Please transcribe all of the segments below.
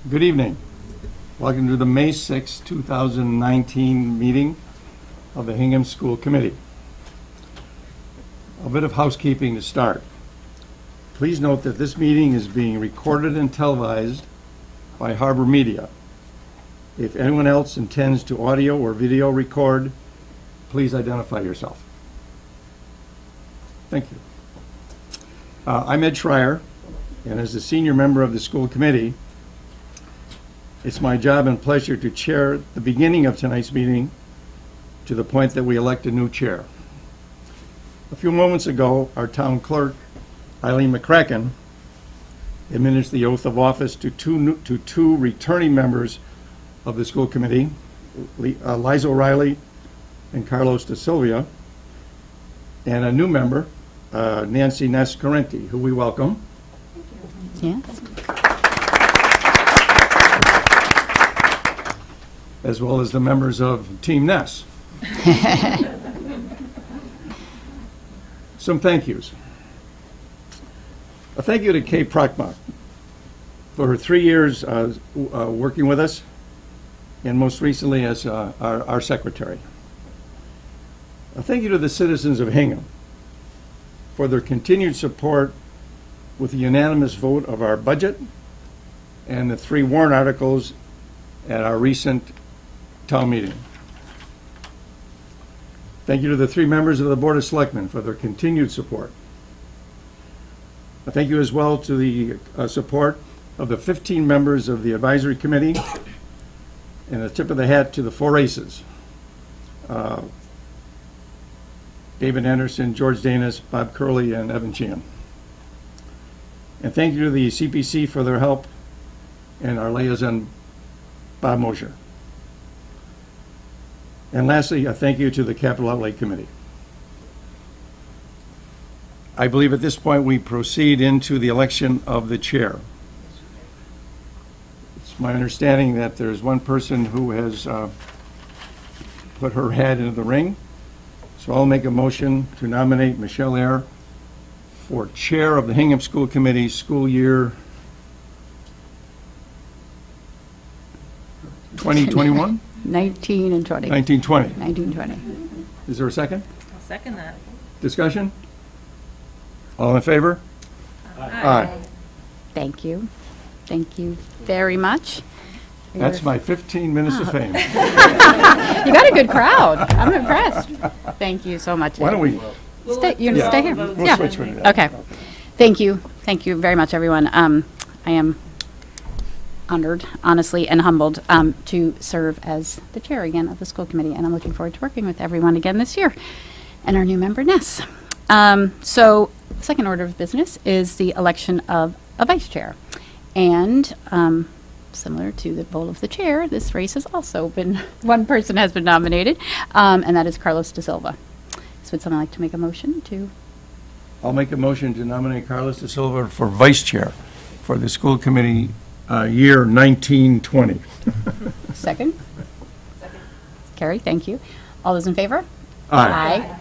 Good evening. Welcome to the May 6, 2019 meeting of the Hingham School Committee. A bit of housekeeping to start. Please note that this meeting is being recorded and televised by Harbor Media. If anyone else intends to audio or video record, please identify yourself. Thank you. I'm Ed Schreier, and as the senior member of the school committee, it's my job and pleasure to chair the beginning of tonight's meeting to the point that we elect a new chair. A few moments ago, our town clerk, Eileen McCracken, administered the oath of office to two returning members of the school committee, Liza O'Reilly and Carlos De Silva, and a new member, Nancy Nascarenti, who we welcome. Yes. As well as the members of Team Ness. Some thank yous. A thank you to Kay Prockma for her 3 years working with us, and most recently as our secretary. A thank you to the citizens of Hingham for their continued support with the unanimous vote of our budget and the 3 warrant articles at our recent town meeting. Thank you to the 3 members of the Board of Selectmen for their continued support. Thank you as well to the support of the 15 members of the Advisory Committee, and a tip of the hat to the 4 aces. David Anderson, George Danis, Bob Curley, and Evan Chan. And thank you to the CPC for their help, and our liaison, Bob Mosher. And lastly, a thank you to the Capital Outlay Committee. I believe at this point we proceed into the election of the chair. It's my understanding that there's one person who has put her hat into the ring. So I'll make a motion to nominate Michelle Eyre for chair of the Hingham School Committee school year 2021? 19 and 20. 1920. 1920. Is there a second? I'll second that. Discussion? All in favor? Aye. Thank you. Thank you very much. That's my 15 minutes of fame. You got a good crowd. I'm impressed. Thank you so much. Why don't we? Stay, you want to stay here? We'll switch with that. Okay. Thank you. Thank you very much, everyone. I am honored, honestly, and humbled to serve as the chair again of the school committee, and I'm looking forward to working with everyone again this year, and our new member, Ness. So, the second order of business is the election of a vice chair, and similar to the role of the chair, this race has also been, one person has been nominated, and that is Carlos De Silva. So would someone like to make a motion to? I'll make a motion to nominate Carlos De Silva for vice chair for the school committee year 1920. Second? Carrie, thank you. All those in favor? Aye.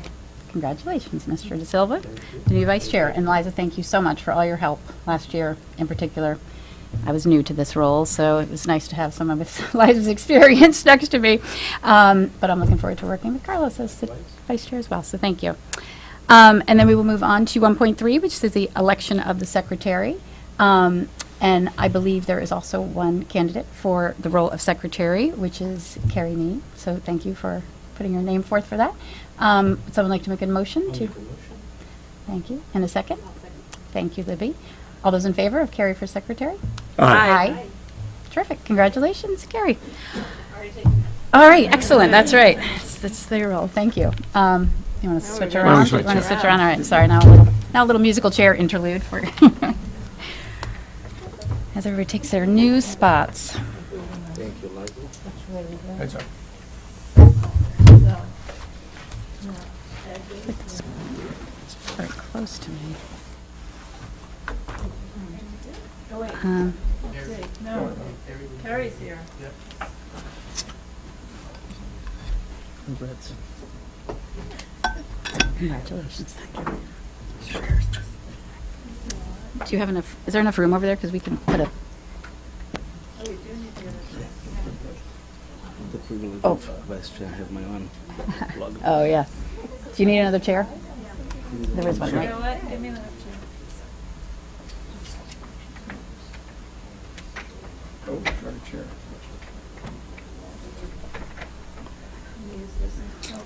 Congratulations, Mr. De Silva, the new vice chair. And Liza, thank you so much for all your help last year in particular. I was new to this role, so it was nice to have some of Liza's experience next to me. But I'm looking forward to working with Carlos as the vice chair as well, so thank you. And then we will move on to 1.3, which is the election of the secretary. And I believe there is also one candidate for the role of secretary, which is Carrie Nee. So thank you for putting your name forth for that. Would someone like to make a motion? Thank you. And a second? Thank you, Libby. All those in favor of Carrie for secretary? Aye. Terrific. Congratulations, Carrie. All right. Excellent. That's right. That's their role. Thank you. You want to switch around? You want to switch around? All right. Sorry. Now a little musical chair interlude for as everybody takes their new spots. Thank you, Michael. That's all right. It's very close to me. No, Carrie's here. Congrats. Congratulations. Do you have enough, is there enough room over there? Because we can put a privilege Oh. of vice chair. I have my own blog. Oh, yeah. Do you need another chair? There is one, You right? know what? Give me that chair. Oh, try to chair. Use this and help.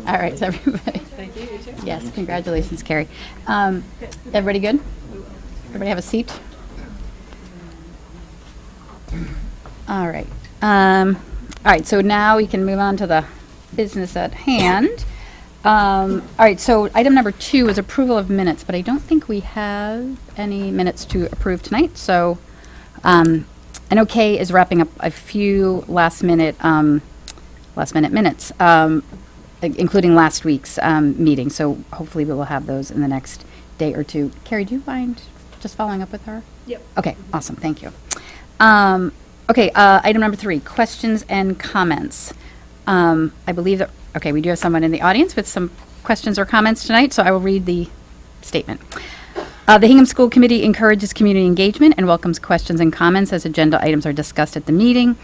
All right, so everybody. Thank you, you too. Yes, congratulations, Carrie. Everybody good? Everybody have a seat? All right. All right, so now we can move on to the business at hand. All right, so item number 2 is approval of minutes, but I don't think we have any minutes to approve tonight. So an OK is wrapping up a few last minute minutes, including last week's meeting. So hopefully we will have those in the next day or two. Carrie, do you mind just following up with her? Yep. Okay, awesome, thank you. Okay, item number 3, questions and comments. I believe that, okay, we do have someone in the audience with some questions or comments tonight, so I will read the statement. The Hingham School Committee encourages community engagement and welcomes questions and comments as agenda items are discussed at the meeting.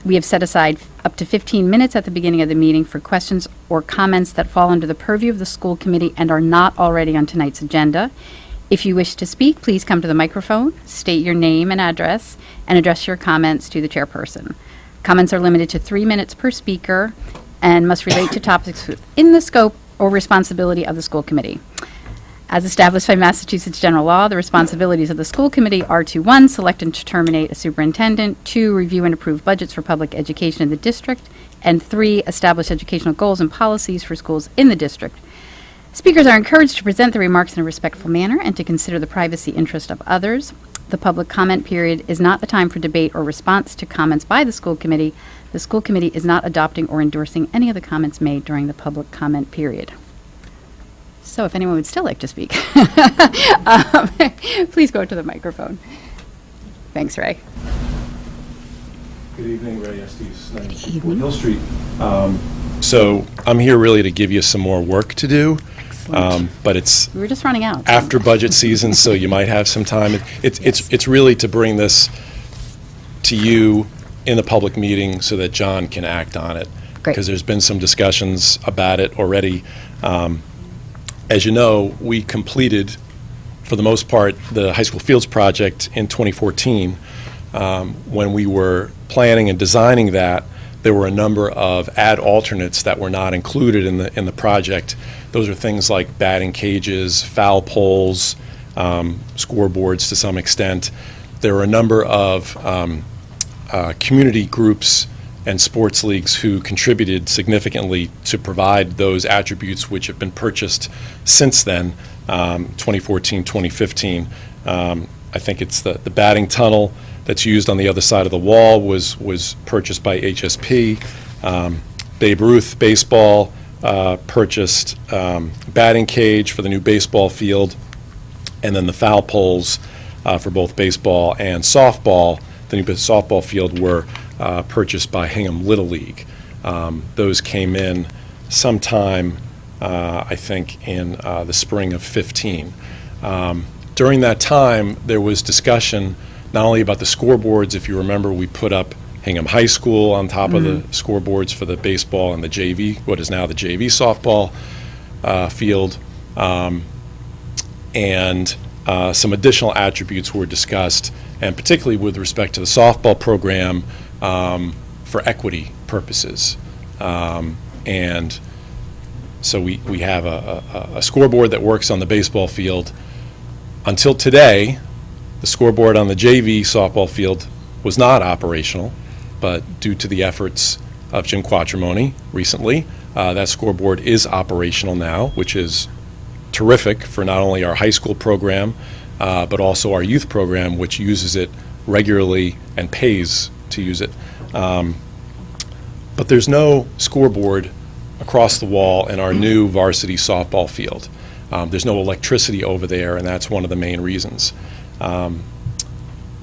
We have set aside up to 15 minutes at the beginning of the meeting for questions or comments that fall under the purview of the school committee and are not already on tonight's agenda. If you wish to speak, please come to the microphone, state your name and address, and address your comments to the chairperson. Comments are limited to 3 minutes per speaker and must relate to topics in the scope or responsibility of the school committee. As established by Massachusetts general law, the responsibilities of the school committee are to 1, select and to terminate a superintendent, 2, review and approve budgets for public education in the district, and 3, establish educational goals and policies for schools in the district. Speakers are encouraged to present their remarks in a respectful manner and to consider the privacy interest of others. The public comment period is not the time for debate or response to comments by the school committee. The school committee is not adopting or endorsing any of the comments made during the public comment period. So if anyone would still like to speak, please go to the microphone. Thanks, Ray. Good evening, Ray Estes, 94 evening. Hill Street. So I'm here really to give you some more work to do, but it's We were just running out. after budget season, so you might have some time. It's really to bring this to you in the public meeting so that John can act on it. Great. Because there's been some discussions about it already. As you know, we completed, for the most part, the high school fields project in 2014. When we were planning and designing that, there were a number of add alternates that were not included in the project. Those are things like batting cages, foul poles, scoreboards to some extent. There were a number of community groups and sports leagues who contributed significantly to provide those attributes which have been purchased since then, 2014, 2015. I think it's the batting tunnel that's used on the other side of the wall was purchased by HSP. Babe Ruth Baseball purchased batting cage for the new baseball field, and then the foul poles for both baseball and softball. The new softball field were purchased by Hingham Little League. Those came in sometime, I think, in the spring of 15. During that time, there was discussion not only about the scoreboards. If you remember, we put up Hingham High School on top of the scoreboards for the baseball and the JV, what is now the JV softball field, and some additional attributes were discussed, and particularly with respect to the softball program for equity purposes. And so we have a scoreboard that works on the baseball field. Until today, the scoreboard on the JV softball field was not operational, but due to the efforts of Jim Quattromoni recently, that scoreboard is operational now, which is terrific for not only our high school program, but also our youth program, which uses it regularly and pays to use it. But there's no scoreboard across the wall in our new varsity softball field. There's no electricity over there, and that's one of the main reasons.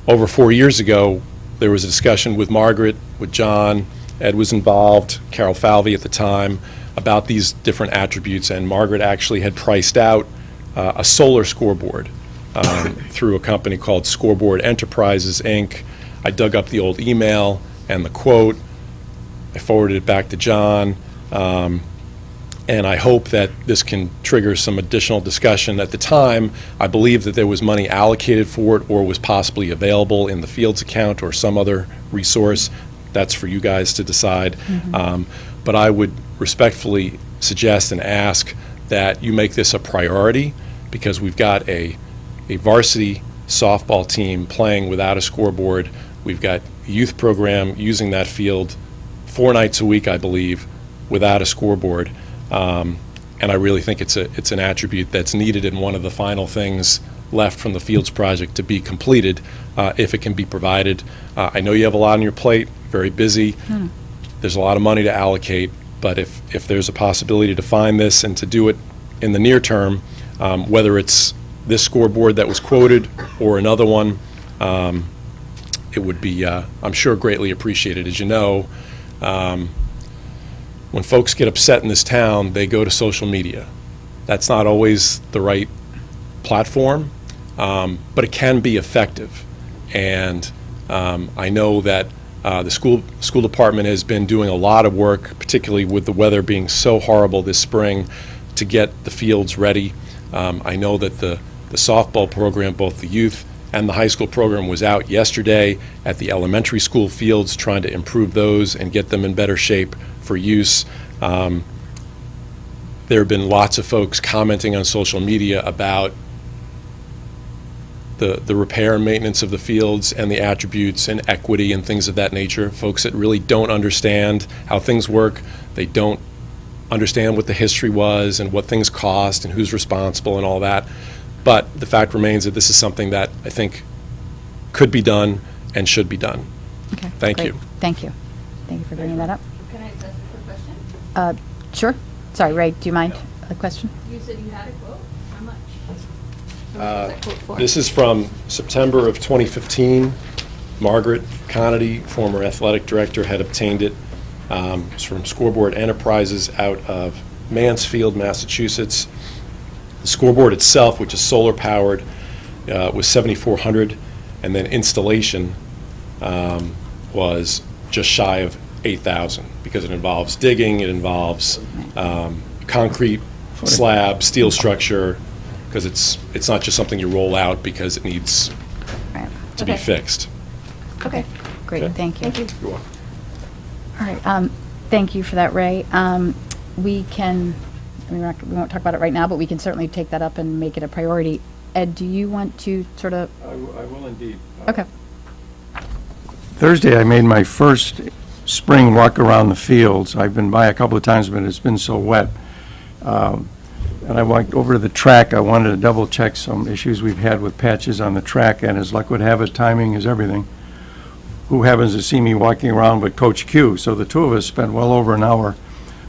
Over 4 years ago, there was a discussion with Margaret, with John, Ed was involved, Carol Falvey at the time, about these different attributes, and Margaret actually had priced out a solar scoreboard through a company called Scoreboard Enterprises, Inc. I dug up the old email and the quote. I forwarded it back to John, and I hope that this can trigger some additional discussion. At the time, I believe that there was money allocated for it or was possibly available in the Fields account or some other resource. That's for you guys to decide. But I would respectfully suggest and ask that you make this a priority, because we've got a varsity softball team playing without a scoreboard. We've got a youth program using that field 4 nights a week, I believe, without a scoreboard. And I really think it's an attribute that's needed and one of the final things left from the Fields project to be completed, if it can be provided. I know you have a lot on your plate, very busy. There's a lot of money to allocate, but if there's a possibility to find this and to do it in the near term, whether it's this scoreboard that was quoted or another one, it would be, I'm sure, greatly appreciated. As you know, when folks get upset in this town, they go to social media. That's not always the right platform, but it can be effective. And I know that the school department has been doing a lot of work, particularly with the weather being so horrible this spring, to get the fields ready. I know that the softball program, both the youth and the high school program, was out yesterday at the elementary school fields trying to improve those and get them in better shape for use. There have been lots of folks commenting on social media about the repair and maintenance of the fields and the attributes and equity and things of that nature. Folks that really don't understand how things work. They don't understand what the history was and what things cost and who's responsible and all that. But the fact remains that this is something that I think could be done and should be done. Okay, Thank great. you. Thank you. Thank you for bringing that up. Can I ask a quick question? Sure. Sorry, Ray, do you mind a question? You said you had a quote. How much? How much was that quote for? This is from September of 2015. Margaret Conity, former athletic director, had obtained it. It's from Scoreboard Enterprises out of Mansfield, Massachusetts. The scoreboard itself, which is solar powered, was $7,400, and then installation was just shy of $8,000, because it involves digging, it involves concrete slab, steel structure, because it's not just something you roll out because it needs Right. to be Okay. fixed. Okay. Great, Okay. thank you. Thank you. You're welcome. All right, thank you for that, Ray. We can, we won't talk about it right now, but we can certainly take that up and make it a priority. Ed, do you want to sort of, I will indeed. okay. Thursday, I made my first spring walk around the fields. I've been by a couple of times, but it's been so wet. And I walked over to the track. I wanted to double-check some issues we've had with patches on the track, and as luck would have it, timing is everything. Who happens to see me walking around but Coach Q? So the two of us spent well over an hour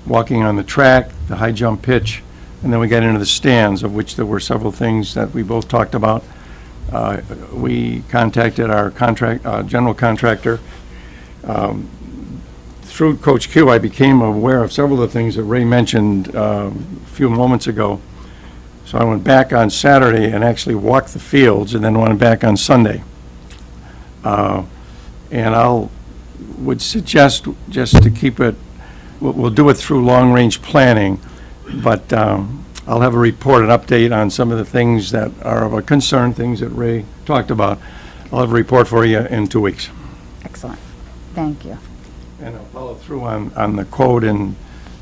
walking on the track, the high jump pitch, and then we got into the stands, of which there were several things that we both talked about. We contacted our general contractor. Through Coach Q, I became aware of several of the things that Ray mentioned a few moments ago. So I went back on Saturday and actually walked the fields, and then went back on Sunday. And would suggest just to keep it, we'll do it through long-range planning, but I'll have a report, an update on some of the things that are of a concern, things that Ray talked about. I'll have a report for you in 2 weeks. Excellent, thank you. And I'll follow through on the quote and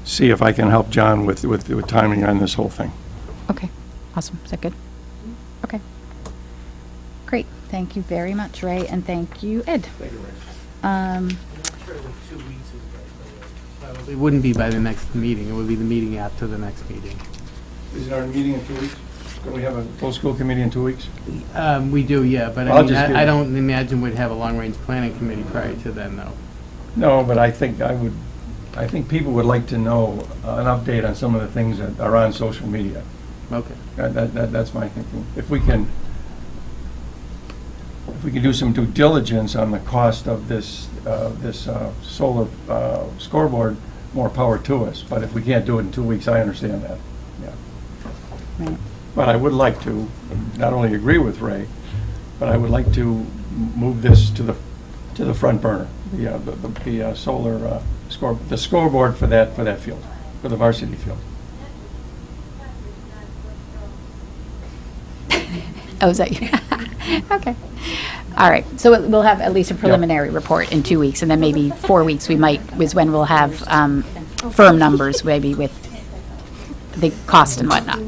see if I can help John with timing on this whole thing. Okay, awesome, is that good? Okay. Great, thank you very much, Ray, and thank you, Ed. Thank you, Ray. I'm not sure that 2 weeks is right, but it wouldn't be by the next meeting, it would be the meeting after the next meeting. Is it our meeting in 2 weeks? Can we have a full school committee in 2 weeks? We do, yeah, but I'll I mean, just give I you- don't imagine we'd have a long-range planning committee prior to then, though. No, but I think people would like to know an update on some of the things that are on social media. Okay. That's my thinking. If we can do some due diligence on the cost of this solar scoreboard, more power to us. But if we can't do it in 2 weeks, I understand that, yeah. Right. But I would like to not only agree with Ray, but I would like to move this to the front burner, the solar the scoreboard for that field, for the varsity field. Oh, is that you? Okay. All right, so we'll have at least a preliminary report in 2 weeks, and then maybe 4 weeks is when we'll have firm numbers, maybe with the cost and whatnot.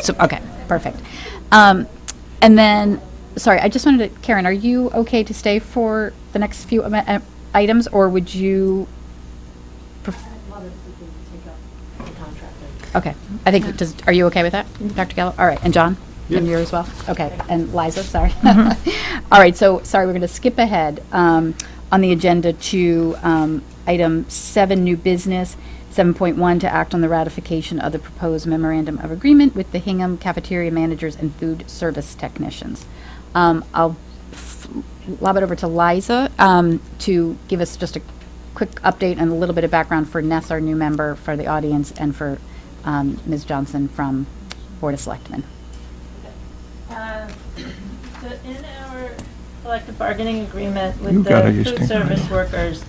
So, okay, perfect. And then, sorry, I just wanted to, Karen, are you okay to stay for the next few items, or would you? Okay, I think, are you okay with that, Dr. Gallo? All right, and John? And you as well? Okay, and Liza, sorry. All right, so, sorry, we're going to skip ahead on the agenda to item 7, new business, 7.1, to act on the ratification of the proposed memorandum of agreement with the Hingham cafeteria managers and food service technicians. I'll lob it over to Liza to give us just a quick update and a little bit of background for Ness, our new member, for the audience, and for Ms. Johnson from Board of Selectmen. So in our collective bargaining agreement You with gotta the use food tape. service workers,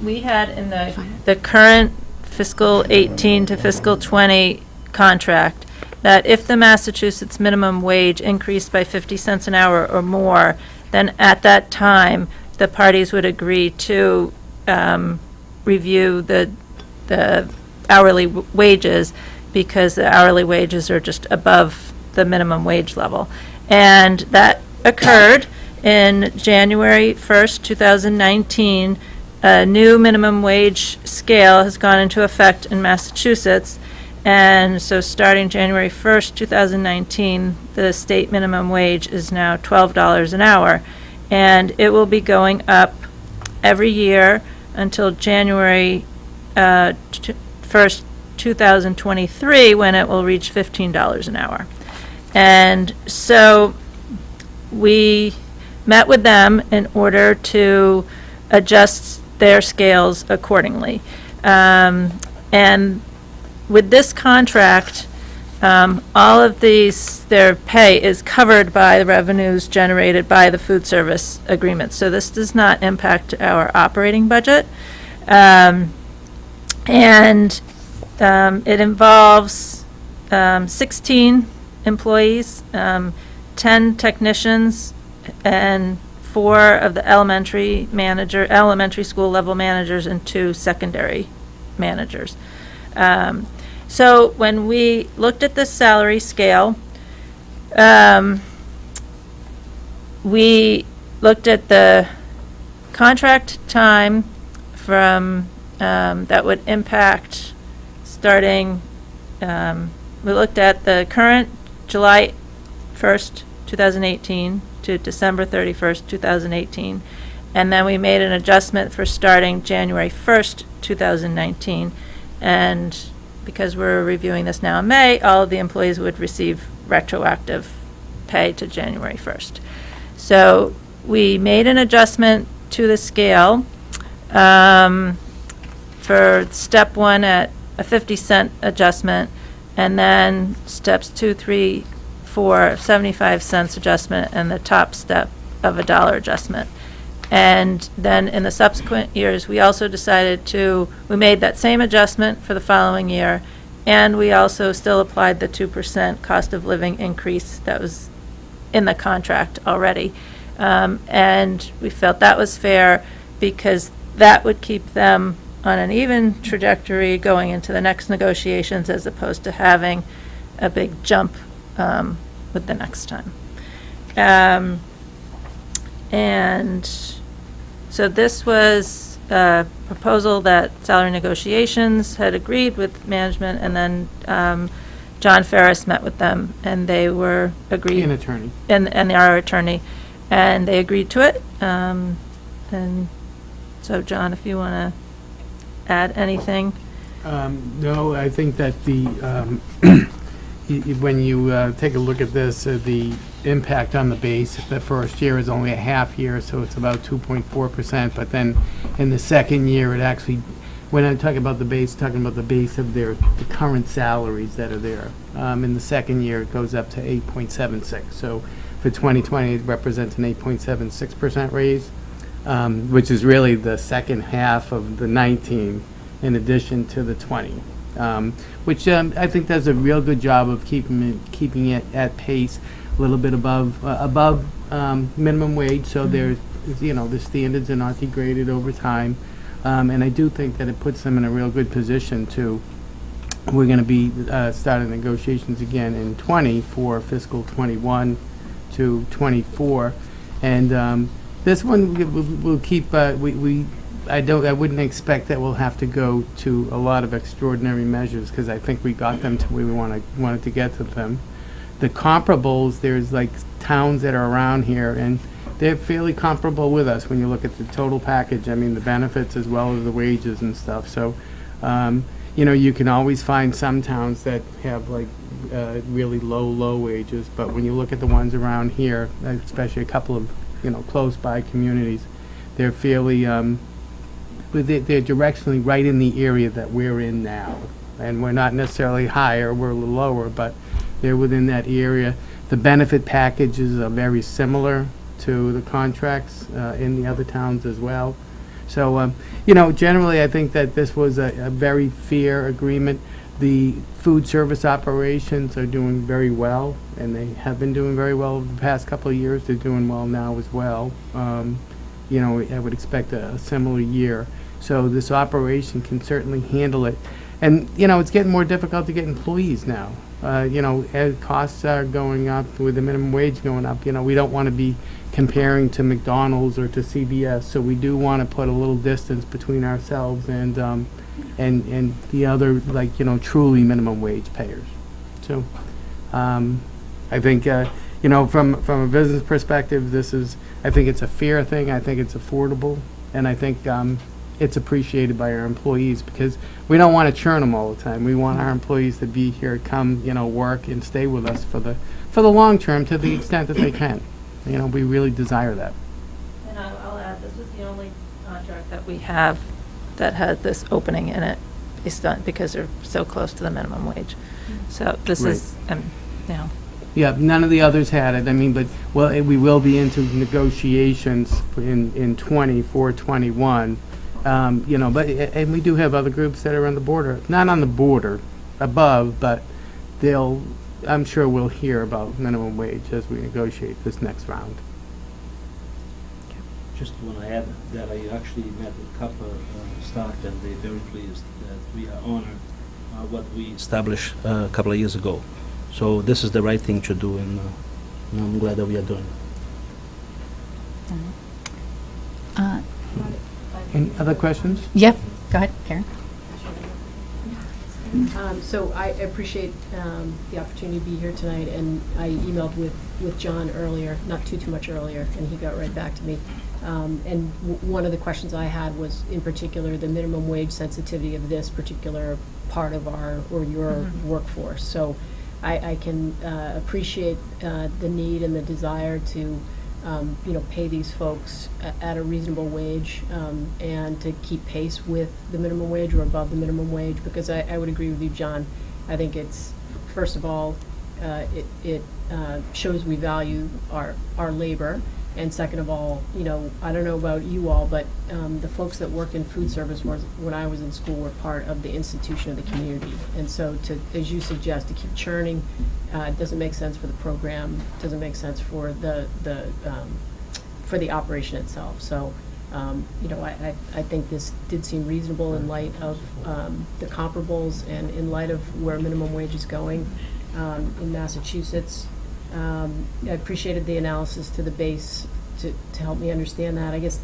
we had in the current fiscal 18 to fiscal 20 contract that if the Massachusetts minimum wage increased by 50 cents an hour or more, then at that time, the parties would agree to review the hourly wages, because the hourly wages are just above the minimum wage level. And that occurred in January 1st, 2019. A new minimum wage scale has gone into effect in Massachusetts. And so starting January 1st, 2019, the state minimum wage is now $12 an hour. And it will be going up every year until January 1st, 2023, when it will reach $15 an hour. And so we met with them in order to adjust their scales accordingly. And with this contract, all of their pay is covered by the revenues generated by the food service agreement. So this does not impact our operating budget. And it involves 16 employees, 10 technicians, and 4 of the elementary school level managers, and 2 secondary managers. So when we looked at this salary scale, we looked at the contract time from that would impact starting, we looked at the current July 1st, 2018 to December 31st, 2018, and then we made an adjustment for starting January 1st, 2019, and because we're reviewing this now in May, all of the employees would receive retroactive pay to January 1st. So we made an adjustment to the scale for step 1 at a 50-cent adjustment, and then steps 2, 3, 4, 75 cents adjustment, and the top step of $1 adjustment. And then in the subsequent years, we also decided we made that same adjustment for the following year, and we also still applied the 2% cost of living increase that was in the contract already. And we felt that was fair, because that would keep them on an even trajectory going into the next negotiations, as opposed to having a big jump with the next time. And so this was a proposal that salary negotiations had agreed with management, and then John Ferris met with them, and they were agreed. An attorney. And our attorney, and they agreed to it. And so, John, if you want to add anything. No, I think that when you take a look at this, the impact on the base, the first year is only a half year, so it's about 2.4%, but then in the second year, it actually when I talk about the base, talking about the base of the current salaries that are there. In the second year, it goes up to 8.76. So for 2020, it represents an 8.76% raise, which is really the second half of the 19 in addition to the 20, which I think does a real good job of keeping it at pace, a little bit above minimum wage. So there's, the standards are not degraded over time. And I do think that it puts them in a real good position we're going to be starting negotiations again in 20 for fiscal 21 to 24. And this one we'll keep, I wouldn't expect that we'll have to go to a lot of extraordinary measures, because I think we got them to where we wanted to get to them. The comparables, there's like towns that are around here, and they're fairly comparable with us when you look at the total package. I mean, the benefits as well as the wages and stuff. So, you can always find some towns that have like really low wages. But when you look at the ones around here, especially a couple of, close by communities, they're fairly, they're directionally right in the area that we're in now. And we're not necessarily higher, we're a little lower, but they're within that area. The benefit packages are very similar to the contracts in the other towns as well. So, generally, I think that this was a very fair agreement. The food service operations are doing very well, and they have been doing very well over the past couple of years. They're doing well now as well. I would expect a similar year. So this operation can certainly handle it. And, it's getting more difficult to get employees now. As costs are going up, with the minimum wage going up, we don't want to be comparing to McDonald's or to CVS, so we do want to put a little distance between ourselves and the other, truly minimum wage payers. So, I think, from a business perspective, I think it's a fair thing. I think it's affordable, and I think it's appreciated by our employees, because we don't want to churn them all the time. We want our employees to be here, come, work and stay with us for the long term, to the extent that they can. We really desire that. And I'll add, this was the only contract that we have that had this opening in it, because they're so close to the minimum wage. So this is, Yeah, none of the others had it. I mean, but we will be into negotiations in 21. And we do have other groups that are on the border, not on the border, above, but I'm sure we'll hear about minimum wage as we negotiate this next round. Just want to add that I actually met with CUPA staff, and they're very pleased that we are honored what we established a couple of years ago. So this is the right thing to do, and I'm glad that we are doing it. Any other questions? Yep, go ahead, Karen. So I appreciate the opportunity to be here tonight, and I emailed with John earlier, not too much earlier, and he got right back to me. And one of the questions I had was, in particular, the minimum wage sensitivity of this particular part of your workforce. So I can appreciate the need and the desire to pay these folks at a reasonable wage, and to keep pace with the minimum wage or above the minimum wage, because I would agree with you, John. I think it's, first of all, it shows we value our labor, and second of all, I don't know about you all, but the folks that worked in food service when I was in school were part of the institution of the community, and so to, as you suggest, to keep churning doesn't make sense for the program, doesn't make sense for the operation itself. So, I think this did seem reasonable in light of the comparables and in light of where minimum wage is going in Massachusetts. I appreciated the analysis to the base to help me understand that. I guess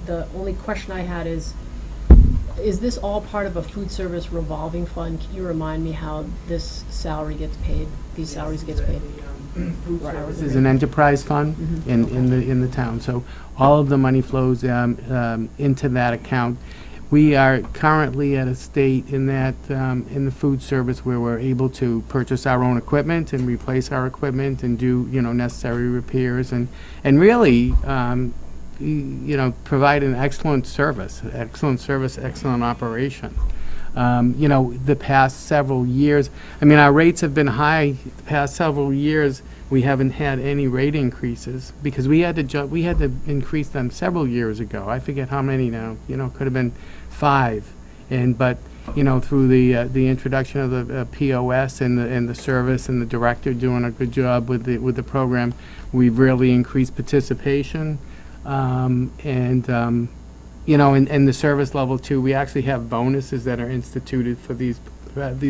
the only question I had is this all part of a food service revolving fund? Can you remind me how this salary gets paid, these salaries gets paid? Food service is an enterprise fund in the town, so all of the money flows into that account. We are currently at a state in that in the food service where we're able to purchase our own equipment and replace our equipment and do necessary repairs and really provide an excellent service, excellent operation. The past several years, our rates have been high. The past several years, we haven't had any rate increases because we had to increase them several years ago. I forget how many now. Could have been 5, but through the introduction of the POS and the service and the director doing a good job with the program, we've really increased participation, and the service level too. We actually have bonuses that are instituted for these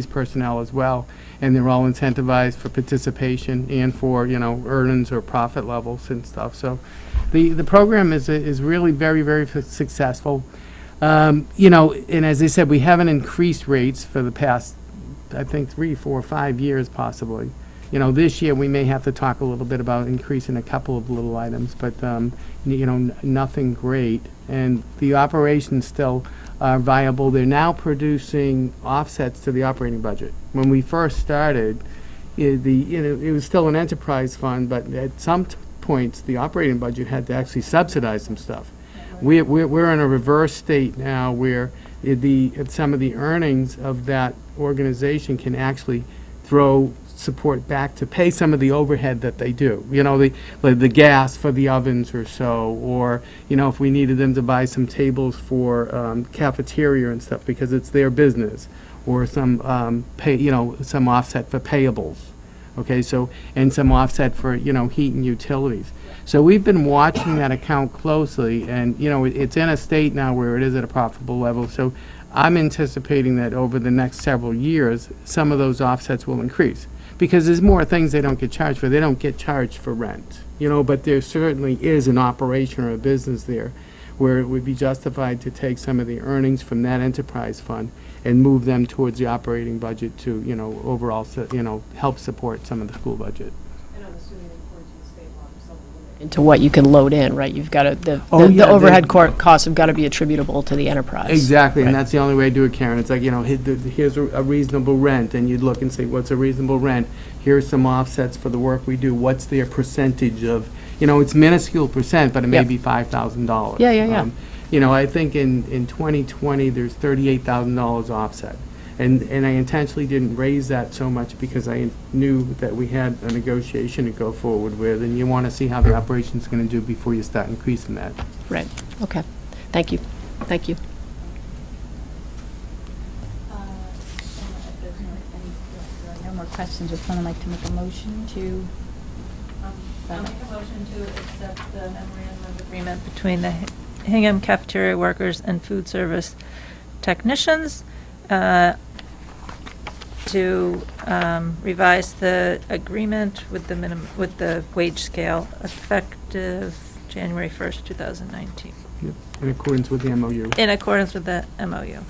personnel as well, and they're all incentivized for participation and for earnings or profit levels and stuff. So the program is really very, very successful. And as I said, we haven't increased rates for the past, I think, 3, 4, 5 years possibly. This year we may have to talk a little bit about increasing a couple of little items, but nothing great. And the operations still are viable. They're now producing offsets to the operating budget. When we first started, it was still an enterprise fund, but at some points the operating budget had to actually subsidize some stuff. We're in a reverse state now where some of the earnings of that organization can actually throw support back to pay some of the overhead that they do. The gas for the ovens or so, or if we needed them to buy some tables for cafeteria and stuff because it's their business, or some some offset for payables. Okay, so and some offset for heat and utilities. So we've been watching that account closely, and it's in a state now where it is at a profitable level. So I'm anticipating that over the next several years, some of those offsets will increase because there's more things they don't get charged for. They don't get charged for rent, but there certainly is an operation or a business there where it would be justified to take some of the earnings from that enterprise fund and move them towards the operating budget to, overall, help support some of the school budget. And I'm assuming in accordance with state law, there's something limited. Into what you can load in, right? You've got to, the overhead costs have got to be attributable to the enterprise. Exactly, and Right. that's the only way to do it, Karen. It's like, here's a reasonable rent, and you'd look and say, what's a reasonable rent? Here's some offsets for the work we do. What's their percentage of, it's minuscule percent, but it may Yep. be $5,000. Yeah. I think in 2020, there's $38,000 offset. And I intentionally didn't raise that so much because I knew that we had a negotiation to go forward with, and you want to see how the operation's going to do before you start increasing that. Right, okay. Thank you. Thank you. If there are no more questions, would someone like to make a motion to? I'll make a motion to accept the memorandum of agreement between the Hingham cafeteria workers and food service technicians to revise the agreement with the wage scale effective January 1st, 2019, Yep, in accordance with the MOU. in accordance with the MOU.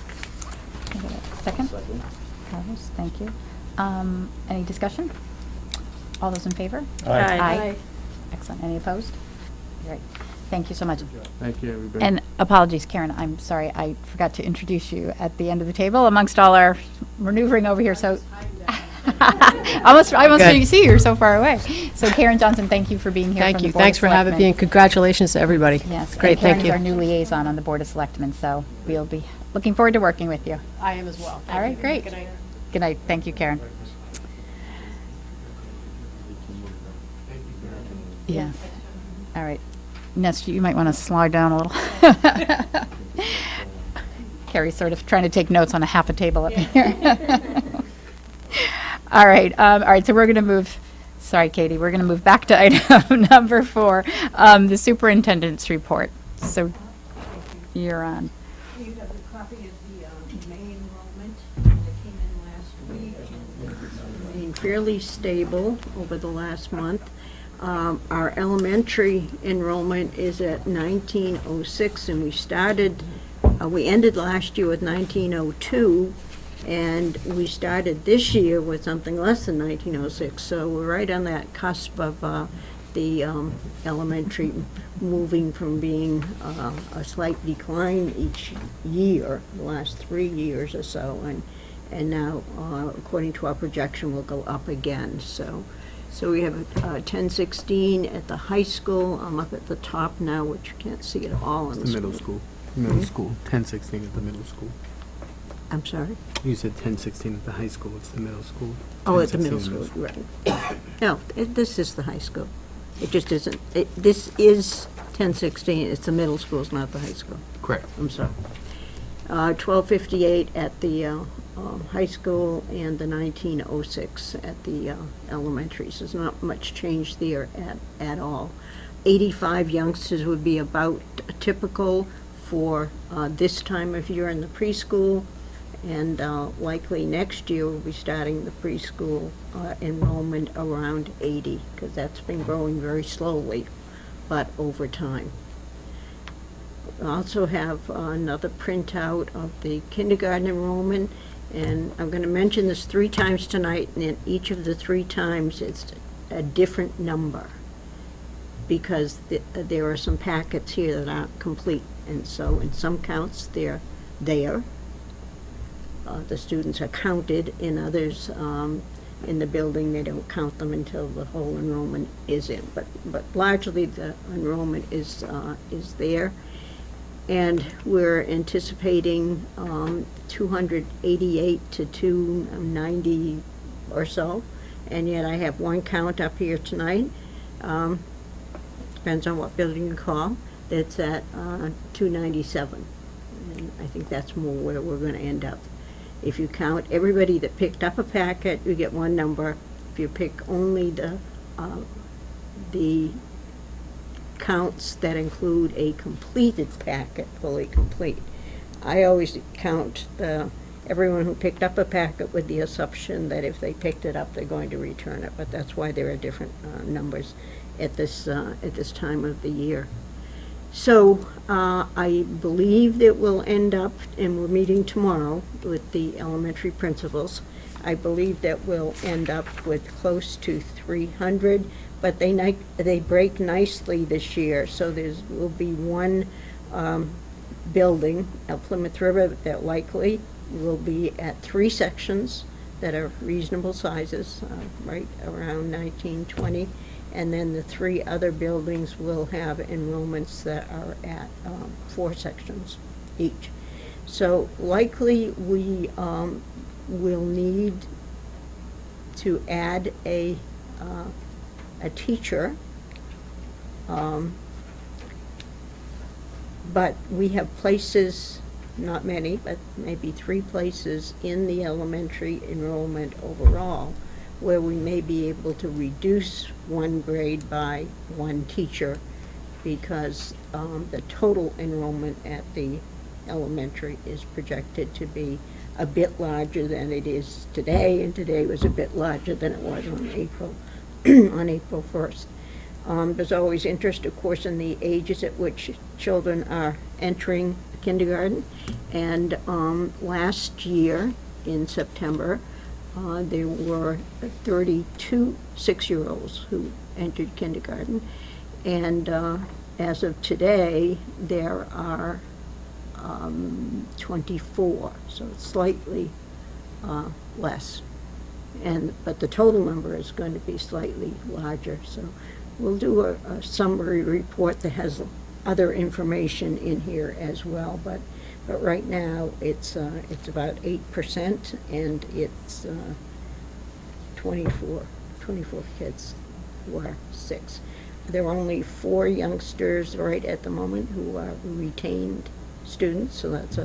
Second? Carlos, thank you. Any discussion? All those in favor? Aye. Excellent. Any opposed? Great. Thank you so much. Thank you, everybody. And apologies, Karen, I'm sorry, I forgot to introduce you at the end of the table amongst all our maneuvering over here, so. I almost Good. didn't see you, you're so far away. So Karen Johnson, thank you for being here. Thank from the you. Board of Thanks for having me, Selectmen. and congratulations to everybody. Yes. Great, and Karen thank is our you. new liaison on the Board of Selectmen, so we'll be looking forward to working with you. I am as well. All right, great. Good night. Thank you, Karen. Yes. All right. Nesta, you might want to slide down a little. Carrie's sort of trying to take notes on a half a table up here. All right, so we're going to move, sorry, Katie, we're going to move back to item number 4, the superintendent's report. So you're on. You have a copy of the May enrollment that came in last week, and it's been fairly stable over the last month. Our elementary enrollment is at 1906, and we ended last year with 1902, and we started this year with something less than 1906. So we're right on that cusp of the elementary moving from being a slight decline each year, the last 3 years or so, and now, according to our projection, will go up again. So So we have 1016 at the high school. I'm up at the top now, which you can't see at all in The middle school. Middle school, 1016 at the middle school. I'm sorry? You said 1016 at the high school, it's the middle school. Oh, at the middle 1016 school, right. No, this is the high school. It just isn't, this is 1016, it's the middle school, it's not the high school. Correct. I'm sorry. 1258 at the high school and the 1906 at the elementary. So there's not much change there at all. 85 youngsters would be about typical for this time of year in the preschool, and likely next year we'll be starting the preschool enrollment around 80, because that's been growing very slowly, but over time. I also have another printout of the kindergarten enrollment, and I'm going to mention this 3 times tonight, and in each of the 3 times it's a different number, because there are some packets here that aren't complete, and so in some counts they're there. The students are counted, in others in the building they don't count them until the whole enrollment is in, but largely the enrollment is there. And we're anticipating 288 to 290 or so, and yet I have one count up here tonight. Depends on what building you call. That's at 297, and I think that's more where we're going to end up. If you count everybody that picked up a packet, you get one number. If you pick only the counts that include a completed packet, fully complete, I always count everyone who picked up a packet with the assumption that if they picked it up, they're going to return it. But that's why there are different numbers at this time of the year. So I believe that we'll end up, and we're meeting tomorrow with the elementary principals, I believe that we'll end up with close to 300, but they break nicely this year. So will be one building at Plymouth River that likely will be at 3 sections that are reasonable sizes, right around 19, 20. And then the 3 other buildings will have enrollments that are at 4 sections each. So likely we will need to add a teacher, but we have places, not many, but maybe 3 places in the elementary enrollment overall where we may be able to reduce 1 grade by 1 teacher, because the total enrollment at the elementary is projected to be a bit larger than it is today, and today was a bit larger than it was on April on April 1st. There's always interest, of course, in the ages at which children are entering kindergarten, and last year in September there were 32 6-year-olds who entered kindergarten, and as of today there are 24, so it's slightly less, but the total number is going to be slightly larger. So we'll do a summary report that has other information in here as well, but right now it's about 8%, and it's 24 kids who are 6. There are only 4 youngsters right at the moment who are retained students, so that's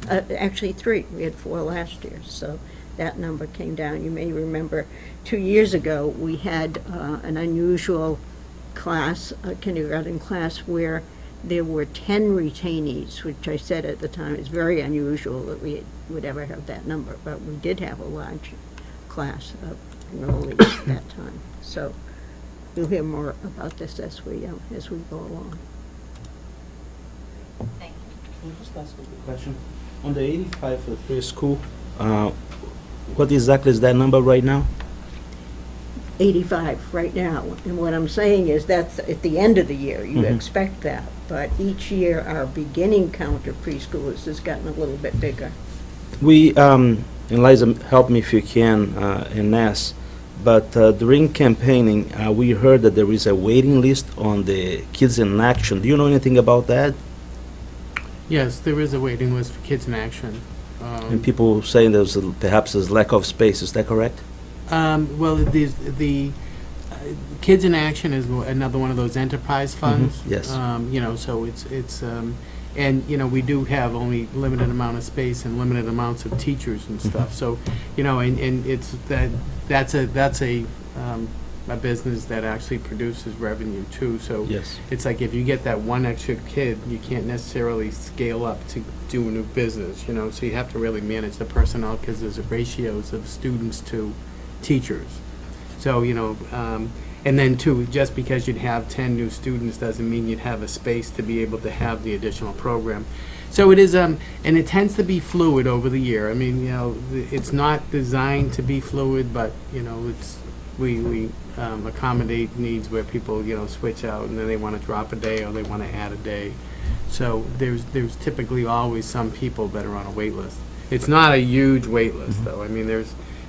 actually 3. We had 4 last year, so that number came down. You may remember 2 years ago we had an unusual class, a kindergarten class, where there were 10 retainees, which I said at the time is very unusual that we would ever have that number, but we did have a large class of enrollees at that time. So you'll hear more about this as we go along. Thank you. Can I just ask a quick question? On the 85 for the preschool, what exactly is that number right now? 85 right now, and what I'm saying is that's at the end of the year. You expect that, but each year our beginning count of preschoolers has gotten a little bit bigger. We, and Liza, help me if you can, in NAS, but during campaigning, we heard that there is a waiting list on the Kids in Action. Do you know anything about that? Yes, there is a waiting list for Kids in Action. And people saying perhaps there's lack of space. Is that correct? Well, the Kids in Action is another one of those enterprise funds. Yes. So it's and, we do have only limited amount of space and limited amounts of teachers and stuff. So, and it's that's a business that actually produces revenue too. So Yes. it's like if you get that one extra kid, you can't necessarily scale up to do a new business, so you have to really manage the personnel because there's ratios of students to teachers. So, and then too, just because you'd have 10 new students doesn't mean you'd have a space to be able to have the additional program. So it is, and it tends to be fluid over the year. I mean, it's not designed to be fluid, but, we accommodate needs where people, switch out and then they want to drop a day or they want to add a day. So there's typically always some people that are on a wait list. It's not a huge wait list, though. I mean,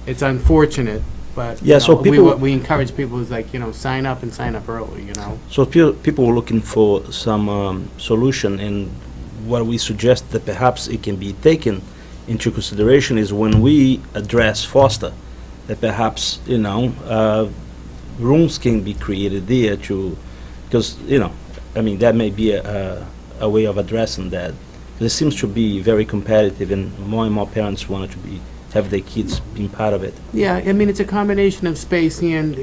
it's unfortunate, but Yeah, so people- what we encourage people is like, sign up and sign up early, So people were looking for some solution, and what we suggest that perhaps it can be taken into consideration is when we address foster, that perhaps, rooms can be created there because, that may be a way of addressing that. This seems to be very competitive, and more parents want to have their kids being part of it. Yeah, I mean, it's a combination of space and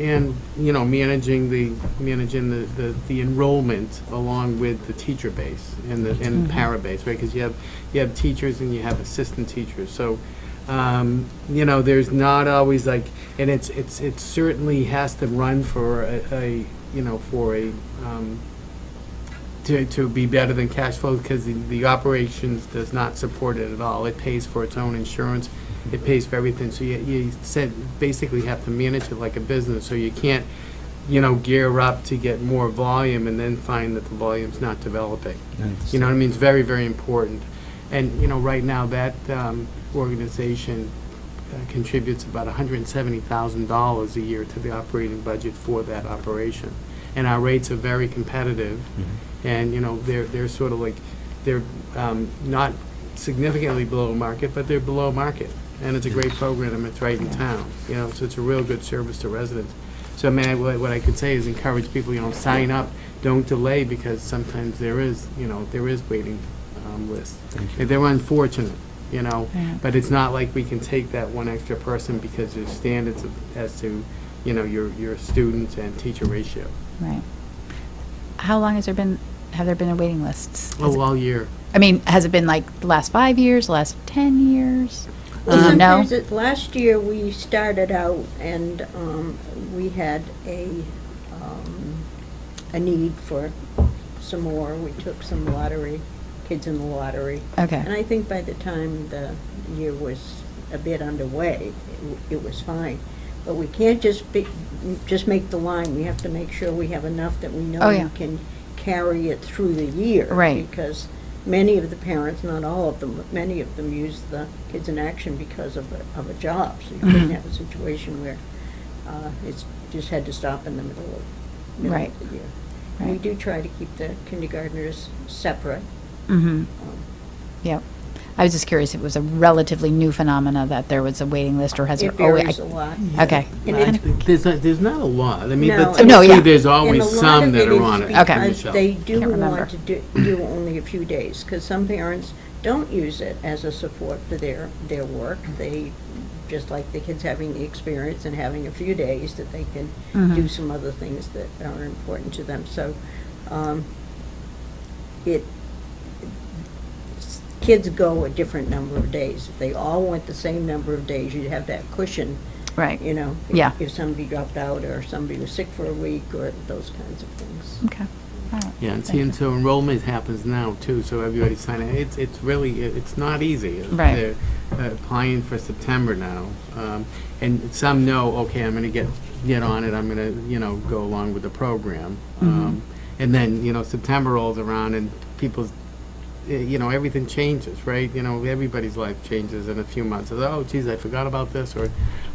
managing the enrollment along with the teacher base and the para base, right? Because you have teachers and you have assistant teachers. So, there's not always like, and it certainly has to run for to be better than cash flow because the operations does not support it at all. It pays for its own insurance. It pays for everything. So you basically have to manage it like a business. So you can't, gear up to get more volume and then find that the volume's not developing. You know what I mean? It's very, very important. And, right now that organization contributes about $170,000 a year to the operating budget for that operation. And our rates are very competitive. And, they're sort of like, they're not significantly below market, but they're below market. And it's a great program, and it's right in town, so it's a real good service to residents. So, I mean, what I could say is encourage people, sign up, don't delay, because sometimes there is waiting lists. They're unfortunate, but it's not like we can take that one extra person because there's standards as to, your students and teacher ratio. Right. How long have there been waiting lists? All year. I mean, has it been like the last 5 years, the last 10 years? Do you Well, know? sometimes last year, we started out and we had a need for some more. We took some kids in the lottery. Okay. And I think by the time the year was a bit underway, it was fine. But we can't just make the line. We have to make sure we have enough that we know Oh, yeah. we can carry it through the year. Right. Because many of the parents, not all of them, but many of them use the Kids in Action because of a job. So you couldn't have a situation where it's just had to stop in the middle Right. of the year. We Right. do try to keep the kindergartners separate. Mm-hmm. Yep. I was just curious if it was a relatively new phenomena that there was a waiting list, or has It there always? varies a lot. Okay. And it- There's not a lot. I mean, No, but and No, typically yeah. there's And always a lot some of that it are is on it. Okay. because they do Can't remember. want to do only a few days, because some parents don't use it as a support for their work. They, just like the kids having the experience and having a few days that they can do some other things that are important to them. So, kids go a different number of days. If they all went the same number of days, you'd have that cushion, Right. if Yeah. if somebody dropped out or somebody was sick for a week or those kinds of things. Okay. All right. Yeah, and see, and so enrollment happens now too, so everybody's signing. It's really, it's not easy. Right. They're applying for September now. And some know, okay, I'm gonna get on it, I'm gonna, go along with the program. And then, September rolls around and people's everything changes, right? Everybody's life changes in a few months. Oh, geez, I forgot about this, or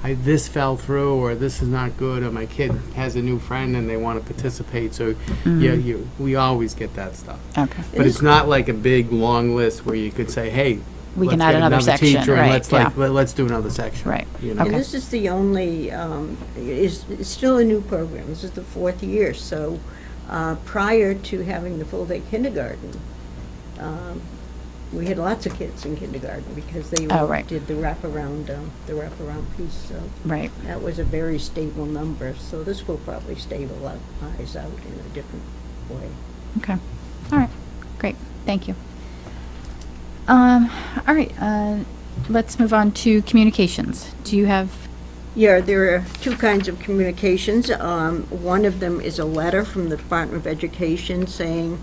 this fell through, or this is not good, or my kid has a new friend and they want to participate. So, we always get that stuff. Okay. But it's not like a big, long list where you could say, hey, We can let's add get another section, teacher and right, let's do another section. Right. And Okay. this is the only, it's still a new program. This is the 4th year, so prior to having the full-day kindergarten, we had lots of kids in kindergarten because they Oh, right. did the wraparound piece, so Right. that was a very stable number. So this will probably stabilize out in a different way. Okay. All right. Great. Thank you. All right. Let's move on to communications. Do you have? Yeah, there are 2 kinds of communications. One of them is a letter from the Department of Education saying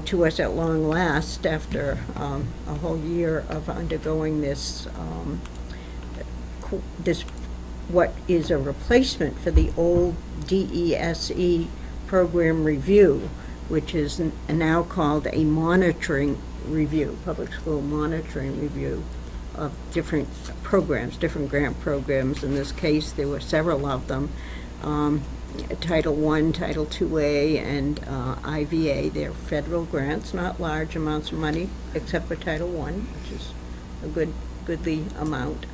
to us at long last, after a whole year of undergoing this, what is a replacement for the old DESE program review, which is now called a monitoring review, public school monitoring review of different programs, different grant programs. In this case, there were several of them. Title I, Title IIA, and IVA. They're federal grants, not large amounts of money, except for Title I, which is a goodly amount.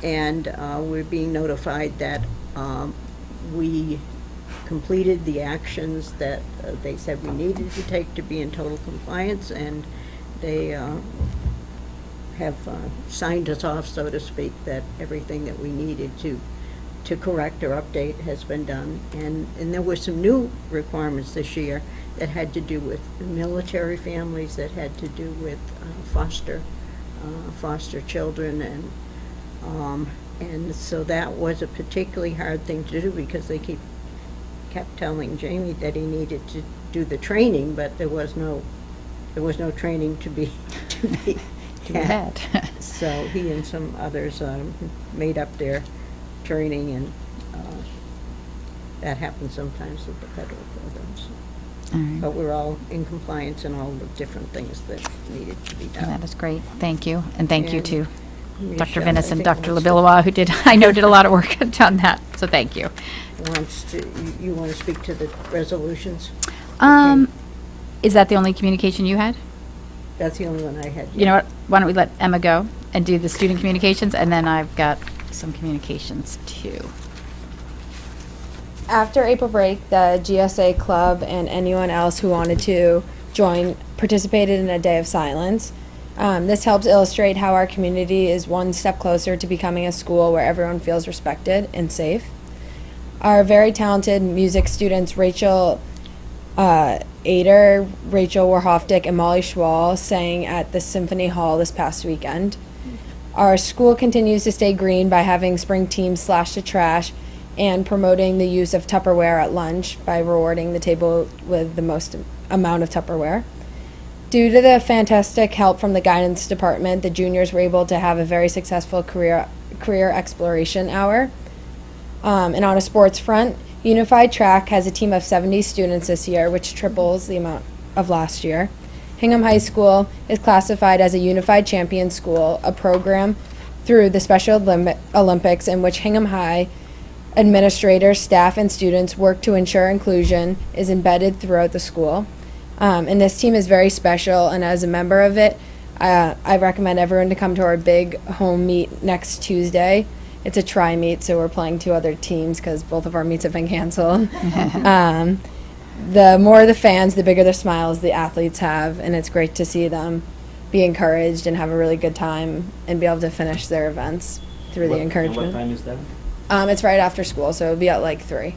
And we're being notified that we completed the actions that they said we needed to take to be in total compliance, and they have signed us off, so to speak, that everything that we needed to correct or update has been done. And there were some new requirements this year that had to do with military families, that had to do with foster children, and so that was a particularly hard thing to do because they kept telling Jamie that he needed to do the training, but there was no training to be had. So he and some others made up their training, and that happens sometimes with the federal programs. All right. But we're all in compliance in all the different things that needed to be done. That is great. Thank you. And thank you And to Dr. Michelle, Venus I and think, Dr. wants to- Labilois, who did a lot of work on that. So thank you. You want to speak to the resolutions? Is that the only communication you had? That's the only one I had. You know what? Why don't we let Emma go and do the student communications, and then I've got some communications too. After April break, the GSA club and anyone else who wanted to join participated in a day of silence. This helps illustrate how our community is one step closer to becoming a school where everyone feels respected and safe. Our very talented music students, Rachel Ader, Rachel Warhofdick, and Molly Schwall, sang at the Symphony Hall this past weekend. Our school continues to stay green by having spring teams slash the trash and promoting the use of Tupperware at lunch by rewarding the table with the most amount of Tupperware. Due to the fantastic help from the guidance department, the juniors were able to have a very successful career exploration hour. And on a sports front, Unified Track has a team of 70 students this year, which triples the amount of last year. Hingham High School is classified as a Unified Champion School, a program through the Special Olympics in which Hingham High administrators, staff, and students work to ensure inclusion is embedded throughout the school. And this team is very special, and as a member of it, I recommend everyone to come to our big home meet next Tuesday. It's a tri-meet, so we're playing 2 other teams because both of our meets have been canceled. The more the fans, the bigger the smiles the athletes have, and it's great to see them be encouraged and have a really good time and be able to finish their events through the encouragement. What time is that? It's right after school, so it'll be at like 3.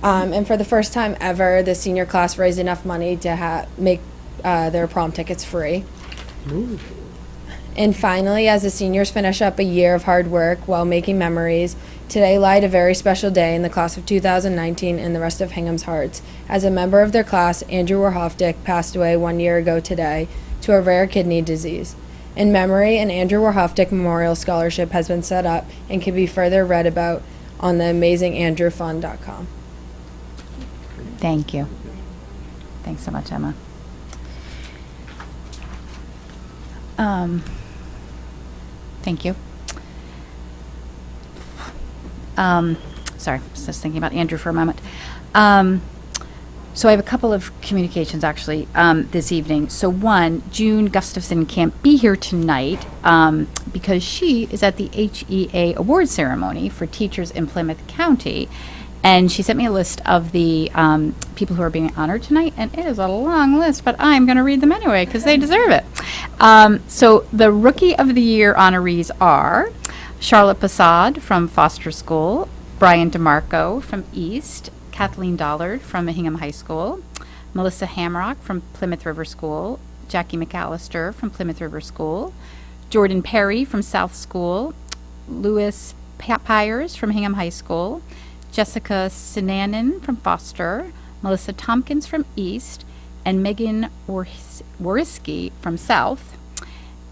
And for the first time ever, the senior class raised enough money to make their prom tickets free. Ooh. And finally, as the seniors finish up a year of hard work while making memories, today lied a very special day in the class of 2019 and the rest of Hingham's hearts. As a member of their class, Andrew Warhofdick passed away 1 year ago today to a rare kidney disease. In memory, an Andrew Warhofdick Memorial Scholarship has been set up and can be further read about on the amazingandrewfund.com. Thank you. Thanks so much, Emma. Thank you. Sorry, I was just thinking about Andrew for a moment. So I have a couple of communications actually this evening. So one, June Gustafson can't be here tonight because she is at the HEA award ceremony for teachers in Plymouth County. And she sent me a list of the people who are being honored tonight, and it is a long list, but I'm going to read them anyway because they deserve it. So the Rookie of the Year honorees are Charlotte Passad from Foster School, Brian DeMarco from East, Kathleen Dollard from Hingham High School, Melissa Hamrock from Plymouth River School, Jackie McAllister from Plymouth River School, Jordan Perry from South School, Louis Pyers from Hingham High School, Jessica Sinanen from Foster, Melissa Tompkins from East, and Megan Wariski from South.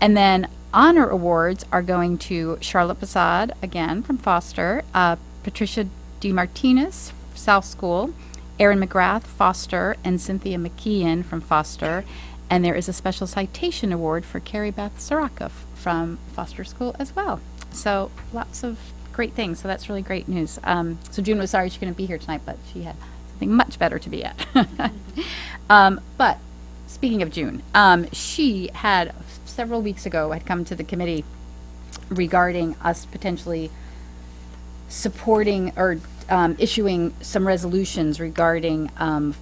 And then honor awards are going to Charlotte Passad, again, from Foster, Patricia DeMartinez, South School, Erin McGrath, Foster, and Cynthia McKeon from Foster. And there is a special citation award for Carrie Beth Soraka from Foster School as well. So lots of great things. So that's really great news. So June was sorry she couldn't be here tonight, but she had something much better to be at. But speaking of June, she had several weeks ago had come to the committee regarding us potentially supporting or issuing some resolutions regarding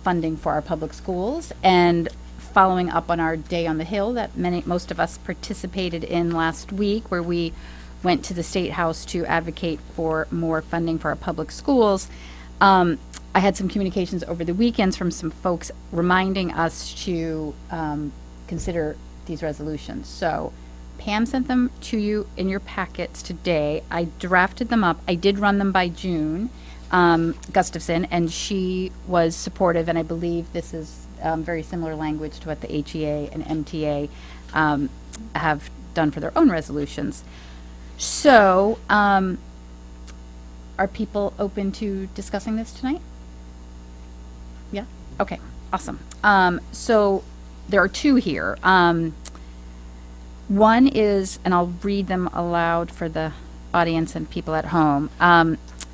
funding for our public schools, and following up on our Day on the Hill that most of us participated in last week, where we went to the State House to advocate for more funding for our public schools. I had some communications over the weekends from some folks reminding us to consider these resolutions. So Pam sent them to you in your packets today. I drafted them up. I did run them by June Gustafson, and she was supportive, and I believe this is very similar language to what the HEA and MTA have done for their own resolutions. So, are people open to discussing this tonight? Yeah? Okay, awesome. So, there are two here. One is, and I'll read them aloud for the audience and people at home.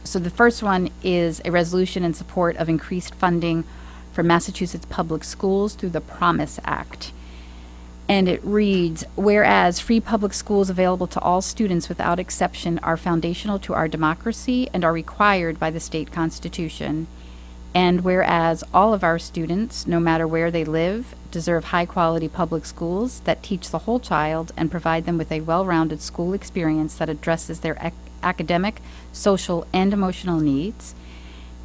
So the first one is a resolution in support of increased funding for Massachusetts public schools through the Promise Act. And it reads, whereas free public schools available to all students without exception are foundational to our democracy and are required by the state constitution. And whereas all of our students, no matter where they live, deserve high-quality public schools that teach the whole child and provide them with a well-rounded school experience that addresses their academic, social, and emotional needs.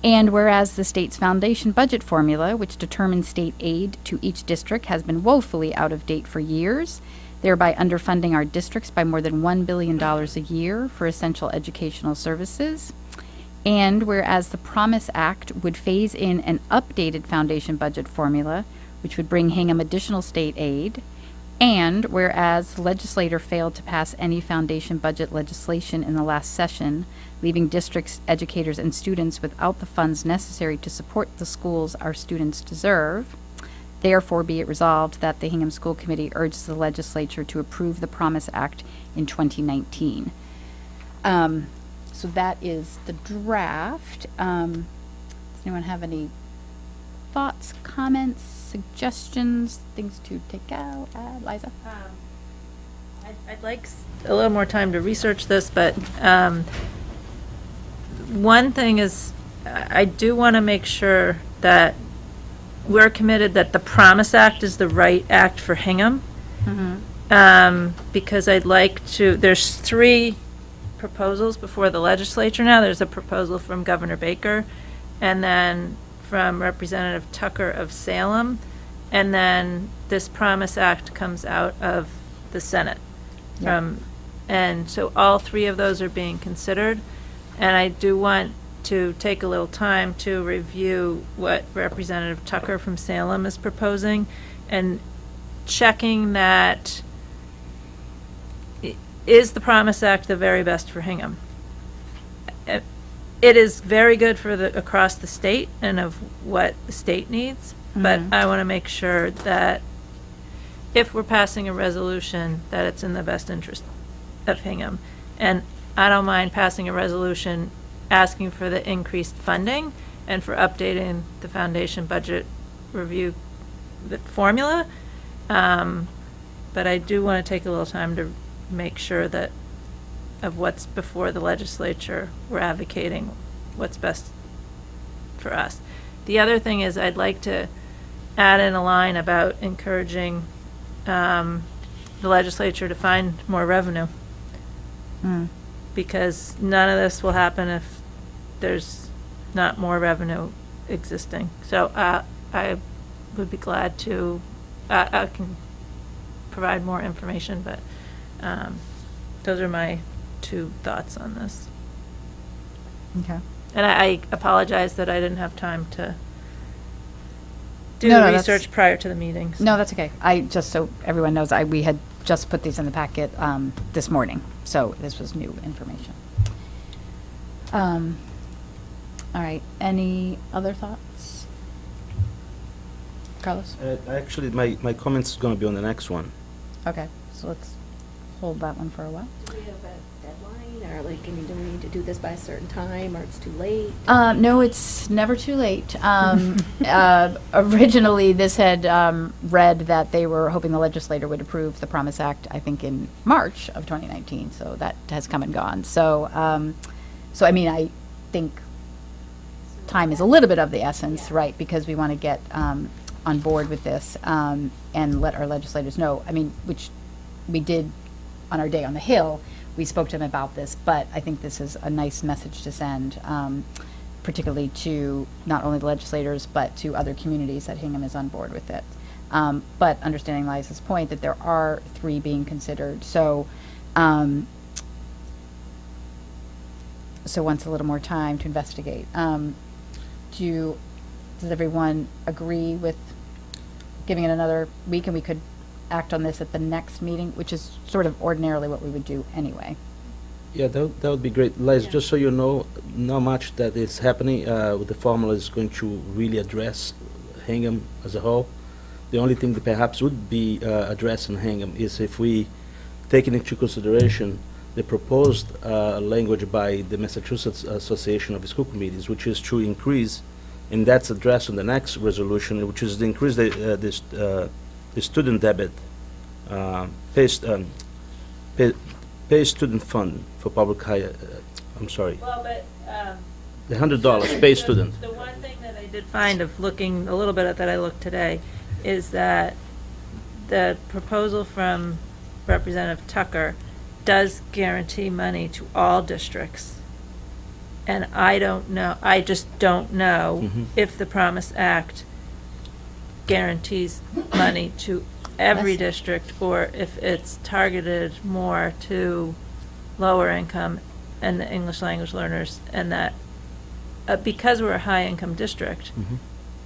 And whereas the state's foundation budget formula, which determines state aid to each district, has been woefully out of date for years, thereby underfunding our districts by more than $1 billion a year for essential educational services. And whereas the Promise Act would phase in an updated foundation budget formula, which would bring Hingham additional state aid. And whereas the legislator failed to pass any foundation budget legislation in the last session, leaving districts, educators, and students without the funds necessary to support the schools our students deserve, therefore be it resolved that the Hingham School Committee urges the legislature to approve the Promise Act in 2019. So that is the draft. Does anyone have any thoughts, comments, suggestions, things to take out? Liza? I'd like a little more time to research this, but one thing is I do want to make sure that we're committed that the Promise Act is the right act for Hingham. Because I'd like to, there's 3 proposals before the legislature now. There's a proposal from Governor Baker, and then from Representative Tucker of Salem, and then this Promise Act comes out of the Senate. And so all 3 of those are being considered, and I do want to take a little time to review what Representative Tucker from Salem is proposing, and checking that is the Promise Act the very best for Hingham. It is very good for across the state and of what the state needs, but I want to make sure that if we're passing a resolution, that it's in the best interest of Hingham. And I don't mind passing a resolution asking for the increased funding and for updating the foundation budget review the formula. But I do want to take a little time to make sure that of what's before the legislature, we're advocating what's best for us. The other thing is I'd like to add in a line about encouraging the legislature to find more revenue. Because none of this will happen if there's not more revenue existing. So I would be glad to, I can provide more information, but those are my 2 thoughts on this. Okay. And I apologize that I didn't have time to do No, the that's- research prior to the meetings. No, that's okay. Just so everyone knows, we had just put these in the packet this morning, so this was new information. All right, any other thoughts? Carlos? Actually, my comments is going to be on the next one. Okay, so let's hold that one for a while. Do we have a deadline, or like, do we need to do this by a certain time, or it's too late? No, it's never too late. Originally, this had read that they were hoping the legislator would approve the Promise Act, I think, in March of 2019, so that has come and gone. So, I mean, I think time is a little bit of the essence, right, because we want to get on board with this and let our legislators know, I mean, which we did on our day on the Hill. We spoke to them about this, but I think this is a nice message to send, particularly to not only the legislators, but to other communities that Hingham is on board with it. But understanding Liza's point that there are 3 being considered, so wants a little more time to investigate. Does everyone agree with giving it another week, and we could act on this at the next meeting, which is sort of ordinarily what we would do anyway? Yeah, that would be great. Liz, just so you know, not much that is happening with the formula is going to really address Hingham as a whole. The only thing that perhaps would be addressed in Hingham is if we take into consideration the proposed language by the Massachusetts Association of School Committees, which is to increase, and that's addressed in the next resolution, which is to increase the student debit, pay student fund for public higher, I'm sorry, Well, but the $100 pay student. The one thing that I did find of looking a little bit at that I looked today is that the proposal from Representative Tucker does guarantee money to all districts. And I just don't know if the Promise Act guarantees money to every district, or if it's targeted more to lower income and the English language learners, and that because we're a high income district,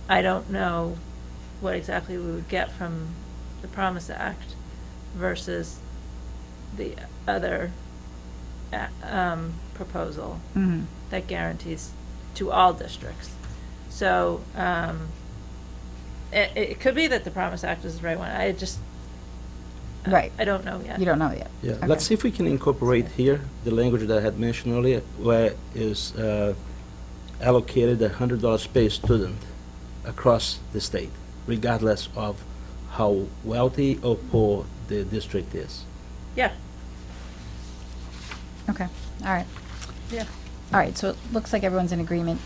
I don't know what exactly we would get from the Promise Act versus the other proposal that guarantees to all districts. So it could be that the Promise Act is the right one. I just Right. I don't know yet. You don't know yet? Yeah, Okay. let's see if we can incorporate here the language that I had mentioned earlier, where is allocated $100 pay student across the state, regardless of how wealthy or poor the district is. Yeah. Okay, all right. Yeah. All right, so it looks like everyone's in agreement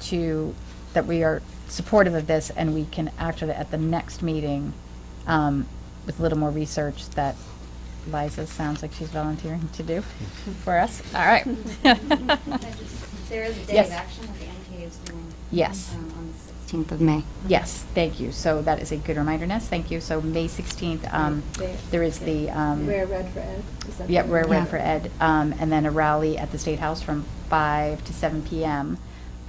that we are supportive of this, and we can act on it at the next meeting with a little more research that Liza sounds like she's volunteering to do for us. All right. There is a day Yes. of action that the MTA is doing. Yes. On the 16th of May. Yes, thank you. So that is a good reminder, Ness. Thank you. So May 16th, there is the, Rare red for Ed? Is that yeah, the- Rare Red for Ed, and then a rally at the State House from 5 to 7 p.m.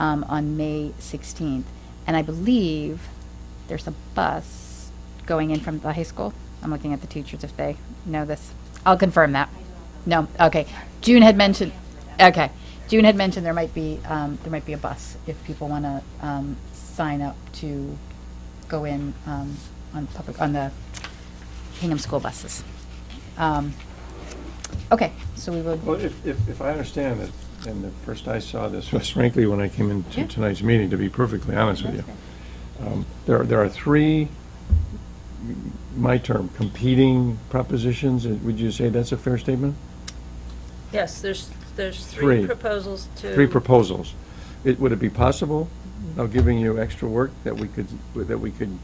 On May 16th. And I believe there's a bus going in from the high school. I'm looking at the teachers if they know this. I'll confirm that. No, okay. June had mentioned, okay. June had mentioned there might be a bus if people want to sign up to go in on the Hingham school buses. Okay, so we would, Well, if I understand it, and the first I saw this was frankly when I came into Yeah. tonight's meeting, to be perfectly honest with you. There are three, my term, competing propositions. Would you say that's a fair statement? Yes, there's Three. three proposals to. Three proposals. Would it be possible, now giving you extra work, that we could,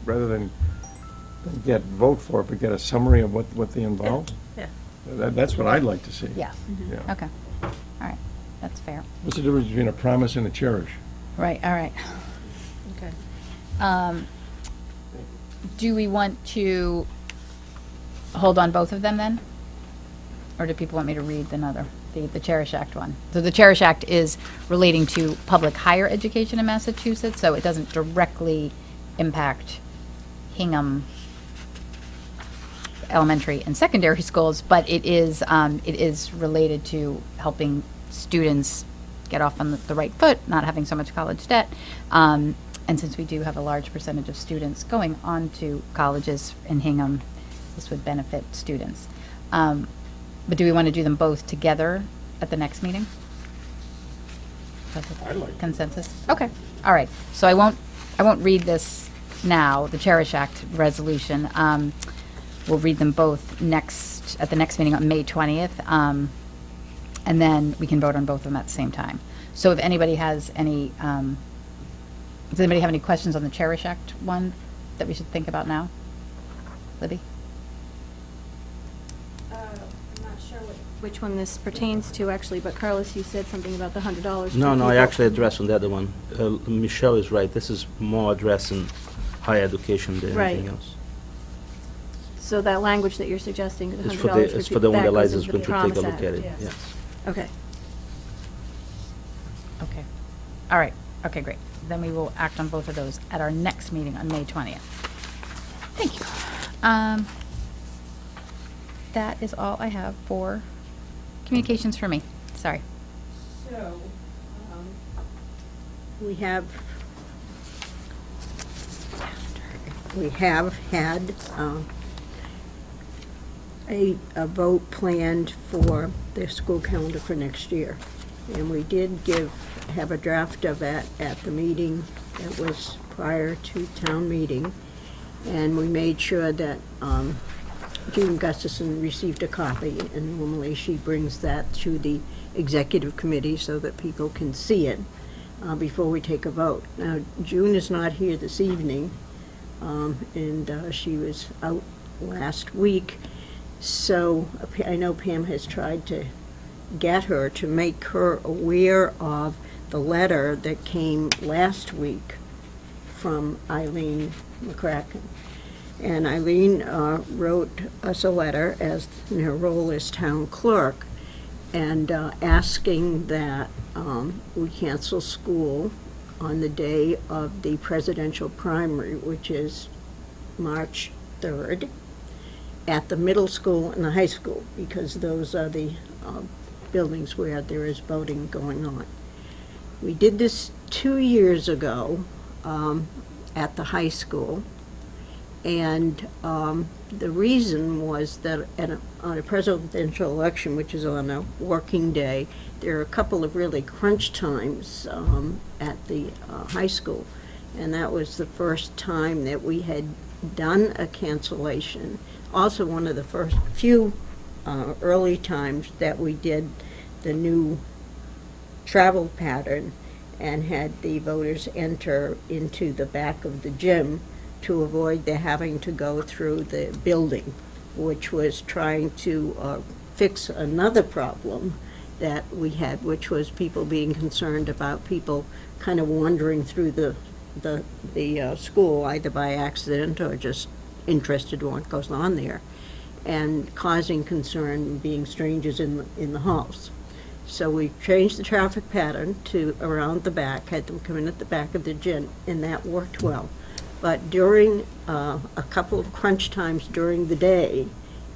rather than vote for it, but get a summary of what they involve? Yeah. That's what I'd like to see. yeah, Yeah. okay. All right, that's fair. What's the difference between a promise and a cherish? Right, all right. Okay. Do we want to hold on both of them then? Or do people want me to read the Cherish Act one? So the Cherish Act is relating to public higher education in Massachusetts, so it doesn't directly impact Hingham elementary and secondary schools, but it is related to helping students get off on the right foot, not having so much college debt. And since we do have a large percentage of students going on to colleges in Hingham, this would benefit students. But do we want to do them both together at the next meeting? I'd like to. Consensus? Okay, all right. So I won't read this now, the Cherish Act resolution. We'll read them both at the next meeting on May 20th. And then we can vote on both of them at the same time. So if anybody has any, does anybody have any questions on the Cherish Act one that we should think about now? Libby? I'm not sure which one this pertains to, actually, but Carlos, you said something about the $100. No, for no, I people. actually addressed on the other one. Michelle is right. This is more addressing higher education than anything Right. else. So that language that you're suggesting, the It's $100, for the one that goes Liza's into going the to take a Promise look Act. at it, yes. Okay. Okay. All right. Okay, great. Then we will act on both of those at our next meeting on May 20th. Thank you. That is all I have for communications for me. Sorry. So, we have had a vote planned for the school calendar for next year. And we did have a draft of that at the meeting that was prior to town meeting. And we made sure that Jean Gustafson received a copy, and normally she brings that to the executive committee so that people can see it before we take a vote. Now, June is not here this evening, and she was out last week, so I know Pam has tried to get her to make her aware of the letter that came last week from Eileen McCracken. And Eileen wrote us a letter, as in her role as town clerk, and asking that we cancel school on the day of the presidential primary, which is March 3rd, at the middle school and the high school, because those are the buildings where there is voting going on. We did this 2 years ago at the high school. And the reason was that on a presidential election, which is on a working day, there are a couple of really crunch times at the high school. And that was the first time that we had done a cancellation. Also, one of the first few early times that we did the new travel pattern and had the voters enter into the back of the gym to avoid their having to go through the building, which was trying to fix another problem that we had, which was people being concerned about people kind of wandering through the school, either by accident or just interested in what goes on there, and causing concern, being strangers in the halls. So we changed the traffic pattern to around the back, had them come in at the back of the gym, and that worked well. But during a couple of crunch times during the day,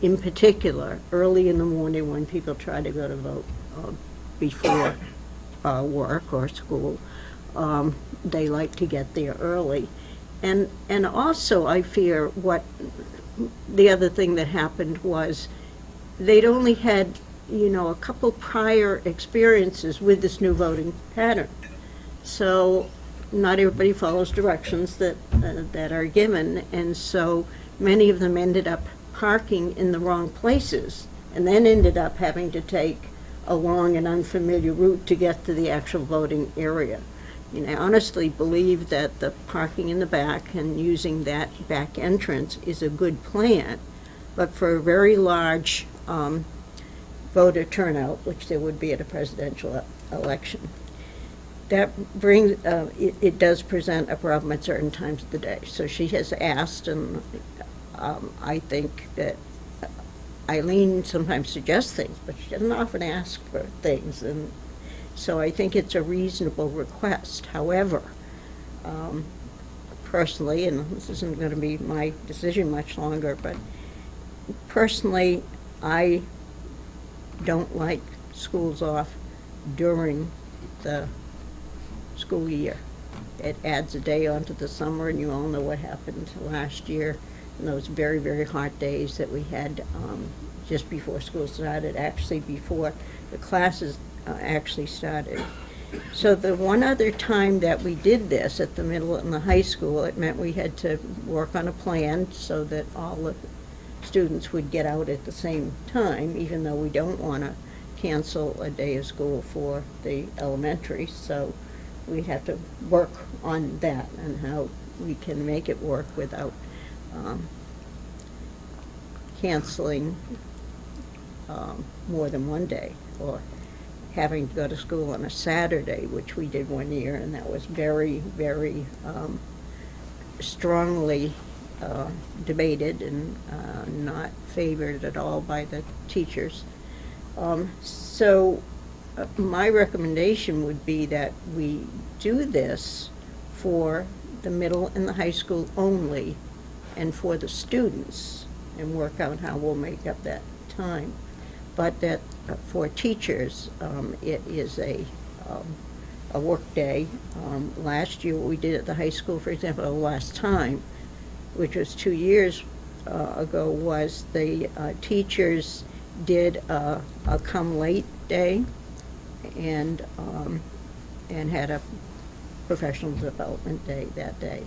in particular, early in the morning when people try to go to vote before work or school, they like to get there early. And also, I fear what the other thing that happened was they'd only had, a couple prior experiences with this new voting pattern. So not everybody follows directions that are given, and so many of them ended up parking in the wrong places, and then ended up having to take a long and unfamiliar route to get to the actual voting area. I honestly believe that the parking in the back and using that back entrance is a good plan, but for a very large voter turnout, which there would be at a presidential election, that brings, it does present a problem at certain times of the day. So she has asked, and I think that Eileen sometimes suggests things, but she doesn't often ask for things, and so I think it's a reasonable request. However, personally, and this isn't going to be my decision much longer, but personally, I don't like schools off during the school year. It adds a day onto the summer, and you all know what happened last year in those very, very hot days that we had just before school started, actually before the classes actually started. So the one other time that we did this at the middle and the high school, it meant we had to work on a plan so that all the students would get out at the same time, even though we don't want to cancel a day of school for the elementary. So we have to work on that and how we can make it work without canceling more than one day, or having to go to school on a Saturday, which we did one year, and that was very, very strongly debated and not favored at all by the teachers. So my recommendation would be that we do this for the middle and the high school only, and for the students, and work out how we'll make up that time. But that for teachers, it is a work day. Last year, what we did at the high school, for example, the last time, which was 2 years ago, was the teachers did a come late day and had a professional development day that day.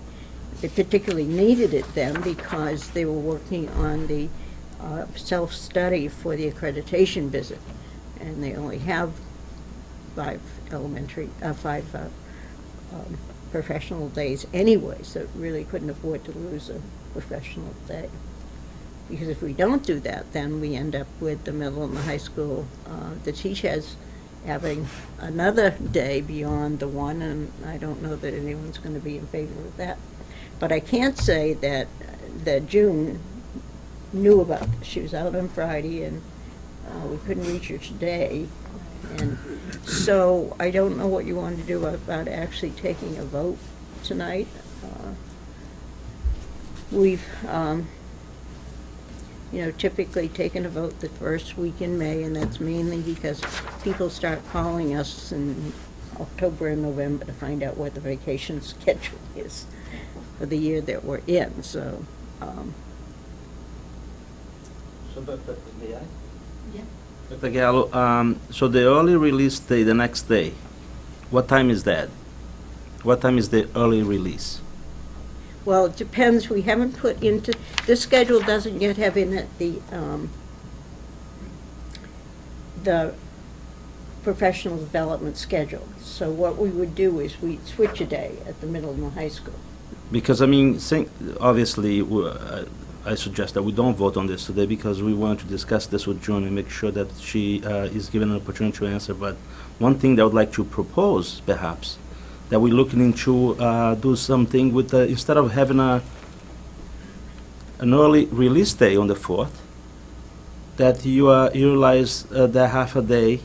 They particularly needed it then because they were working on the self-study for the accreditation visit, and they only have five professional days anyway, so really couldn't afford to lose a professional day. Because if we don't do that, then we end up with the middle and the high school, the teachers having another day beyond the one, and I don't know that anyone's going to be in favor of that. But I can't say that June knew about this. She was out on Friday, and we couldn't reach her today. And so I don't know what you want to do about actually taking a vote tonight. We've, typically taken a vote the first week in May, and that's mainly because people start calling us in October and November to find out what the vacation schedule is for the year that we're in. So, So, Dr. May I? Yeah. Dr. Gallo, so the early release day, the next day, what time is that? What time is the early release? well, it depends. We haven't put into, this schedule doesn't yet have in it the professional development schedule. So what we would do is we'd switch a day at the middle and the high school. Because, obviously, I suggest that we don't vote on this today because we want to discuss this with June and make sure that she is given an opportunity to answer. But one thing that I would like to propose, perhaps, that we're looking into do something with, instead of having an early release day on the 4th, that you utilize the half a day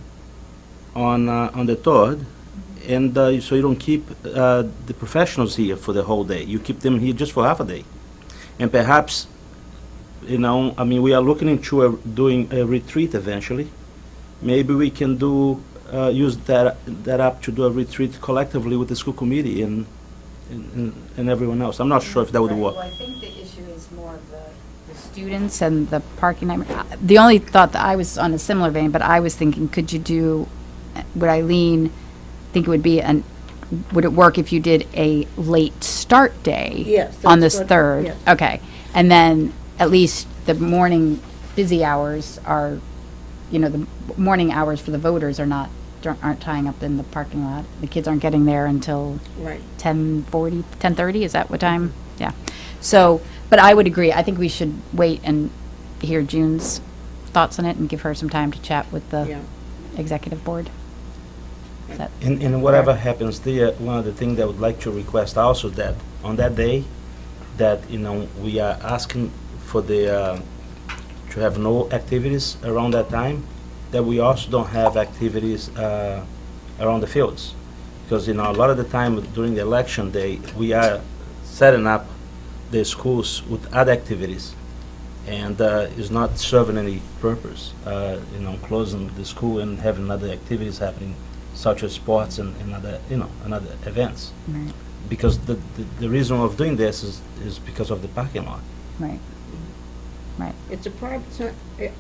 on the 3rd, and so you don't keep the professionals here for the whole day. You keep them here just for half a day. And perhaps, we are looking into doing a retreat eventually. Maybe we can use that up to do a retreat collectively with the school committee and everyone else. I'm not sure if that would work. Well, I think the issue is more of the students and the parking, the only thought that I was on a similar vein, but I was thinking, could you do, would Eileen think it would be would it work if you did a late start day? Yes, On that's this what- 3rd? yes. Okay, and then at least the morning busy hours are, the morning hours for the voters aren't tying up in the parking lot. The kids aren't getting there until Right. 10:40, 10:30, is that what time? Yeah. So, but I would agree, I think we should wait and hear June's thoughts on it and give her some time to chat with the Yeah. executive board. Is that- And whatever happens there, one of the things that I would like to request also that on that day, that, we are asking for to have no activities around that time, that we also don't have activities around the fields. Because, a lot of the time during the election day, we are setting up the schools with other activities. And it's not serving any purpose, closing the school and having other activities happening, such as sports and other, another events. Right, Because the reason of doing this is because of the parking lot. right, right. It's a problem,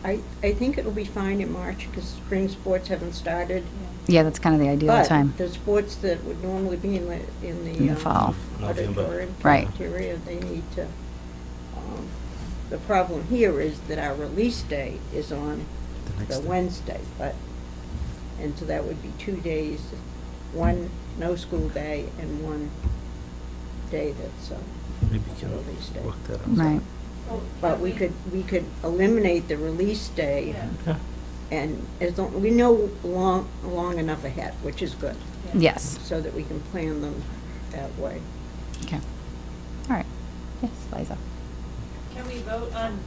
I think it'll be fine in March, because spring sports haven't started. Yeah, that's kind of the ideal time. But the sports that would normally be in In the fall. November. auditorium Right. cafeteria, they need to, the problem here is that our release day is on the Wednesday, and so that would be 2 days, one no school day and one day that's, Maybe we can Release day. work that out. Right, but we could eliminate the release day, Yeah. and we know long enough ahead, which is good, yes, so that we can plan them that way. okay. All right, yes, Liza. Can we vote on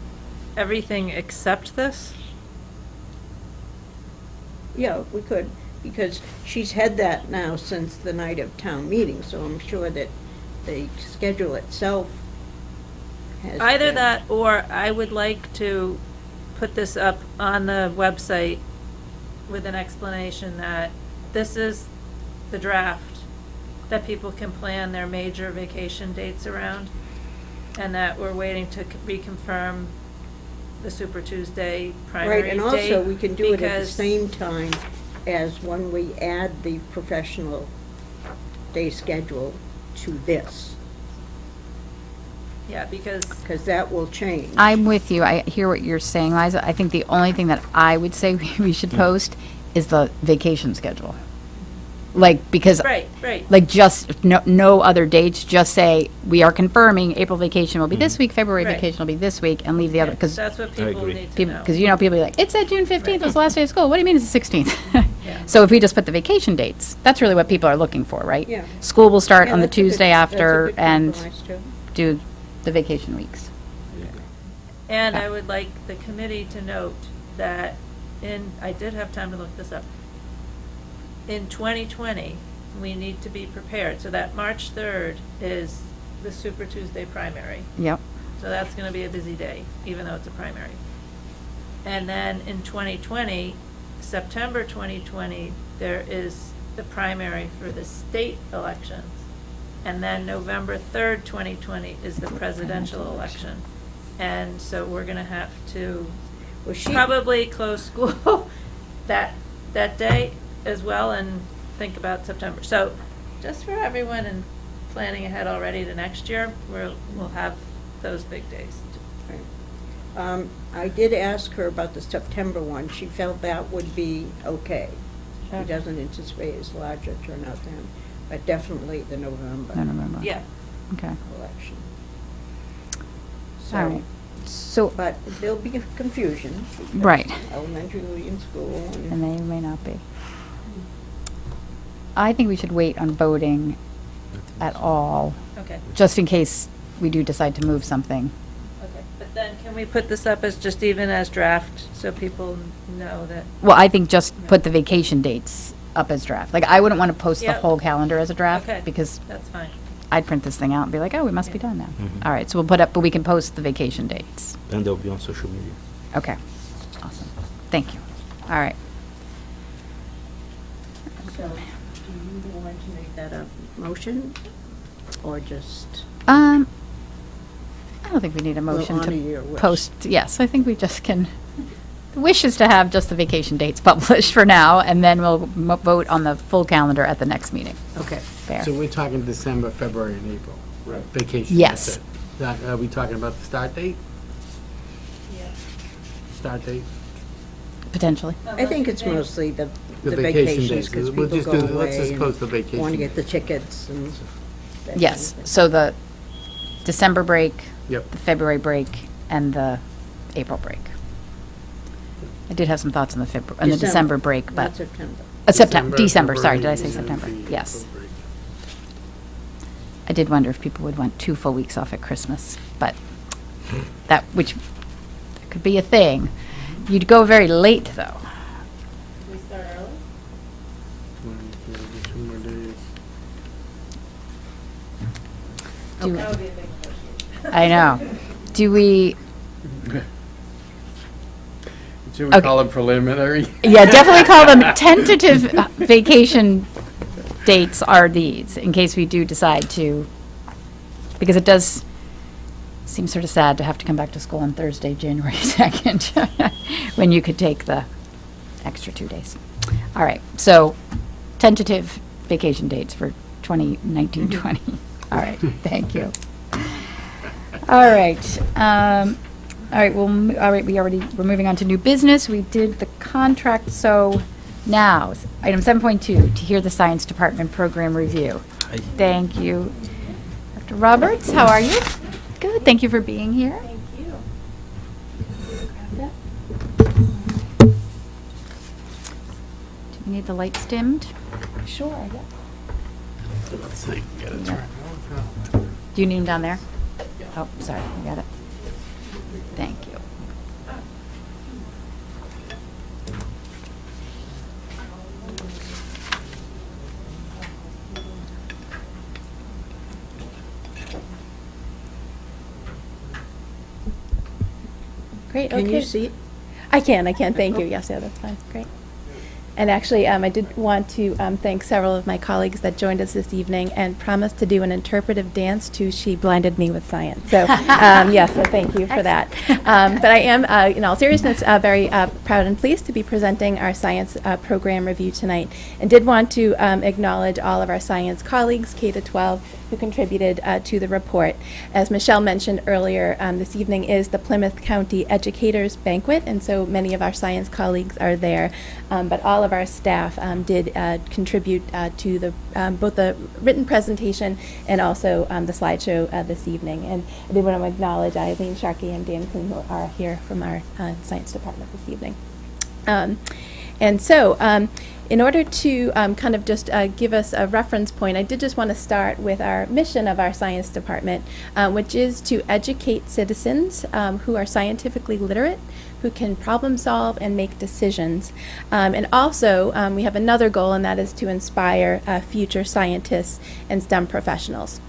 everything except this? Yeah, we could, because she's had that now since the night of town meeting, so I'm sure that the schedule itself has Either been- that, or I would like to put this up on the website with an explanation that this is the draft, that people can plan their major vacation dates around, and that we're waiting to reconfirm the Super Tuesday primary Right, date. and also, we can do it at the because- same time as when we add the professional day schedule to this, Yeah, because, because that will change. I'm with you. I hear what you're saying, Liza. I think the only thing that I would say we should post is the vacation schedule. Like, because, right, like, just no other dates, just say, we are confirming April vacation will be this week, February Right. vacation will be this week, and leave the other, because that's what people agree. need to people, know. because people be like, it said June 15th was the last day of school. What do you mean it's the 16th? Yeah. So if we just put the vacation dates, that's really what people are looking for, right? Yeah. School will start Yeah, on the that's a good- Tuesday that's a after good and compromise, too. do the vacation weeks. And I would like the committee to note that I did have time to look this up. In 2020, we need to be prepared, so that March 3rd is the Super Tuesday primary. Yep. So that's gonna be a busy day, even though it's a primary. And then in 2020, September 2020, there is the primary for the state elections. And then November 3rd, 2020 is the presidential election. And so we're gonna have to Well, she, probably close school that day as well and think about September. So just for everyone and planning ahead already to next year, we'll have those big days. I did ask her about the September one. She felt that would be okay. She Okay. doesn't anticipate as large a turnout then, but definitely the November I don't remember. Yeah. Okay. election. All right. So, But there'll be confusion. because Right. Elementary will be in school and and, they may not be. I think we should wait on voting at all, Okay, just in case we do decide to move something. okay. But then can we put this up as just even as draft, so people know that? Well, I think just put the vacation dates up as draft. Like, I wouldn't want to post the Yep. whole calendar as a draft, Okay. because That's fine. I'd print this thing out and be like, oh, we must be done now. Mhm. All right, so we'll put up, but we can post the vacation dates. And they'll be on social media. Okay, awesome. Thank you. All right. so, do you want to make that a motion, or just? I I don't think we need a motion honor your to wish. post, yes, I think we just can, the wish is to have just the vacation dates published for now, and then we'll vote on the full calendar at the next meeting. Okay. Fair. So we're talking December, February, and April. Right. Vacation. Yes. that's it. Are we talking about the start date? Yeah. Start date? Potentially. I think it's mostly the The vacation vacations, days. because We'll people just go do the- let's just away post the and vacation want to get the days. tickets and. that kind Yes, of thing. so the December break, Yep. the February break, and the April break. I did have some thoughts on the December break, but, Not September. December, sorry, did I say February, September? and the Yes. April break. I did wonder if people would want 2 full weeks off at Christmas, but which could be a thing. You'd go very late, though. 2 more days. I know. Do we, Should we Okay. call them preliminary? yeah, definitely call them tentative vacation dates are these, in case we do decide to, because it does seem sort of sad to have to come back to school on Thursday, January 2nd, when you could take the extra 2 days. All right, so tentative vacation dates for 2019-20. All right, thank you. All right, we're moving on to new business. We did the contract, so now, item 7.2, to hear the Science Department program review. Thank you. Dr. Roberts, how are you? Good, thank you for being here. Thank you. Do we need the lights dimmed? Sure, yeah. Let's see, get it turned. Do you need them down there? Oh, sorry, I got it. Thank you. Great, Can okay. you see it? I can, thank you. Yes, yeah, that's fine, great. And actually, I did want to thank several of my colleagues that joined us this evening and promised to do an interpretive dance to She Blinded Me with Science. So, yes, so thank you for that. But I am, in all seriousness, very proud and pleased to be presenting our science program review tonight, and did want to acknowledge all of our science colleagues, K-12, who contributed to the report. As Michelle mentioned earlier, this evening is the Plymouth County Educators Banquet, and so many of our science colleagues are there. But all of our staff did contribute to the both the written presentation and also the slideshow this evening. And I did want to acknowledge Eileen Sharkey and Dan Kuhn, who are here from our science department this evening. And so, in order to kind of just give us a reference point, I did just want to start with our mission of our science department, which is to educate citizens who are scientifically literate, who can problem solve and make decisions. And also, we have another goal, and that is to inspire future scientists and STEM professionals.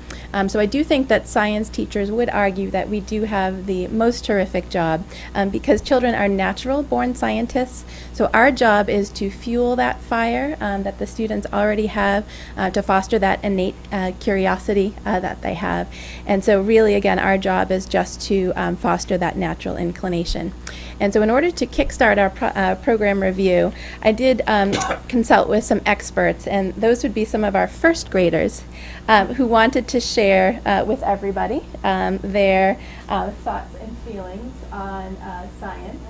So I do think that science teachers would argue that we do have the most terrific job because children are natural born scientists. So our job is to fuel that fire that the students already have, to foster that innate curiosity that they have. And so really, again, our job is just to foster that natural inclination. And so in order to kickstart our program review, I did consult with some experts, and those would be some of our first graders who wanted to share with everybody their thoughts and feelings on science.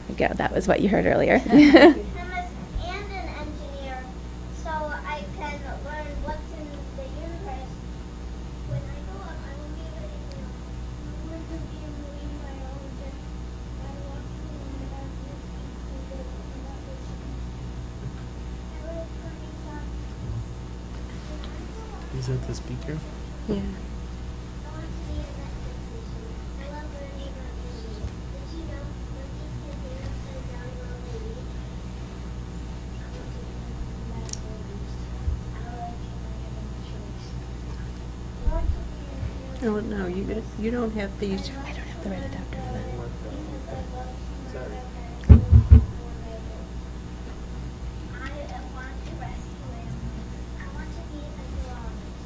There you go, that was what you heard earlier. I'm an engineer, so I can learn what's in the universe. When I grow up, I will be able to, learn to be a marine biologist by watching the I was learning that Is that the speaker? Yeah. I want to be a vet technician. I love learning about babies. Did you know when these kids are upside down while they eat? I want to be a biologist. I like to Oh, no, you don't have these. I don't have the right adapter for that. I want to rescue animals. I want to be a zoologist.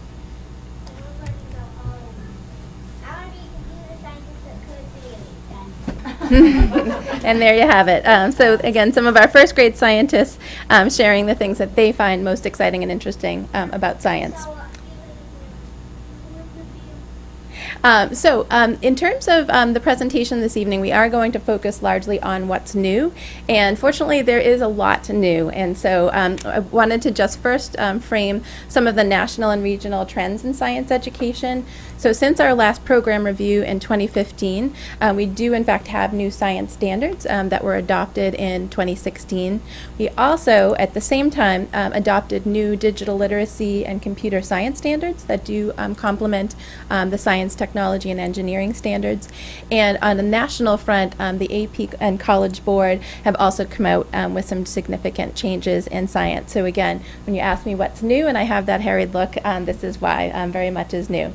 And there you have it. So again, some of our first grade scientists sharing the things that they find most exciting and interesting about science. So, In terms of the presentation this evening, we are going to focus largely on what's new, and fortunately there is a lot new, and so I wanted to just first frame some of the national and regional trends in science education. So since our last program review in 2015, we do in fact have new science standards that were adopted in 2016. We also, at the same time, adopted new digital literacy and computer science standards that do complement the science, technology, and engineering standards. And on the national front, the AP and College Board have also come out with some significant changes in science. So again, when you ask me what's new, and I have that harried look, this is why very much is new.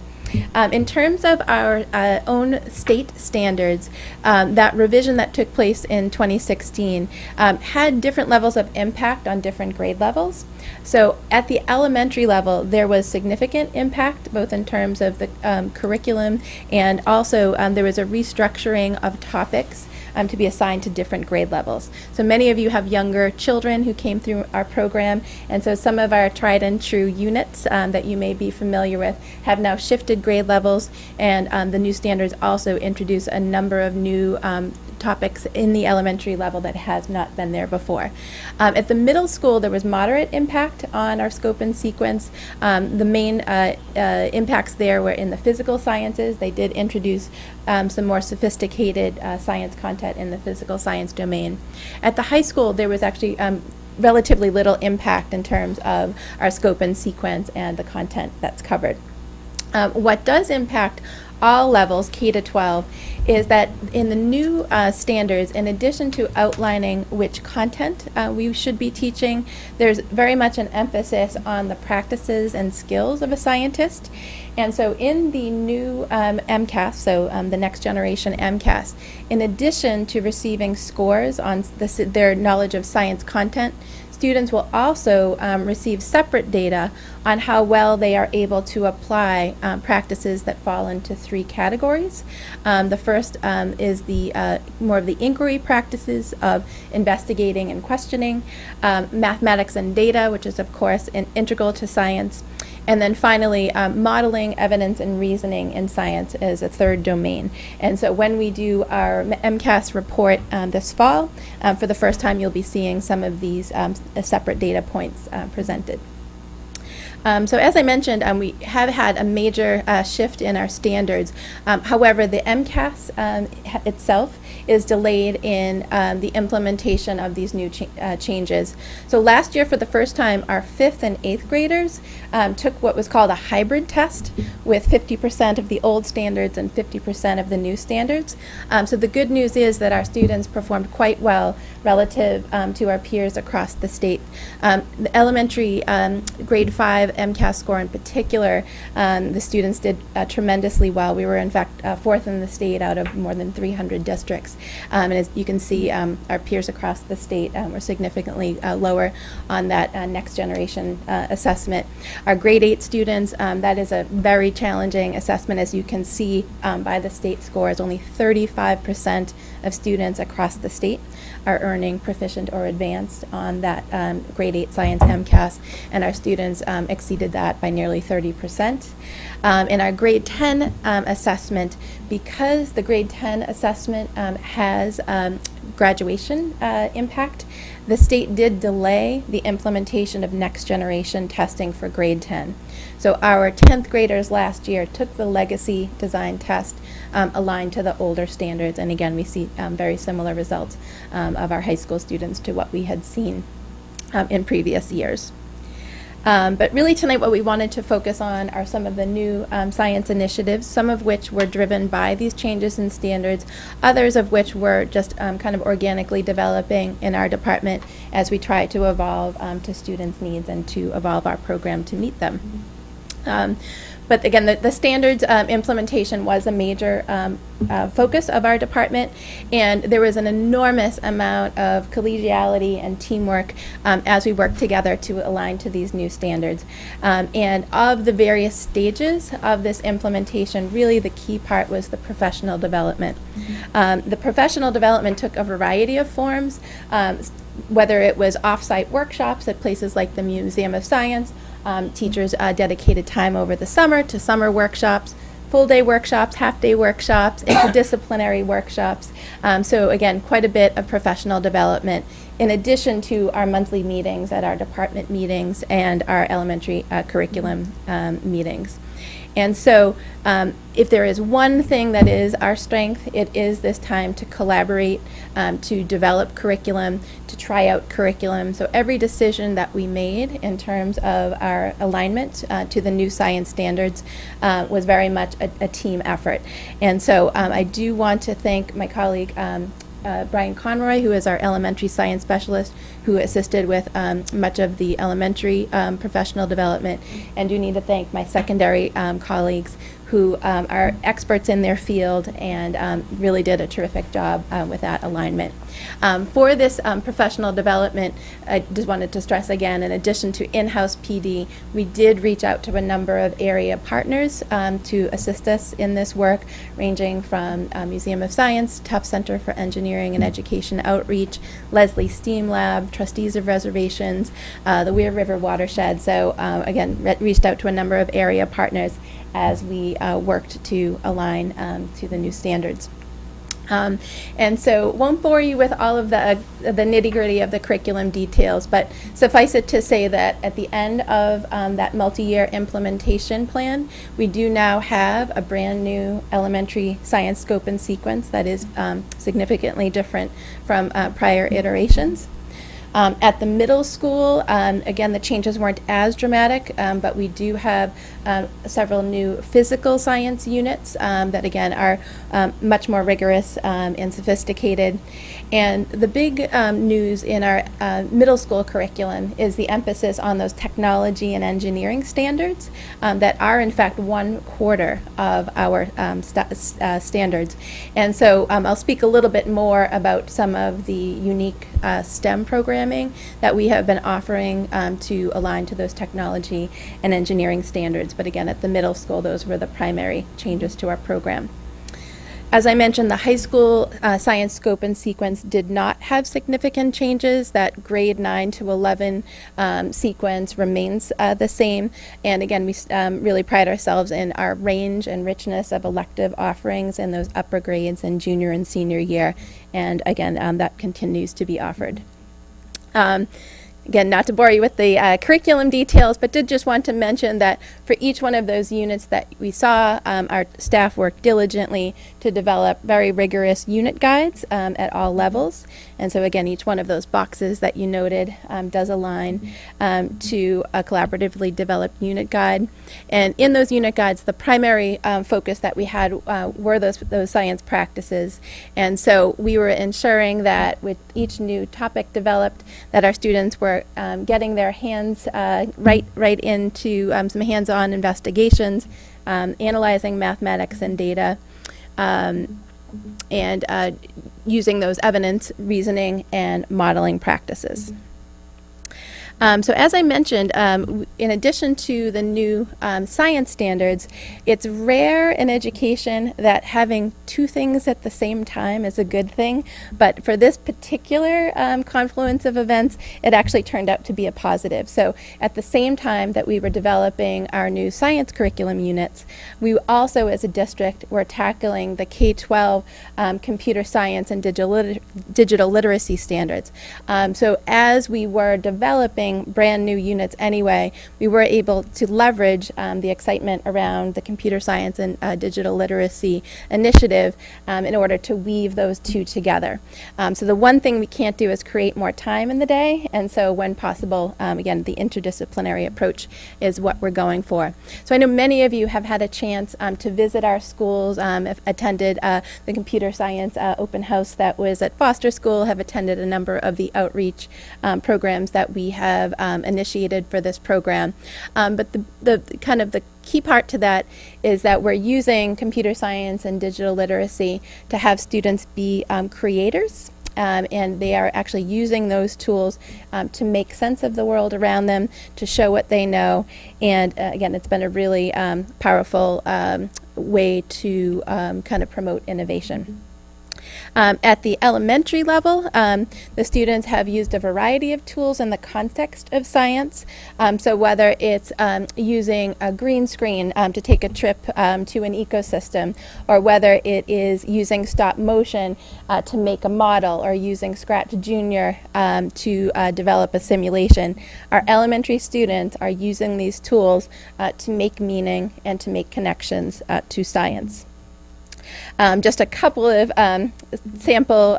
In terms of our own state standards, that revision that took place in 2016 had different levels of impact on different grade levels. So at the elementary level, there was significant impact, both in terms of the curriculum, and also there was a restructuring of topics to be assigned to different grade levels. So many of you have younger children who came through our program, and so some of our tried and true units that you may be familiar with have now shifted grade levels, and the new standards also introduce a number of new topics in the elementary level that has not been there before. At the middle school, there was moderate impact on our scope and sequence. The main impacts there were in the physical sciences. They did introduce some more sophisticated science content in the physical science domain. At the high school, there was actually relatively little impact in terms of our scope and sequence and the content that's covered. What does impact all levels, K to 12, is that in the new standards, in addition to outlining which content we should be teaching, there's very much an emphasis on the practices and skills of a scientist. And so in the new MCAS, so the next generation MCAS, in addition to receiving scores on their knowledge of science content, students will also receive separate data on how well they are able to apply practices that fall into three categories. The first is the more of the inquiry practices of investigating and questioning, mathematics and data, which is of course integral to science, and then finally modeling, evidence, and reasoning in science is a third domain. And so when we do our MCAS report this fall, for the first time you'll be seeing some of these separate data points presented. So as I mentioned, we have had a major shift in our standards. However, the MCAS itself is delayed in the implementation of these new changes. So last year, for the first time, our 5th and 8th graders took what was called a hybrid test with 50% of the old standards and 50% of the new standards. So the good news is that our students performed quite well relative to our peers across the state. The elementary grade 5 MCAS score in particular, the students did tremendously well. We were in fact 4th in the state out of more than 300 districts. And as you can see, our peers across the state were significantly lower on that next generation assessment. Our grade 8 students, that is a very challenging assessment. As you can see by the state scores, only 35% of students across the state are earning proficient or advanced on that grade 8 science MCAS, and our students exceeded that by nearly 30%. In our grade 10 assessment, because the grade 10 assessment has graduation impact, the state did delay the implementation of next generation testing for grade 10. So our 10th graders last year took the legacy design test aligned to the older standards, and again we see very similar results of our high school students to what we had seen in previous years. But really tonight what we wanted to focus on are some of the new science initiatives, some of which were driven by these changes in standards, others of which were just kind of organically developing in our department as we try to evolve to students' needs and to evolve our program to meet them. But again, the standards implementation was a major focus of our department, and there was an enormous amount of collegiality and teamwork as we worked together to align to these new standards. And of the various stages of this implementation, really the key part was the professional development. The professional development took a variety of forms, whether it was off-site workshops at places like the Museum of Science. Teachers dedicated time over the summer to summer workshops, full-day workshops, half-day workshops, interdisciplinary workshops. So again, quite a bit of professional development in addition to our monthly meetings at our department meetings and our elementary curriculum meetings. And so if there is one thing that is our strength, it is this time to collaborate, to develop curriculum, to try out curriculum. So every decision that we made in terms of our alignment to the new science standards was very much a team effort. And so I do want to thank my colleague Brian Conroy, who is our elementary science specialist, who assisted with much of the elementary professional development, and do need to thank my secondary colleagues who are experts in their field and really did a terrific job with that alignment. For this professional development, I just wanted to stress again, in addition to in-house PD, we did reach out to a number of area partners to assist us in this work, ranging from Museum of Science, Tufts Center for Engineering and Education Outreach, Leslie STEAM Lab, Trustees of Reservations, the Weir River Watershed. So again, reached out to a number of area partners as we worked to align to the new standards. And so won't bore you with all of the nitty-gritty of the curriculum details, but suffice it to say that at the end of that multi-year implementation plan, we do now have a brand new elementary science scope and sequence that is significantly different from prior iterations. At the middle school, again, the changes weren't as dramatic, but we do have several new physical science units that, again, are much more rigorous and sophisticated. And the big news in our middle school curriculum is the emphasis on those technology and engineering standards that are, in fact, 1/4 of our standards. And so I'll speak a little bit more about some of the unique STEM programming that we have been offering to align to those technology and engineering standards. But again, at the middle school, those were the primary changes to our program. As I mentioned, the high school science scope and sequence did not have significant changes. That grade 9 to 11 sequence remains the same. And again, we really pride ourselves in our range and richness of elective offerings in those upper grades in junior and senior year. And again, that continues to be offered. Again, not to bore you with the curriculum details, but did just want to mention that for each one of those units that we saw, our staff worked diligently to develop very rigorous unit guides at all levels. And so again, each one of those boxes that you noted does align to a collaboratively developed unit guide. And in those unit guides, the primary focus that we had were those science practices. And so we were ensuring that with each new topic developed, that our students were getting their hands right into some hands-on investigations, analyzing mathematics and data, and using those evidence, reasoning, and modeling practices. So as I mentioned, in addition to the new science standards, it's rare in education that having two things at the same time is a good thing. But for this particular confluence of events, it actually turned out to be a positive. So at the same time that we were developing our new science curriculum units, we also as a district were tackling the K-12 computer science and digital literacy standards. So as we were developing brand new units anyway, we were able to leverage the excitement around the computer science and digital literacy initiative in order to weave those two together. So the one thing we can't do is create more time in the day, and so when possible, again, the interdisciplinary approach is what we're going for. So I know many of you have had a chance to visit our schools, have attended the computer science open house that was at Foster School, have attended a number of the outreach programs that we have have initiated for this program. But the kind of the key part to that is that we're using computer science and digital literacy to have students be creators. And they are actually using those tools to make sense of the world around them, to show what they know. And again, it's been a really powerful way to kind of promote innovation. At the elementary level, the students have used a variety of tools in the context of science. So whether it's using a green screen to take a trip to an ecosystem, or whether it is using stop motion to make a model, or using Scratch Junior to develop a simulation, our elementary students are using these tools to make meaning and to make connections to science. Just a couple of sample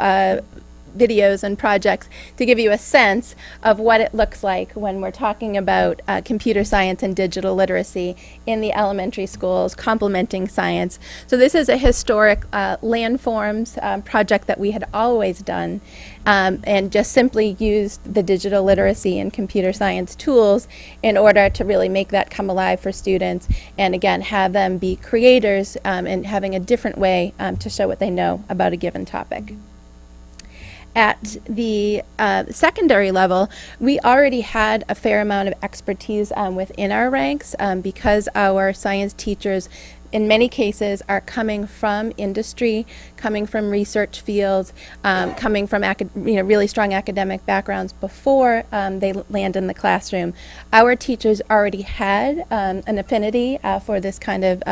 videos and projects to give you a sense of what it looks like when we're talking about computer science and digital literacy in the elementary schools, complementing science. So this is a historic landforms project that we had always done, and just simply used the digital literacy and computer science tools in order to really make that come alive for students, and again, have them be creators and having a different way to show what they know about a given topic. At the secondary level, we already had a fair amount of expertise within our ranks because our science teachers in many cases are coming from industry, coming from research fields, coming from really strong academic backgrounds before they land in the classroom. Our teachers already had an affinity for this kind of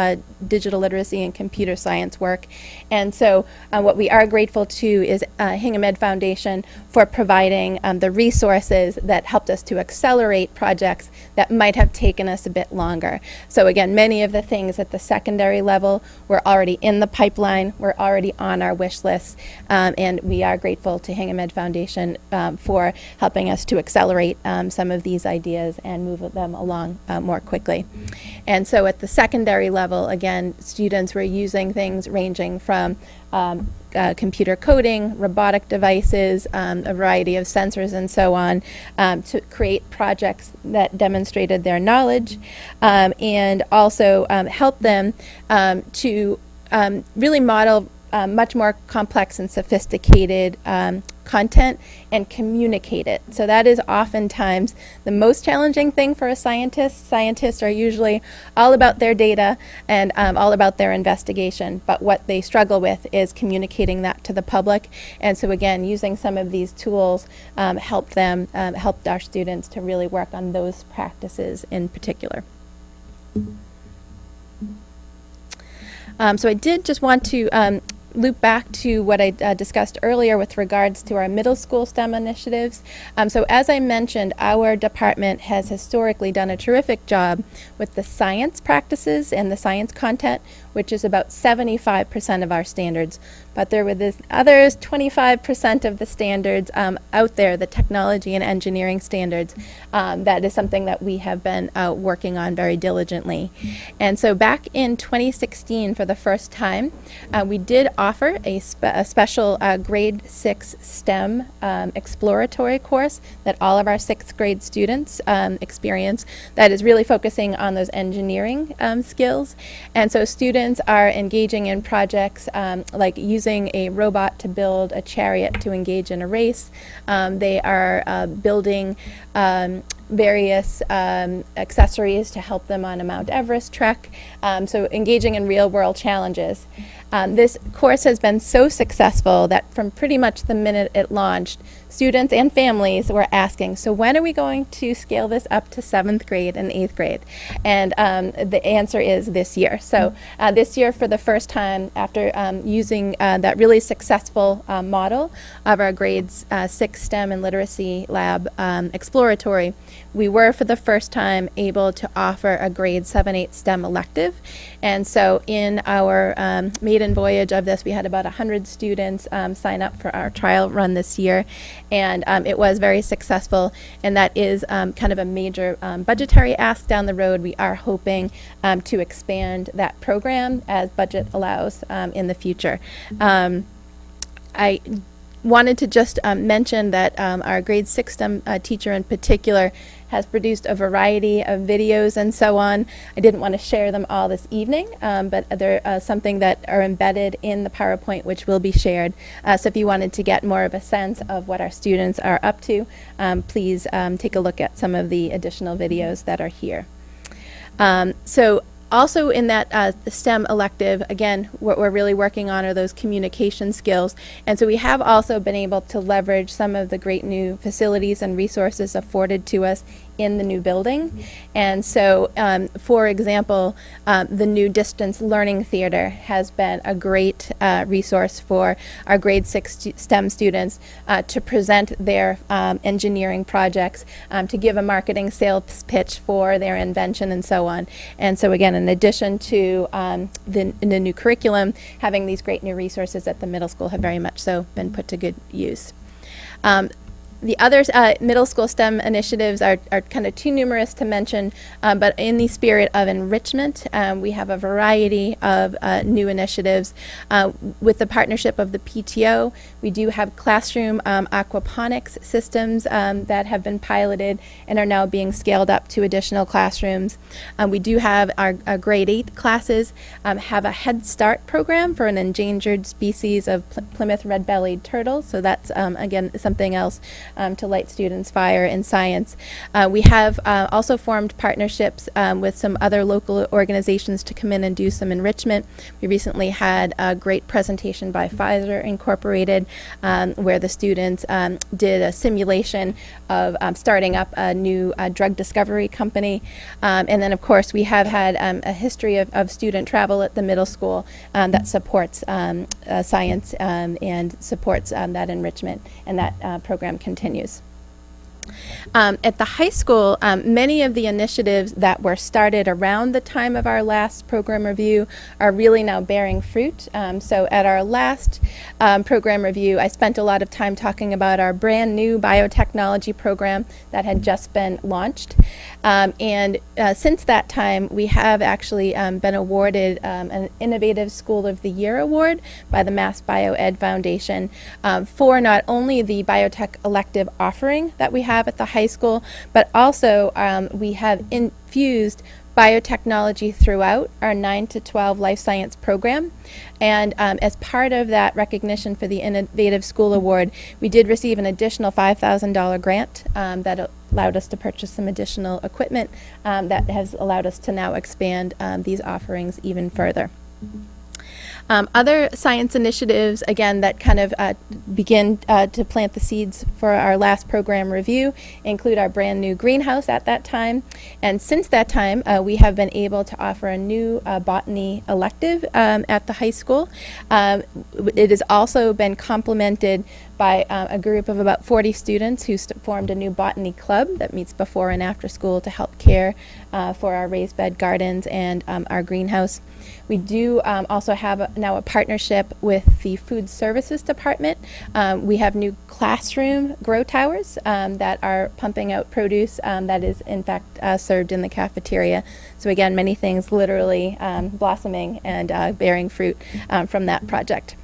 digital literacy and computer science work. And so what we are grateful to is Hingham Ed Foundation for providing the resources that helped us to accelerate projects that might have taken us a bit longer. So again, many of the things at the secondary level were already in the pipeline, were already on our wish list, and we are grateful to Hingham Ed Foundation for helping us to accelerate some of these ideas and move them along more quickly. And so at the secondary level, again, students were using things ranging from computer coding, robotic devices, a variety of sensors and so on, to create projects that demonstrated their knowledge, and also help them to really model much more complex and sophisticated content and communicate it. So that is oftentimes the most challenging thing for a scientist. Scientists are usually all about their data and all about their investigation, but what they struggle with is communicating that to the public. And so again, using some of these tools helped our students to really work on those practices in particular. So I did just want to loop back to what I discussed earlier with regards to our middle school STEM initiatives. So as I mentioned, our department has historically done a terrific job with the science practices and the science content, which is about 75% of our standards. But there were this others 25% of the standards out there, the technology and engineering standards. That is something that we have been working on very diligently. And so back in 2016, for the first time, we did offer a special grade 6 STEM exploratory course that all of our 6th grade students experience that is really focusing on those engineering skills. And so students are engaging in projects like using a robot to build a chariot to engage in a race. They are building various accessories to help them on a Mount Everest trek, so engaging in real-world challenges. This course has been so successful that from pretty much the minute it launched, students and families were asking, so when are we going to scale this up to 7th grade and 8th grade? And the answer is this year. So this year, for the first time, after using that really successful model of our grades 6 STEM and literacy lab exploratory, we were for the first time able to offer a grade 7-8 STEM elective. And so in our maiden voyage of this, we had about 100 students sign up for our trial run this year. And it was very successful, and that is kind of a major budgetary ask down the road. We are hoping to expand that program as budget allows in the future. I wanted to just mention that our grade 6 STEM teacher in particular has produced a variety of videos and so on. I didn't want to share them all this evening, but they're something that are embedded in the PowerPoint, which will be shared. So if you wanted to get more of a sense of what our students are up to, please take a look at some of the additional videos that are here. So also in that STEM elective, again, what we're really working on are those communication skills. And so we have also been able to leverage some of the great new facilities and resources afforded to us in the new building. And so, for example, the new distance learning theater has been a great resource for our grade 6 STEM students to present their engineering projects, to give a marketing sales pitch for their invention and so on. And so again, in addition to the new curriculum, having these great new resources at the middle school have very much so been put to good use. The other middle school STEM initiatives are kind of too numerous to mention, but in the spirit of enrichment, we have a variety of new initiatives. With the partnership of the PTO, we do have classroom aquaponics systems that have been piloted and are now being scaled up to additional classrooms. We do have our grade 8 classes have a Head Start program for an endangered species of Plymouth red-bellied turtle, so that's again something else to light students' fire in science. We have also formed partnerships with some other local organizations to come in and do some enrichment. We recently had a great presentation by Pfizer Incorporated where the students did a simulation of starting up a new drug discovery company. And then, of course, we have had a history of student travel at the middle school that supports science and supports that enrichment, and that program continues. At the high school, many of the initiatives that were started around the time of our last program review are really now bearing fruit. So at our last program review, I spent a lot of time talking about our brand new biotechnology program that had just been launched. And since that time, we have actually been awarded an Innovative School of the Year award by the Mass BioEd Foundation for not only the biotech elective offering that we have at the high school, but also we have infused biotechnology throughout our 9 to 12 life science program. And as part of that recognition for the Innovative School Award, we did receive an additional $5,000 grant that allowed us to purchase some additional equipment that has allowed us to now expand these offerings even further. Other science initiatives, again, that kind of begin to plant the seeds for our last program review include our brand new greenhouse at that time. And since that time, we have been able to offer a new botany elective at the high school. It has also been complemented by a group of about 40 students who formed a new botany club that meets before and after school to help care for our raised bed gardens and our greenhouse. We do also have now a partnership with the Food Services Department. We have new classroom grow towers that are pumping out produce that is in fact served in the cafeteria. So again, many things literally blossoming and bearing fruit from that project.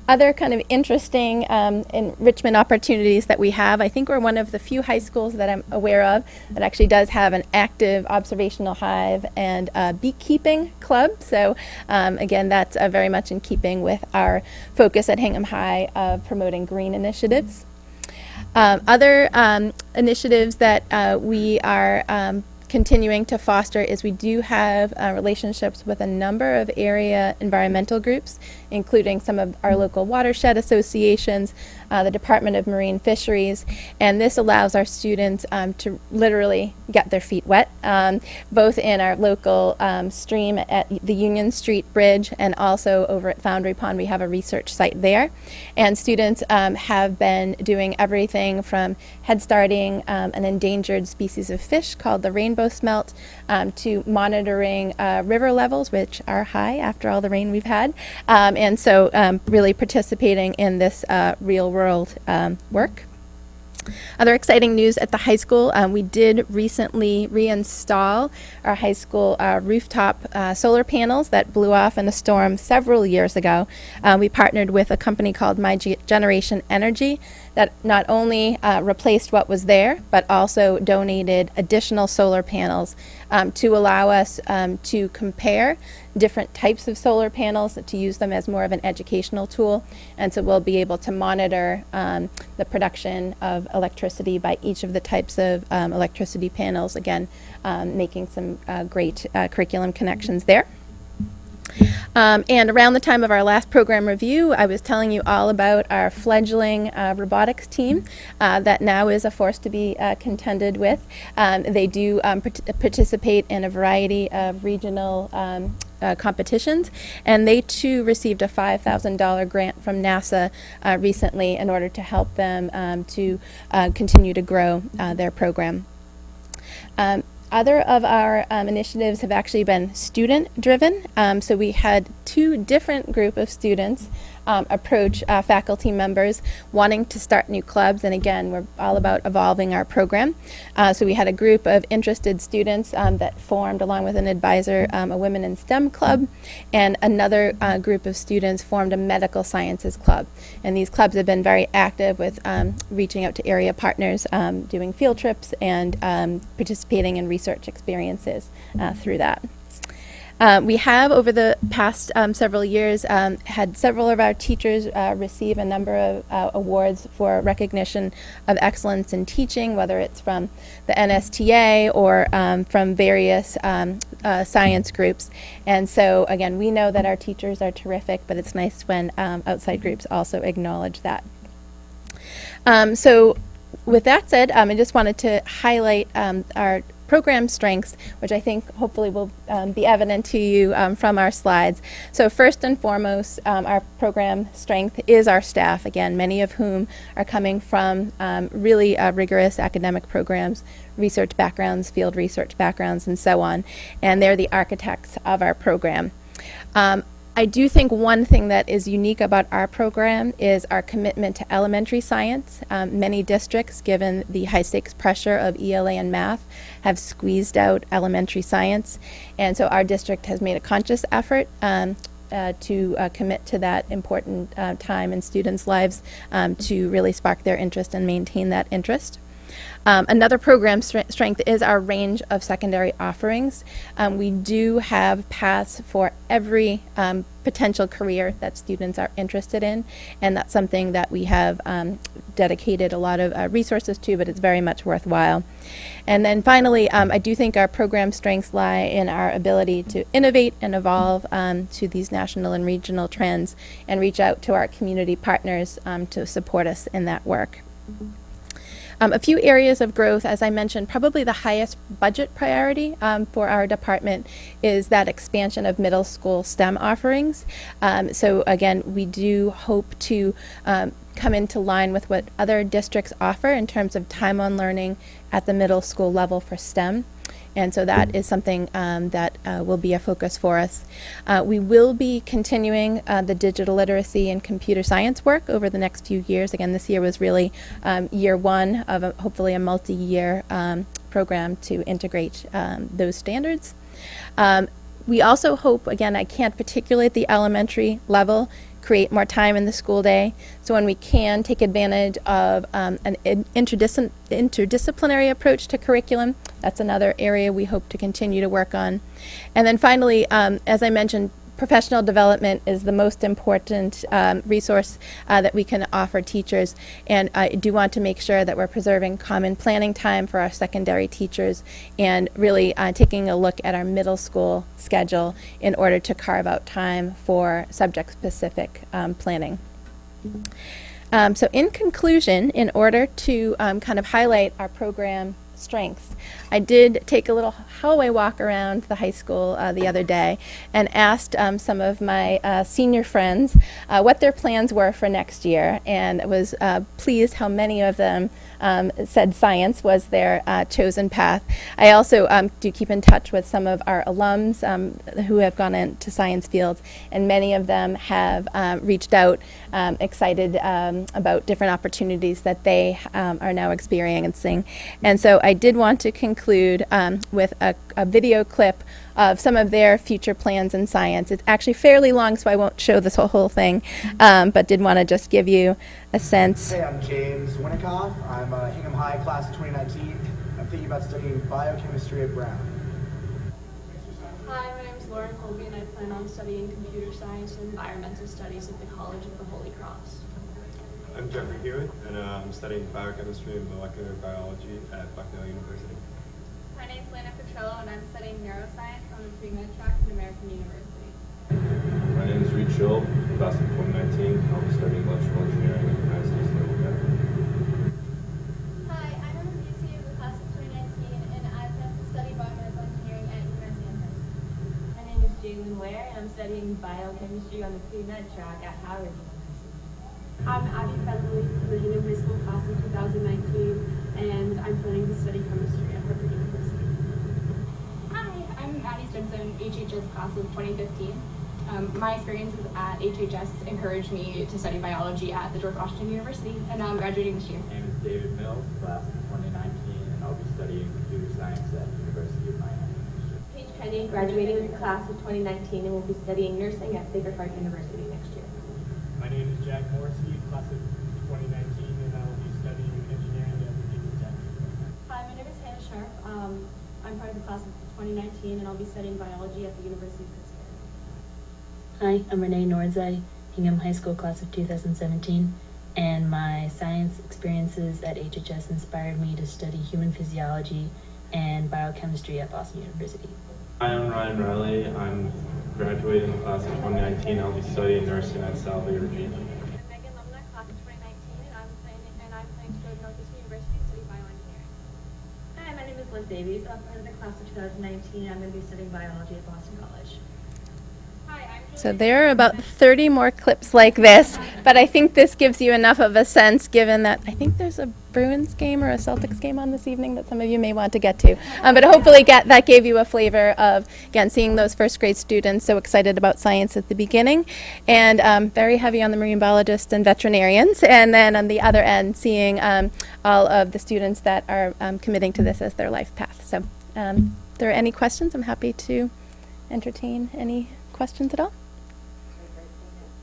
Other kind of interesting enrichment opportunities that we have, I think we're one of the few high schools that I'm aware of that actually does have an active observational hive and beekeeping club. So again, that's very much in keeping with our focus at Hingham High of promoting green initiatives. Other initiatives that we are continuing to foster is we do have relationships with a number of area environmental groups, including some of our local watershed associations, the Department of Marine Fisheries, and this allows our students to literally get their feet wet, both in our local stream at the Union Street Bridge and also over at Foundry Pond. We have a research site there, and students have been doing everything from head starting an endangered species of fish called the rainbow smelt to monitoring river levels, which are high after all the rain we've had, and so really participating in this real world work. Other exciting news at the high school, we did recently reinstall our high school rooftop solar panels that blew off in a storm several years ago. We partnered with a company called My Generation Energy that not only replaced what was there, but also donated additional solar panels to allow us to compare different types of solar panels, to use them as more of an educational tool. And so we'll be able to monitor the production of electricity by each of the types of electricity panels, again, making some great curriculum connections there. And around the time of our last program review, I was telling you all about our fledgling robotics team that now is a force to be contended with. They do participate in a variety of regional competitions, and they too received a $5,000 grant from NASA recently in order to help them to continue to grow their program. Other of our initiatives have actually been student-driven. So we had two different group of students approach faculty members wanting to start new clubs. And again, we're all about evolving our program. So we had a group of interested students that formed, along with an advisor, a Women in STEM club, and another group of students formed a medical sciences club. And these clubs have been very active with reaching out to area partners, doing field trips, and participating in research experiences through that. We have, over the past several years, had several of our teachers receive a number of awards for recognition of excellence in teaching, whether it's from the NSTA or from various science groups. And so, again, we know that our teachers are terrific, but it's nice when outside groups also acknowledge that. So, with that said, I just wanted to highlight our program strengths, which I think hopefully will be evident to you from our slides. So first and foremost, our program strength is our staff, again, many of whom are coming from really rigorous academic programs, research backgrounds, field research backgrounds, and so on, and they're the architects of our program. I do think one thing that is unique about our program is our commitment to elementary science. Many districts, given the high stakes pressure of ELA and math, have squeezed out elementary science. And so our district has made a conscious effort to commit to that important time in students' lives to really spark their interest and maintain that interest. Another program strength is our range of secondary offerings. We do have paths for every potential career that students are interested in, and that's something that we have dedicated a lot of resources to, but it's very much worthwhile. And then finally, I do think our program strengths lie in our ability to innovate and evolve to these national and regional trends and reach out to our community partners to support us in that work. A few areas of growth, as I mentioned, probably the highest budget priority for our department is that expansion of middle school STEM offerings. So again, we do hope to come into line with what other districts offer in terms of time on learning at the middle school level for STEM. And so that is something that will be a focus for us. We will be continuing the digital literacy and computer science work over the next few years. Again, this year was really year one of hopefully a multi-year program to integrate those standards. We also hope, again, I can't particulate the elementary level, create more time in the school day. So when we can take advantage of an interdisciplinary approach to curriculum, that's another area we hope to continue to work on. And then finally, as I mentioned, professional development is the most important resource that we can offer teachers. And I do want to make sure that we're preserving common planning time for our secondary teachers and really taking a look at our middle school schedule in order to carve out time for subject-specific planning. So in conclusion, in order to kind of highlight our program strengths. I did take a little hallway walk around the high school the other day and asked some of my senior friends what their plans were for next year, and was pleased how many of them said science was their chosen path. I also do keep in touch with some of our alums who have gone into science fields, and many of them have reached out excited about different opportunities that they are now experiencing. And so I did want to conclude with a video clip of some of their future plans in science. It's actually fairly long, so I won't show this whole thing, but did want to just give you a sense. Hey, I'm James Winnikoff. I'm a Hingham High class of 2019. I'm thinking about studying biochemistry at Brown. Hi, my name is Lauren Colby, and I plan on studying computer science and environmental studies at the College of the Holy Cross. I'm Jeffrey Hewitt, and I'm studying biochemistry and molecular biology at Bucknell University. My name is Lana Petrello, and I'm studying neuroscience on the pre-med track at American University. My name is Reed Schill, class of 2019. I'll be studying electrical engineering at the United States Naval Academy. Hi, I'm on the BC of the class of 2019, and I plan to study biomedical engineering at University of Amherst. My name is Jalen Ware, and I'm studying biochemistry on the pre-med track at Howard University. I'm Abby Fenley from the Hingham Middle School class of 2019, and I'm planning to study chemistry at Harvard University. Hi, I'm Maddie Stinson, HHS class of 2015. My experiences at HHS encouraged me to study biology at the George Washington University, and now I'm graduating this year. My name is David Mills, class of 2019, and I'll be studying computer science at the University of Miami. Paige Kenny, graduating with the class of 2019, and will be studying nursing at Sacred Heart University next year. My name is Jack Morrissey, class of 2019, and I will be studying engineering at Virginia Tech. Hi, my name is Hannah Sharp. I'm part of the class of 2019, and I'll be studying biology at the University of Pittsburgh. Hi, I'm Renee Nordzai, Hingham High School class of 2017, and my science experiences at HHS inspired me to study human physiology and biochemistry at Boston University. Hi, I'm Ryan Riley. I'm graduating the class of 2019. I'll be studying nursing at Salve, Virginia. I'm Megan Lumna, class of 2019, and I'm planning to go to Northeastern University to study bioengineering. Hi, my name is Liv Davies. I'm part of the class of 2019. I'm going to be studying biology at Boston College. So there are about 30 more clips like this, but I think this gives you enough of a sense, given that I think there's a Bruins game or a Celtics game on this evening that some of you may want to get to. But hopefully that gave you a flavor of, again, seeing those first grade students so excited about science at the beginning, and very heavy on the marine biologists and veterinarians, and then on the other end, seeing all of the students that are committing to this as their life path. So if there are any questions, I'm happy to entertain any questions at all.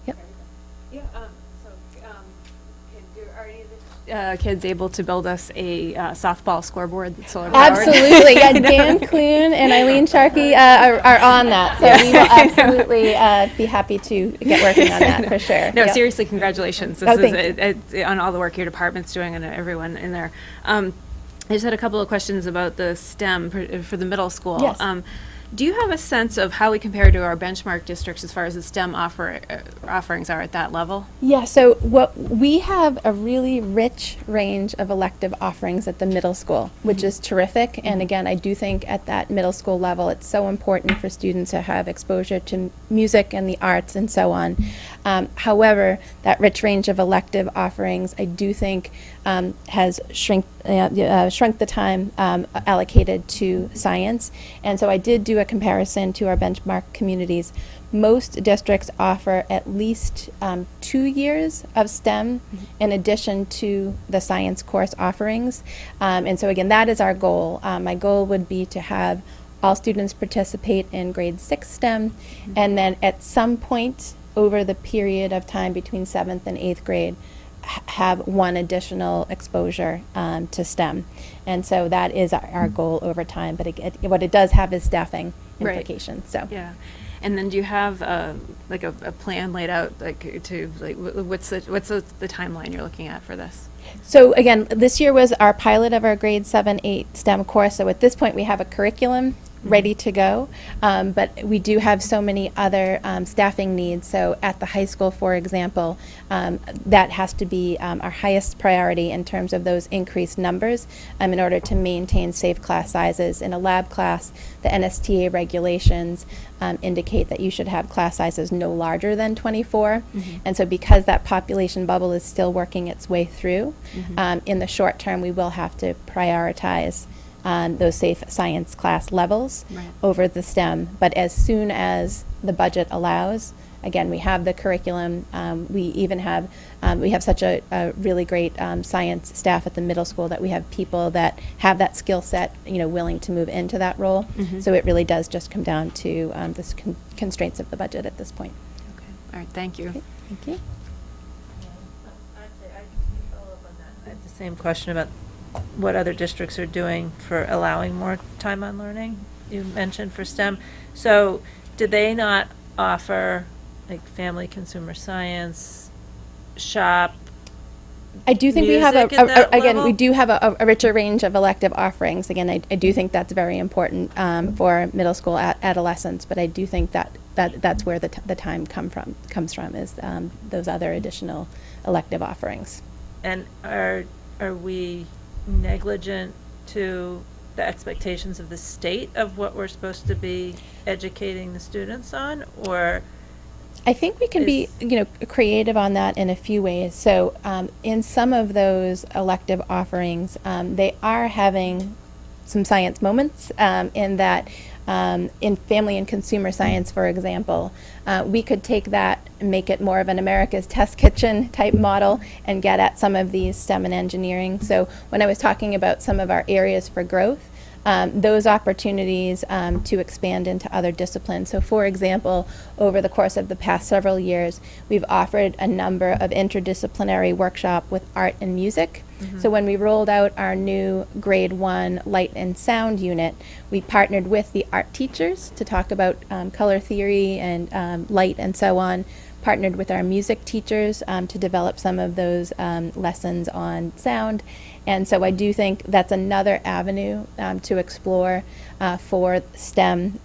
Yep. Yeah, are any of the kids able to build us a softball scoreboard that's solar powered? Absolutely. Yeah, Dan Kloon and Eileen Sharkey are on that. So we will absolutely be happy to get working on that for sure. No, Yep. seriously, congratulations. This is on all the work your department's doing and everyone in there. I just had a couple of questions about the STEM for the middle school. Yes. Do you have a sense of how we compare to our benchmark districts as far as the STEM offerings are at that level? Yeah, so we have a really rich range of elective offerings at the middle school, which is terrific. And again, I do think at that middle school level, it's so important for students to have exposure to music and the arts and so on. However, that rich range of elective offerings, I do think has shrunk the time allocated to science. And so I did do a comparison to our benchmark communities. Most districts offer at least 2 years of STEM in addition to the science course offerings. And so again, that is our goal. My goal would be to have all students participate in grade 6 STEM, and then at some point over the period of time between 7th and 8th grade, have one additional exposure to STEM. And so that is our goal over time, but what it does have is staffing implications. So yeah. And then do you have a plan laid out, what's the timeline you're looking at for this? So again, this year was our pilot of our grade 7-8 STEM course. So at this point, we have a curriculum ready to go. But we do have so many other staffing needs. So at the high school, for example, that has to be our highest priority in terms of those increased numbers in order to maintain safe class sizes. In a lab class, the NSTA regulations indicate that you should have class sizes no larger than 24. And so because that population bubble is still working its way through, in the short term, we will have to prioritize those safe science class levels over the STEM. But as soon as the budget allows, again, we have the curriculum. We even have such a really great science staff at the middle school that we have people that have that skill set, willing to move into that role. So it really does just come down to the constraints of the budget at this point. Okay. All right, thank you. Okay, thank you. Actually, I can follow up on that. I have the same question about what other districts are doing for allowing more time on learning. You mentioned for STEM. So do they not offer like family consumer science, shop? I do think we have music at that we level? do have a richer range of elective offerings. Again, I do think that's very important for middle school adolescents, but I do think that's where the time comes from is those other additional elective offerings. And are we negligent to the expectations of the state of what we're supposed to be educating the students on, or? I think we can be, creative on that in a few ways. So in some of those elective offerings, they are having some science moments in that in family and consumer science, for example, we could take that and make it more of an America's Test Kitchen type model and get at some of these STEM and engineering. So when I was talking about some of our areas for growth, those opportunities to expand into other disciplines. So for example, over the course of the past several years, we've offered a number of interdisciplinary workshops with art and music. So when we rolled out our new grade 1 light and sound unit, we partnered with the art teachers to talk about color theory and light and so on, partnered with our music teachers to develop some of those lessons on sound. And so I do think that's another avenue to explore for STEM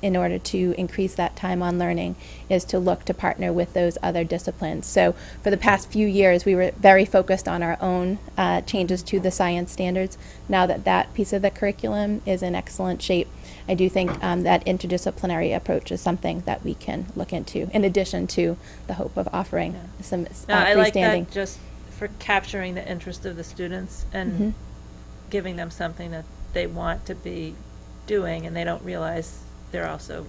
in order to increase that time on learning, is to look to partner with those other disciplines. So for the past few years, we were very focused on our own changes to the science standards. Now that that piece of the curriculum is in excellent shape, I do think that interdisciplinary approach is something that we can look into, in addition to the hope of offering some No, I like freestanding. that just for capturing the interest of the students and giving them something that they want to be doing, and they don't realize they're also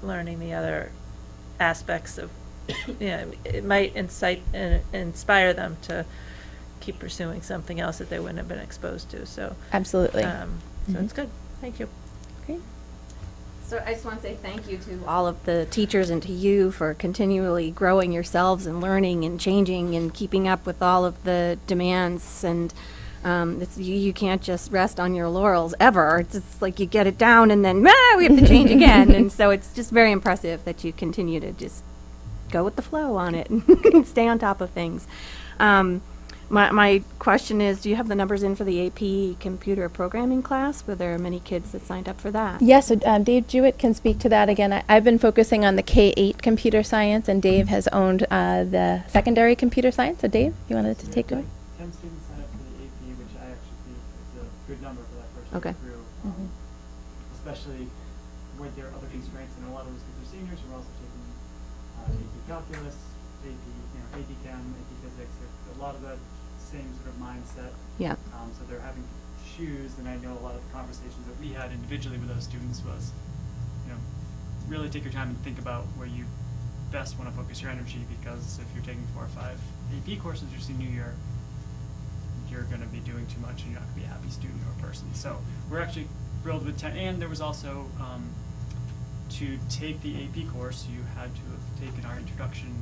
learning the other aspects of, it might incite and inspire them to keep pursuing something else that they wouldn't have been exposed to. So Absolutely. So it's good. Thank you. Great. So I just want to say thank you to all of the teachers and to you for continually growing yourselves and learning and changing and keeping up with all of the demands. And you can't just rest on your laurels ever. It's just like you get it down and then we have to change again. And so it's just very impressive that you continue to just go with the flow on it and stay on top of things. My question is, do you have the numbers in for the AP computer programming class? Were there many kids that signed up for that? Yes, so Dave Jewett can speak to that again. I've been focusing on the K-8 computer science, and Dave has owned the secondary computer science. So Dave, you wanted to take it away? 10 students signed up for the AP, which I actually think is a good number for that first Okay. year through, especially with their other constraints. And a lot of those kids are seniors who are also taking AP calculus, AP Chem, AP Physics. A lot of the same sort of mindset. Yeah. So they're having to choose, and I know a lot of the conversations that we had individually with those students was, really take your time and think about where you best want to focus your energy, because if you're taking 4 or 5 AP courses your senior year, you're going to be doing too much and you're not going to be a happy student or person. So we're actually thrilled with 10, and there was also, to take the AP course, you had to have taken our introduction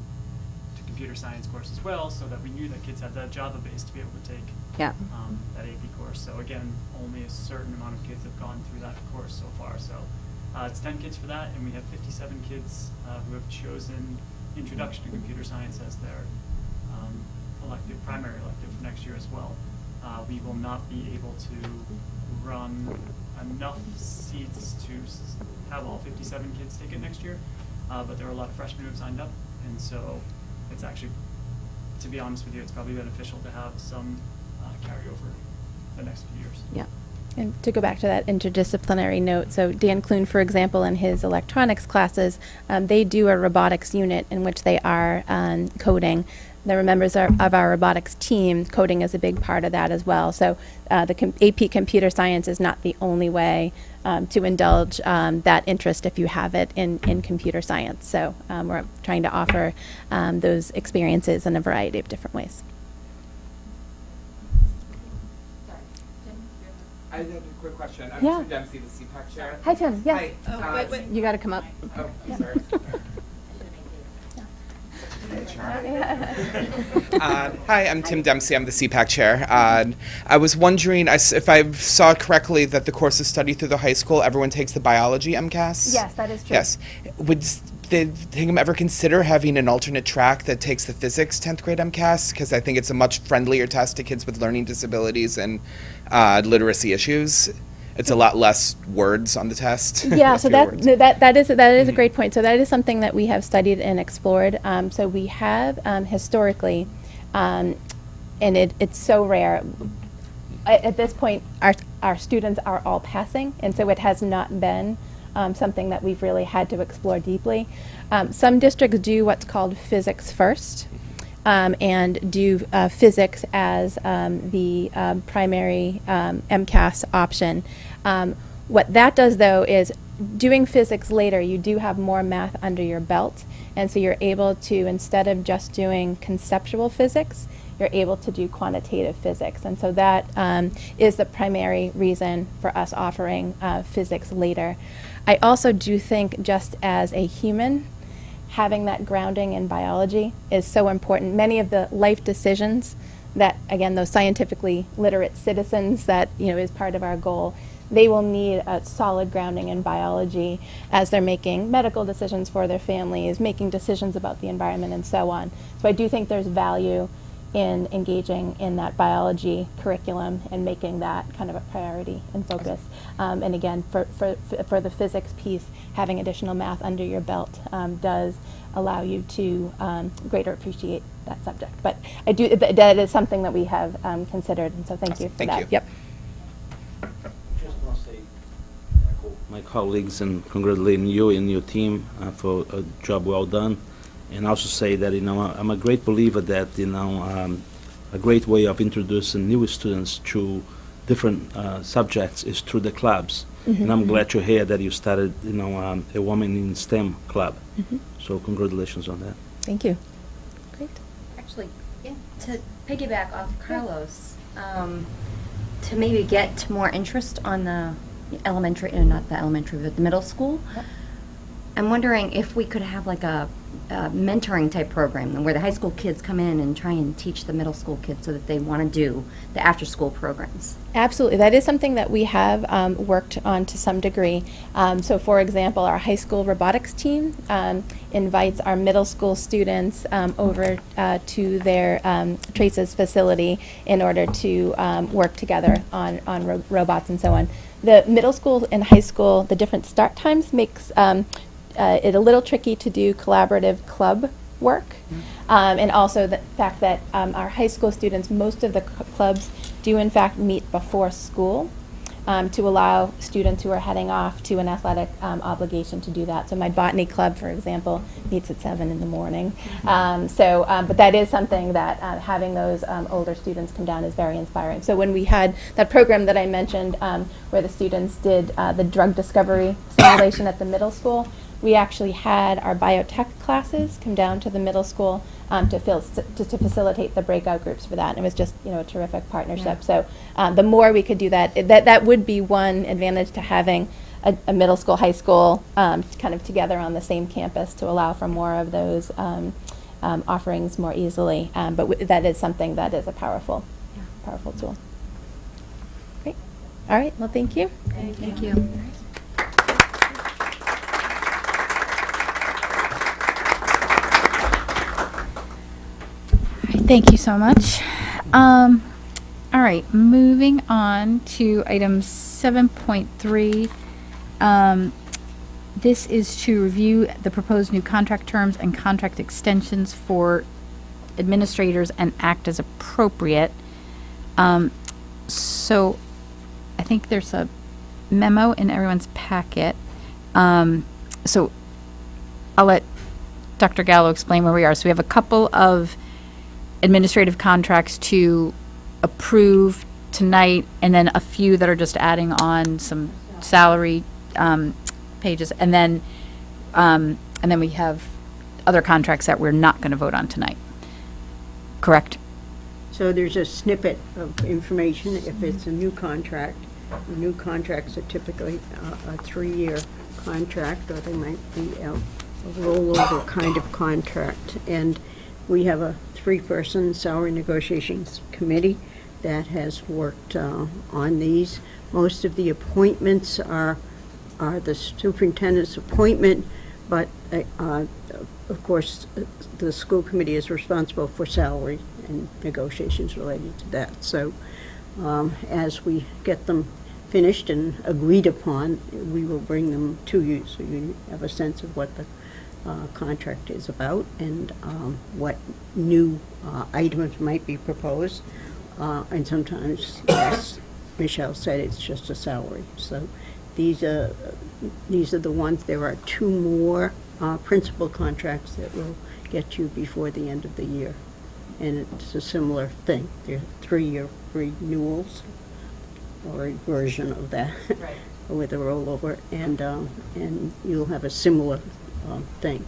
to computer science course as well, so that we knew that kids had that Java base to be able to take that AP course. So again, only a certain amount of kids have gone through that course so far. So it's 10 kids for that, and we have 57 kids who have chosen Introduction to Computer Science as their primary elective for next year as well. We will not be able to run enough seats to have all 57 kids take it next year, but there were a lot of freshmen who have signed up, and so it's actually, to be honest with you, it's probably beneficial to have some carryover the next few years. Yeah. And to go back to that interdisciplinary note, so Dan Clune, for example, in his electronics classes, they do a robotics unit in which they are coding. There are members of our robotics team. Coding is a big part of that as well. So the AP Computer Science is not the only way to indulge that interest if you have it in computer science. So we're trying to offer those experiences in a variety of different ways. I had a quick question. I'm Yeah. Tim Dempsey, the CPAC chair. Hi, Tim. Yes. Hi. You got to come up. Oh, Yeah. sorry. Hi, I'm Tim Dempsey. I'm the CPAC chair. I was wondering if I saw correctly that the course of study through the high school, everyone takes the biology MCAS? Yes, that is true. Yes. Did Hingham ever consider having an alternate track that takes the physics 10th grade MCAS? Because I think it's a much friendlier test to kids with learning disabilities and literacy issues. It's a lot less words on the test. Yeah, so that is a great point. So that is something that we have studied and explored. So we have historically, and it's so rare. At this point, our students are all passing, and so it has not been something that we've really had to explore deeply. Some districts do what's called physics first, and do physics as the primary MCAS option. What that does, though, is doing physics later, you do have more math under your belt, and so you're able to, instead of just doing conceptual physics, you're able to do quantitative physics. And so that is the primary reason for us offering physics later. I also do think, just as a human, having that grounding in biology is so important. Many of the life decisions that, again, those scientifically literate citizens that, is part of our goal, they will need a solid grounding in biology as they're making medical decisions for their families, making decisions about the environment, and so on. So I do think there's value in engaging in that biology curriculum and making that kind of a priority and focus. And again, for the physics piece, having additional math under your belt does allow you to greater appreciate that subject. But I do, that is something that we have considered, and so thank you for that. Yep. Just want to say, my colleagues, and congratulating you and your team for a job well done. And also say that, I'm a great believer that, a great way of introducing new students to different subjects is through the clubs. Mm-hmm. And I'm glad to hear that you started, a Woman in STEM club. Mm-hmm. So congratulations on that. Thank you. Great. Actually, to piggyback off Carlos, to maybe get more interest on the elementary, not the elementary, but the middle school, Yep. I'm wondering if we could have like a mentoring type program where the high school kids come in and try and teach the middle school kids so that they want to do the after school programs. Absolutely. That is something that we have worked on to some degree. So for example, our high school robotics team invites our middle school students over to their Trace's facility in order to work together on robots and so on. The middle school and high school, the different start times makes it a little tricky to do collaborative club work. And also the fact that our high school students, most of the clubs do in fact meet before school to allow students who are heading off to an athletic obligation to do that. So my botany club, for example, meets at 7 in the morning. But that is something that having those older students come down is very inspiring. So when we had that program that I mentioned where the students did the drug discovery simulation at the middle school, we actually had our biotech classes come down to the middle school to facilitate the breakout groups for that. And it was just a terrific partnership. Yeah. So the more we could do that, that would be one advantage to having a middle school, high school kind of together on the same campus to allow for more of those offerings more easily. But that is something that is a powerful tool. Great. All right. Well, thank you. Thank you. Thank you so much. All right, moving on to item 7.3. This is to review the proposed new contract terms and contract extensions for administrators and act as appropriate. So I think there's a memo in everyone's packet. So I'll let Dr. Gallo explain where we are. So we have a couple of administrative contracts to approve tonight, and then a few that are just adding on some salary pages, and then we have other contracts that we're not going to vote on tonight. Correct? So there's a snippet of information if it's a new contract. New contracts are typically a 3-year contract, or they might be a rollover kind of contract. And we have a 3-person salary negotiations committee that has worked on these. Most of the appointments are the superintendent's appointment, but of course the school committee is responsible for salary and negotiations related to that. So as we get them finished and agreed upon, we will bring them to you so you have a sense of what the contract is about and what new items might be proposed. And sometimes, as Michelle said, it's just a salary. So these are the ones. There are 2 more principal contracts that will get you before the end of the year. And it's a similar thing. They're 3-year renewals, or a version of that, right, with a rollover, and you'll have a similar thing.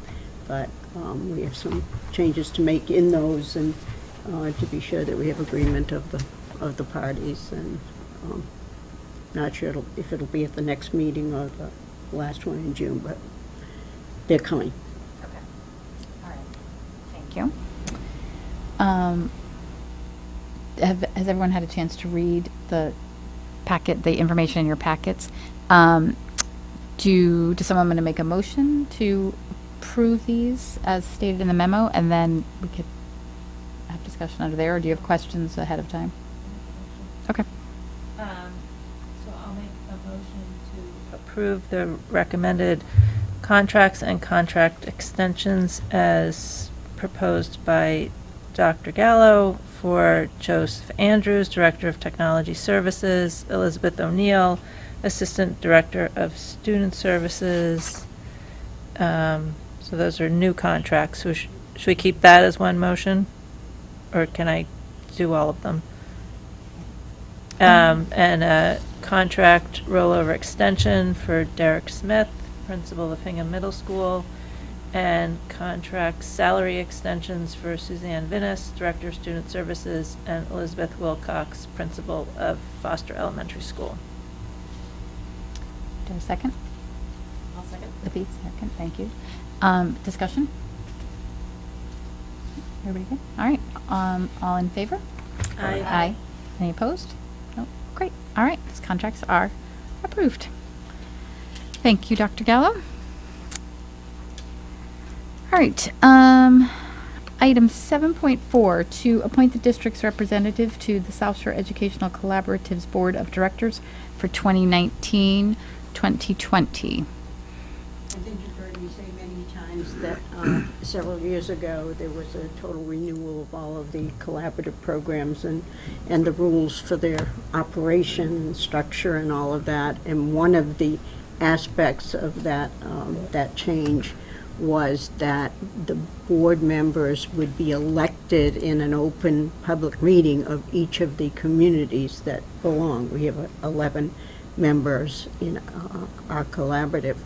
But we have some changes to make in those, and to be sure that we have agreement of the parties. And not sure if it'll be at the next meeting or the last one in June, but they're coming. Okay. All right. Thank you. Has everyone had a chance to read the packet, the information in your packets? Does someone want to make a motion to approve these as stated in the memo, and then we could have discussion under there, or do you have questions ahead of time? Okay. So I'll make a motion to approve the recommended contracts and contract extensions as proposed by Dr. Gallo for Joseph Andrews, Director of Technology Services, Elizabeth O'Neill, Assistant Director of Student Services. So those are new contracts. So should we keep that as one motion? Or can I do all of them? And a contract rollover extension for Derek Smith, Principal of Hingham Middle School, and contract salary extensions for Suzanne Vinnis, Director of Student Services, and Elizabeth Wilcox, Principal of Foster Elementary School. Do you have a second? I'll second. Libby, second, thank you. Discussion? Everybody good? All right, all in favor? Aye. Aye. Any opposed? No, great. All right, these contracts are approved. Thank you, Dr. Gallo. All right, item 7.4, to appoint the district's representative to the South Shore Educational Collaborative's Board of Directors for 2019-2020. I think you've heard me say many times that several years ago there was a total renewal of all of the collaborative programs and the rules for their operation, structure, and all of that. And one of the aspects of that change was that the board members would be elected in an open public meeting of each of the communities that belong. We have 11 members in our collaborative.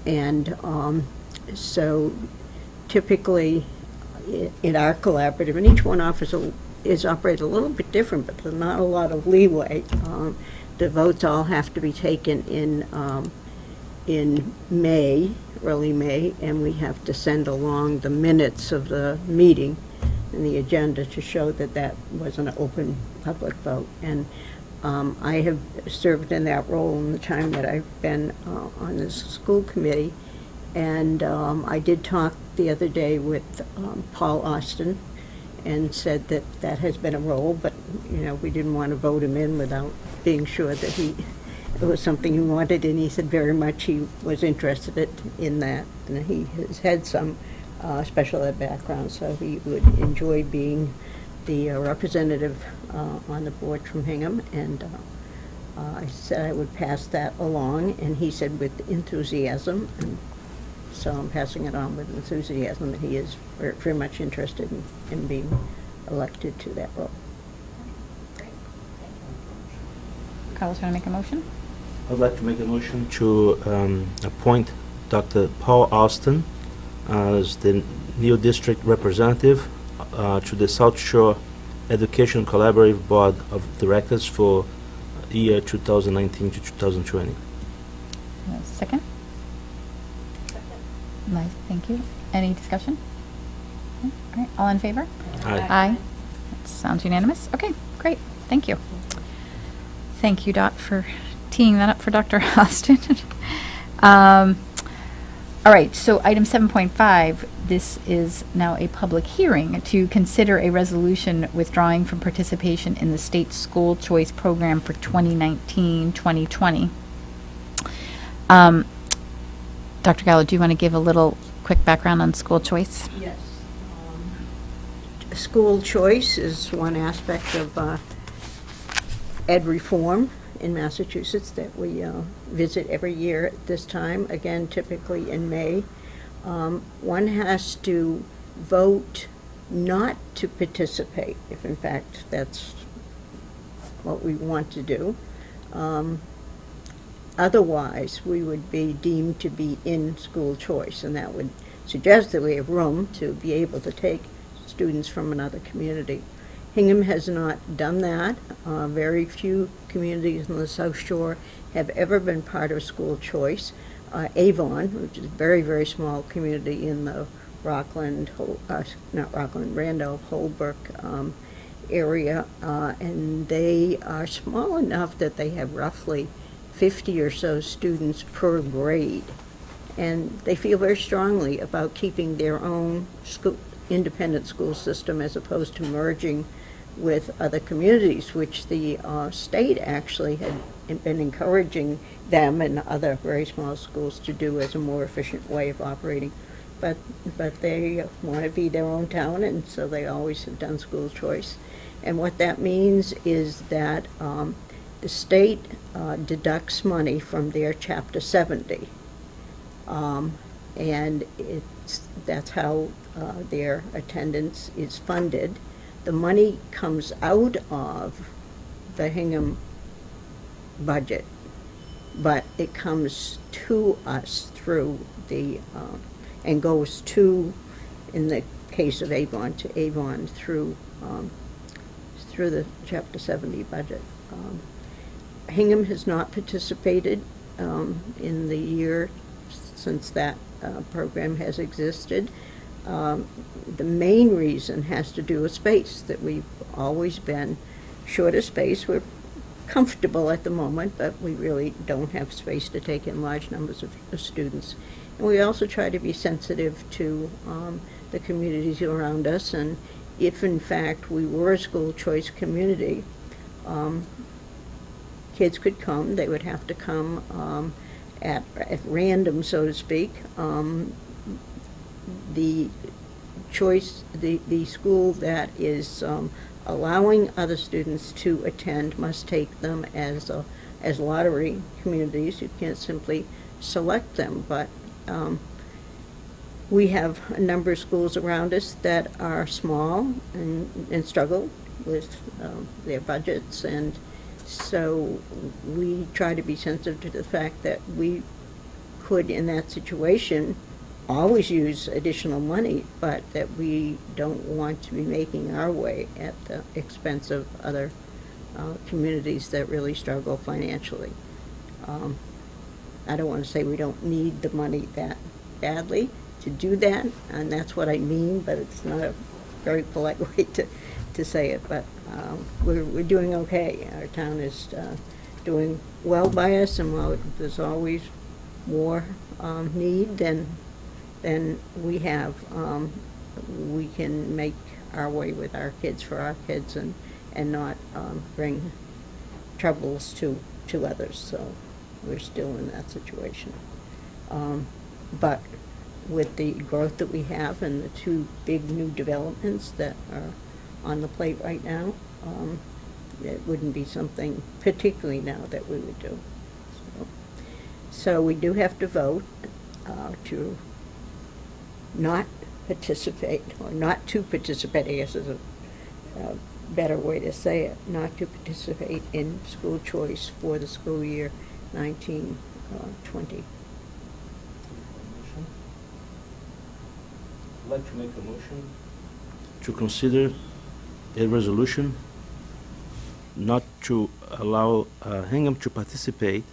And so typically in our collaborative, and each one is operated a little bit different, but there's not a lot of leeway. The votes all have to be taken in May, early May, and we have to send along the minutes of the meeting and the agenda to show that that was an open public vote. And I have served in that role in the time that I've been on the school committee. And I did talk the other day with Paul Austin, and said that that has been a role, but, we didn't want to vote him in without being sure that it was something he wanted, and he said very much he was interested in that. And he has had some special ed background, so he would enjoy being the representative on the board from Hingham, and I said I would pass that along, and he said with enthusiasm, and so I'm passing it on with enthusiasm that he is very much interested in being elected to that role. Carlos, want to make a motion? I'd like to make a motion to appoint Dr. Paul Austin as the new district representative to the South Shore Education Collaborative Board of Directors for year 2019 to 2020. Second? Liza, thank you. Any discussion? All right, all in favor? Aye. Aye. That sounds unanimous. Okay, great. Thank you. Thank you, Dot, for teeing that up for Dr. Austin. All right, so item 7.5, this is now a public hearing to consider a resolution withdrawing from participation in the state school choice program for 2019-2020. Dr. Gallo, do you want to give a little quick background on school choice? Yes. School choice is one aspect of ed reform in Massachusetts that we visit every year at this time, again, typically in May. One has to vote not to participate, if in fact that's what we want to do. Otherwise, we would be deemed to be in school choice, and that would suggest that we have room to be able to take students from another community. Hingham has not done that. Very few communities in the South Shore have ever been part of school choice. Avon, which is a very, very small community in the Randolph, Holbrook area, and they are small enough that they have roughly 50 or so students per grade. And they feel very strongly about keeping their own independent school system as opposed to merging with other communities, which the state actually had been encouraging them and other very small schools to do as a more efficient way of operating. But they want to be their own town, and so they always have done school choice. And what that means is that the state deducts money from their Chapter 70. And that's how their attendance is funded. The money comes out of the Hingham budget, but it comes to us through and goes to, in the case of Avon, to Avon through the Chapter 70 budget. Hingham has not participated in the year since that program has existed. The main reason has to do with space, that we've always been short of space. We're comfortable at the moment, but we really don't have space to take in large numbers of students. And we also try to be sensitive to the communities around us, and if in fact we were a school choice community, kids could come. They would have to come at random, so to speak. The school that is allowing other students to attend must take them as lottery communities. You can't simply select them, but we have a number of schools around us that are small and struggle with their budgets, and so we try to be sensitive to the fact that we could, in that situation, always use additional money, but that we don't want to be making our way at the expense of other communities that really struggle financially. I don't want to say we don't need the money that badly to do that, and that's what I mean, but it's not a very polite way to say it, but we're doing okay. Our town is doing well by us, and while there's always more need than we have, we can make our way with our kids for our kids and not bring troubles to others. So we're still in that situation. But with the growth that we have and the two big new developments that are on the plate right now, it wouldn't be something particularly now that we would do. So we do have to vote to not participate, or not to participate, I guess is a better way to say it, not to participate in school choice for the school year 19-20. I'd like to make a motion to consider a resolution not to allow Hingham to participate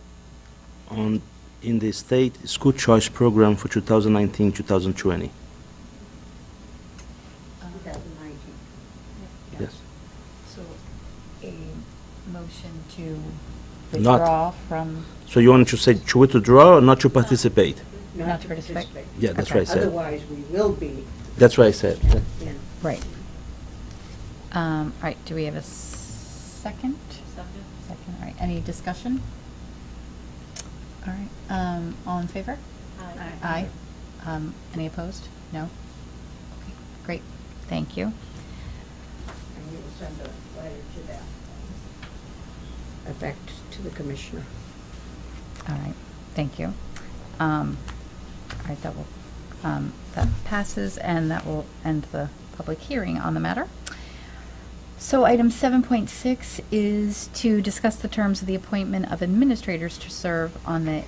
in the state school choice program for 2019-2020. 2019. Yes. So a motion to Not- withdraw from, So you want to say to withdraw or not to participate? not to participate? Yeah, that's Okay. what I said. Otherwise, we will be. That's what I said. Yeah. Right. All right, do we have a second? Second, all right, any discussion? All right, all in favor? Aye. Any opposed? No? Okay, great, thank you. And we will send a letter to that effect to the commissioner. All right, thank you. All right, that will, that passes, and that will end the public hearing on the matter. So item 7.6 is to discuss the terms of the appointment of administrators to serve on the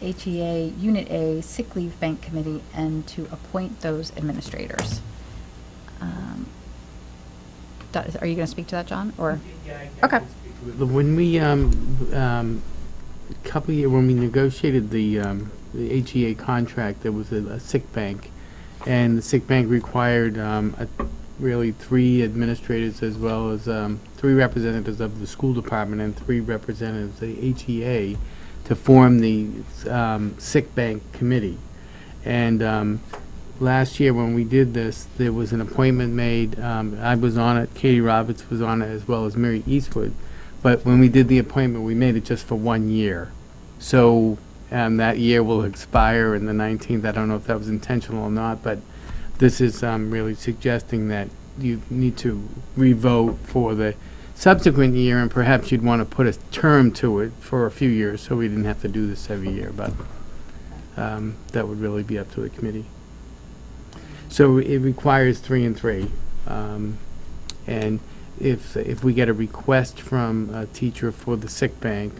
HEA Unit A Sick Leave Bank Committee and to appoint those administrators. Are you going to speak to that, John, or? Okay. When we, when we negotiated the HEA contract, there was a sick bank, and the sick bank required really 3 administrators as well as 3 representatives of the school department and 3 representatives of the HEA to form the sick bank committee. And last year when we did this, there was an appointment made. I was on it, Katie Roberts was on it, as well as Mary Eastwood. But when we did the appointment, we made it just for 1 year. So that year will expire in the 19th. I don't know if that was intentional or not, but this is really suggesting that you need to revote for the subsequent year, and perhaps you'd want to put a term to it for a few years so we didn't have to do this every year, but that would really be up to the committee. So it requires 3 and 3. And if we get a request from a teacher for the sick bank,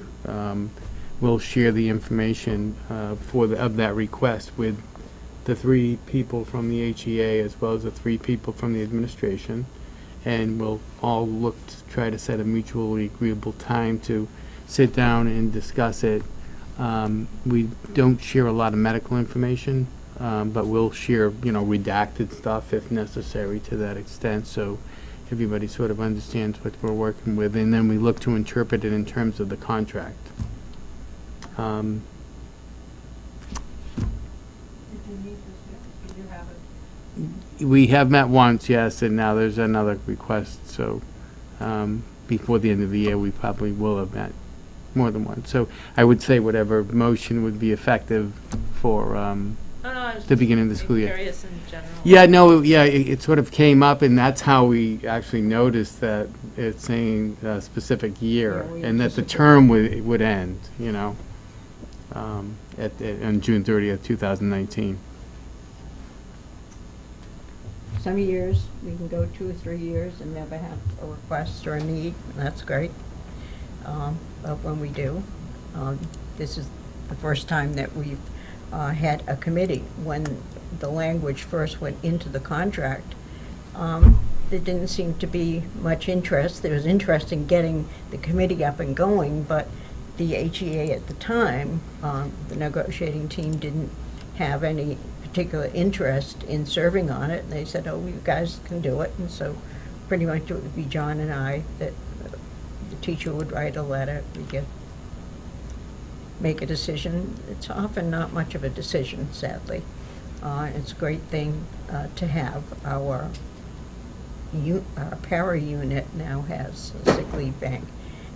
we'll share the information of that request with the 3 people from the HEA as well as the 3 people from the administration, and we'll all look to try to set a mutually agreeable time to sit down and discuss it. We don't share a lot of medical information, but we'll share, redacted stuff if necessary to that extent, so everybody sort of understands what we're working with, and then we look to interpret it in terms of the contract. We have met once, yes, and now there's another request, so before the end of the year, we probably will have met more than once. So I would say whatever motion would be effective for the beginning of the school year. Curious in general. Yeah, no, yeah, it sort of came up, and that's how we actually noticed that it's saying a specific year, and that the term would end, on June 30th, 2019. Some years, we can go 2 or 3 years and never have a request or a need, and that's great. But when we do, this is the first time that we've had a committee. When the language first went into the contract, there didn't seem to be much interest. There was interest in getting the committee up and going, but the HEA at the time, the negotiating team didn't have any particular interest in serving on it. They said, oh, you guys can do it. And so pretty much it would be John and I that the teacher would write a letter. We get make a decision. It's often not much of a decision, sadly. It's a great thing to have our para unit now has a sick leave bank.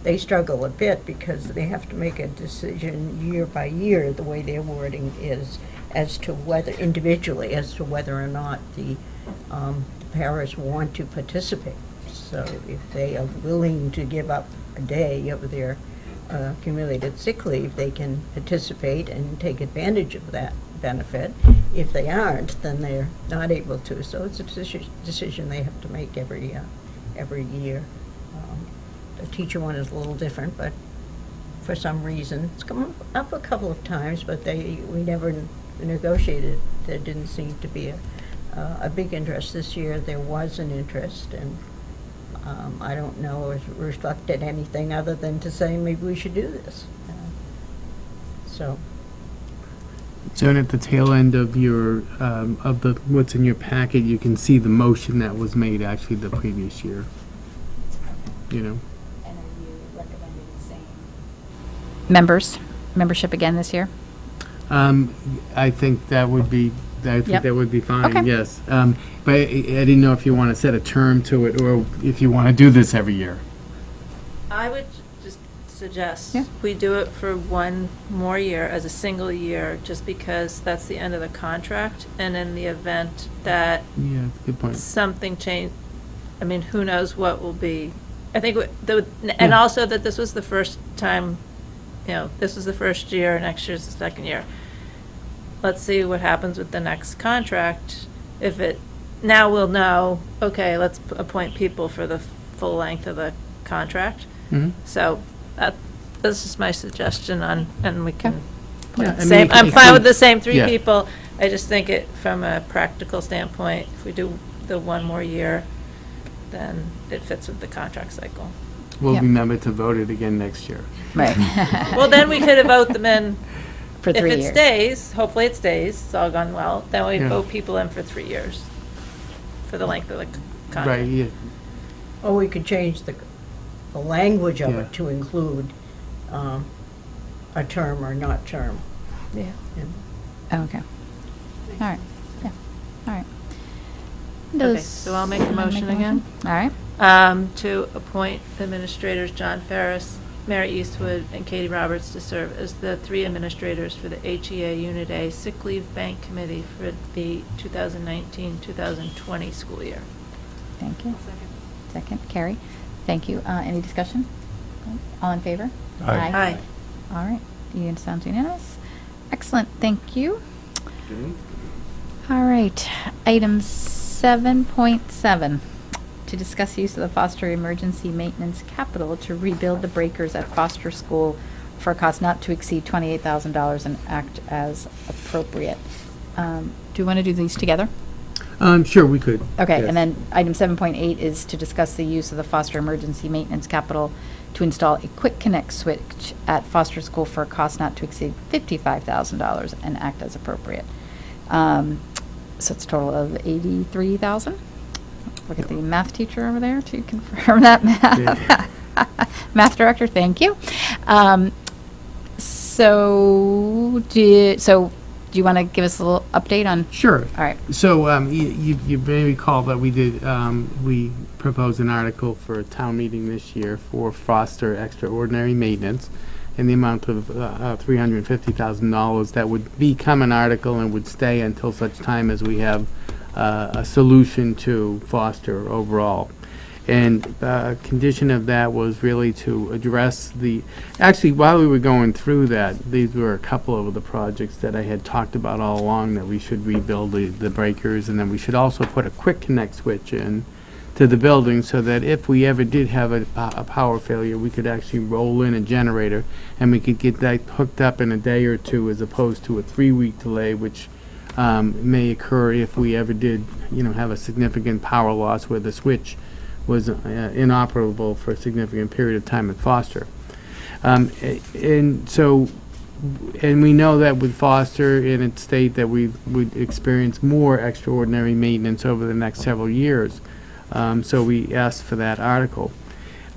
They struggle a bit because they have to make a decision year by year, the way their wording is, as to whether, individually, as to whether or not the paras want to participate. So if they are willing to give up a day of their accumulated sick leave, they can participate and take advantage of that benefit. If they aren't, then they're not able to. So it's a decision they have to make every year. The teacher one is a little different, but for some reason, it's come up a couple of times, but we never negotiated. There didn't seem to be a big interest. This year there was an interest, and I don't know if it reflected anything other than to say maybe we should do this. So at the tail end of your, what's in your packet, you can see the motion that was made actually the previous year. You know? And are you recommending the same? Membership again this year? I think that would be, Yep. that would be fine, Okay. yes. But I didn't know if you want to set a term to it, or if you want to do this every year. I would just suggest Yeah. we do it for one more year as a single year, just because that's the end of the contract, and in the event that Yeah, good point. something change, I mean, who knows what will be. I think, and also that this was the first time, this was the first year, next year's the second year. Let's see what happens with the next contract. Now we'll know, okay, let's appoint people for the full length of the contract. Mhm. So this is my suggestion and we can put Yeah, the I mean, same, you can I'm fine with include- the same three yeah. people. I just think from a practical standpoint, if we do the one more year, then it fits with the contract cycle. We'll Yep. remember to vote it again next year. Right. Well, then we could vote them in. For 3 If years. it stays, hopefully it stays, it's all gone well, then we Yeah. vote people in for 3 years, for the length of the contract. Right, yeah. or we could change the language of Yeah. it to include a term or not term. Yeah. Oh, okay. All right, yeah, all right. Okay, so I'll make a motion again. All right. To appoint administrators John Ferris, Mary Eastwood, and Katie Roberts to serve as the 3 administrators for the HEA Unit A Sick Leave Bank Committee for the 2019-2020 school year. Thank you. Second, Carrie. Thank you. Any discussion? All in favor? Aye. Aye. All right, sounds unanimous. Excellent, thank you. All right, item 7.7, to discuss use of the Foster Emergency Maintenance Capital to rebuild the breakers at Foster School for a cost not to exceed $28,000 and act as appropriate. Do you want to do these together? Sure, we could. Okay, yes. and then item 7.8 is to discuss the use of the Foster Emergency Maintenance Capital to install a quick connect switch at Foster School for a cost not to exceed $55,000 and act as appropriate. So it's a total of $83,000. Look at the math teacher over there to confirm that math. Math director, thank you. So do you want to give us a little update on? Sure. All right. So you may recall that we proposed an article for a town meeting this year for Foster Extraordinary Maintenance in the amount of $350,000 that would become an article and would stay until such time as we have a solution to Foster overall. And a condition of that was really to address actually, while we were going through that, these were a couple of the projects that I had talked about all along, that we should rebuild the breakers, and then we should also put a quick connect switch in to the building so that if we ever did have a power failure, we could actually roll in a generator and we could get that hooked up in a day or two, as opposed to a 3-week delay, which may occur if we ever did, have a significant power loss where the switch was inoperable for a significant period of time at Foster. And we know that with Foster in its state that we would experience more extraordinary maintenance over the next several years. So we asked for that article.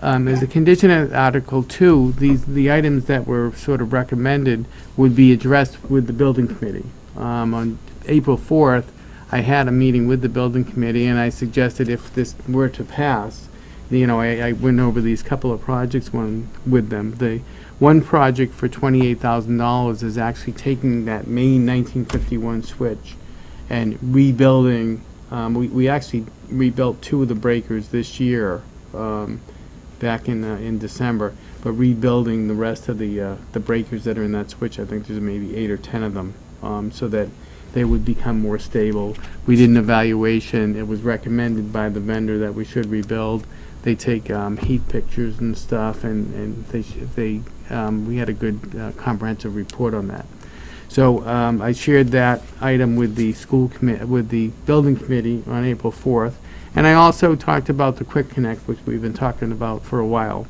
As a condition of Article 2, the items that were sort of recommended would be addressed with the building committee. On April 4th, I had a meeting with the building committee, and I suggested if this were to pass, I went over these couple of projects with them. The one project for $28,000 is actually taking that main 1951 switch and rebuilding. We actually rebuilt 2 of the breakers this year, back in December, but rebuilding the rest of the breakers that are in that switch. I think there's maybe 8 or 10 of them, so that they would become more stable. We did an evaluation. It was recommended by the vendor that we should rebuild. They take heat pictures and stuff, and we had a good comprehensive report on that. So I shared that item with the with the building committee on April 4th, and I also talked about the Quick Connect, which we've been talking about for a while.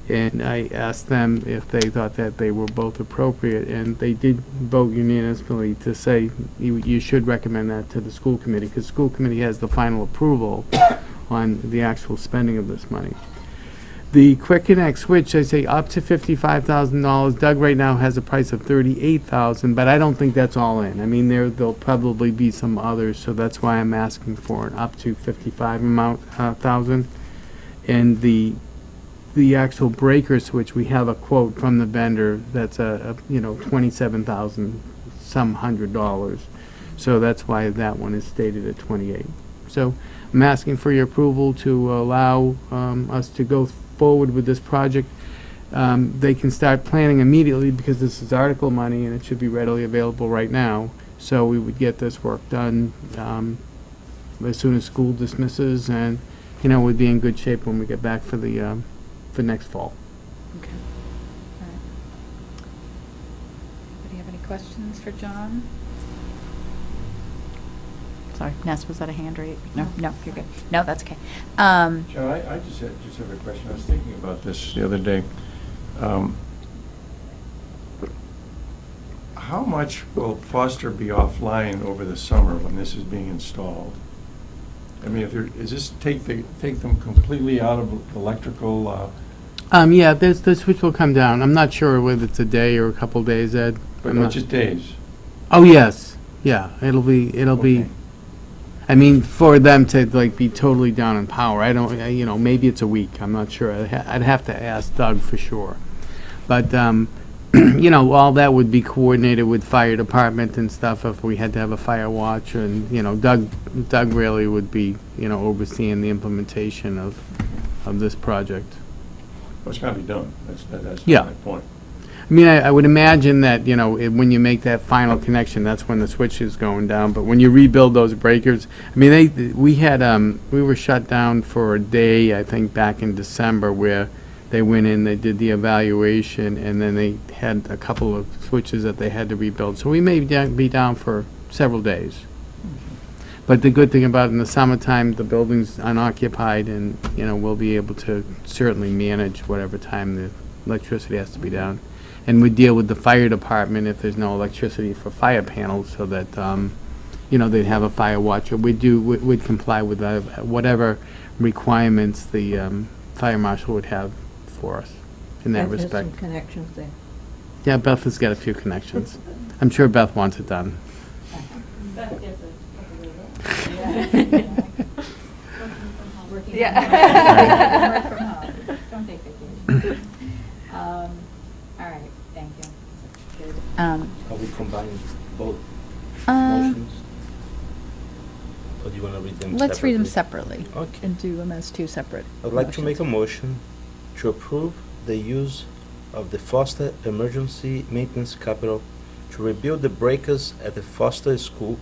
And I asked them if they thought that they were both appropriate, and they did vote unanimously to say you should recommend that to the school committee, because school committee has the final approval on the actual spending of this money. The Quick Connect switch, I say up to $55,000. Doug right now has a price of $38,000, but I don't think that's all in. I mean, there'll probably be some others, so that's why I'm asking for an up to $55,000. And the actual breaker switch, we have a quote from the vendor that's $27,000 some $100. So that's why that one is stated at 28. So I'm asking for your approval to allow us to go forward with this project. They can start planning immediately because this is article money and it should be readily available right now. So we would get this work done as soon as school dismisses, and we'd be in good shape when we get back for the for next fall. Okay. All right. Do you have any questions for John? Sorry, Ness, was that a hand raise? No, you're good. No, that's okay. John, I just have a question. I was thinking about this the other day. How much will Foster be offline over the summer when this is being installed? I mean, is this take them completely out of electrical? Yeah, the switch will come down. I'm not sure whether it's a day or a couple days, Ed. But not just days. Oh yes, yeah. It'll be. I mean, for them to be totally down in power, I don't. Maybe it's a week. I'm not sure. I'd have to ask Doug for sure. But all that would be coordinated with fire department and stuff if we had to have a fire watch, and Doug really would be overseeing the implementation of this project. Well, it's got to be done. That's Yeah. my point. I mean, I would imagine that, when you make that final connection, that's when the switch is going down. But when you rebuild those breakers, I mean, we were shut down for a day, I think, back in December, where they went in, they did the evaluation, and then they had a couple of switches that they had to rebuild. So we may be down for several days. But the good thing about in the summertime, the building's unoccupied, and, we'll be able to certainly manage whatever time the electricity has to be down. And we deal with the fire department if there's no electricity for fire panels, so that, they'd have a fire watcher. We'd comply with whatever requirements the fire marshal would have for us in that respect. Beth has some connections there. Yeah, Beth has got a few connections. I'm sure Beth wants it done. Beth gets it. Yeah. Work from home. Don't take vacation. All right, thank you. Good. Are we combining both Uh, motions? Or do you want to read them Let's read them separately. Okay. And do them as two separate I'd like to make a motions. motion to approve the use of the Foster Emergency Maintenance Capital to rebuild the breakers at the Foster School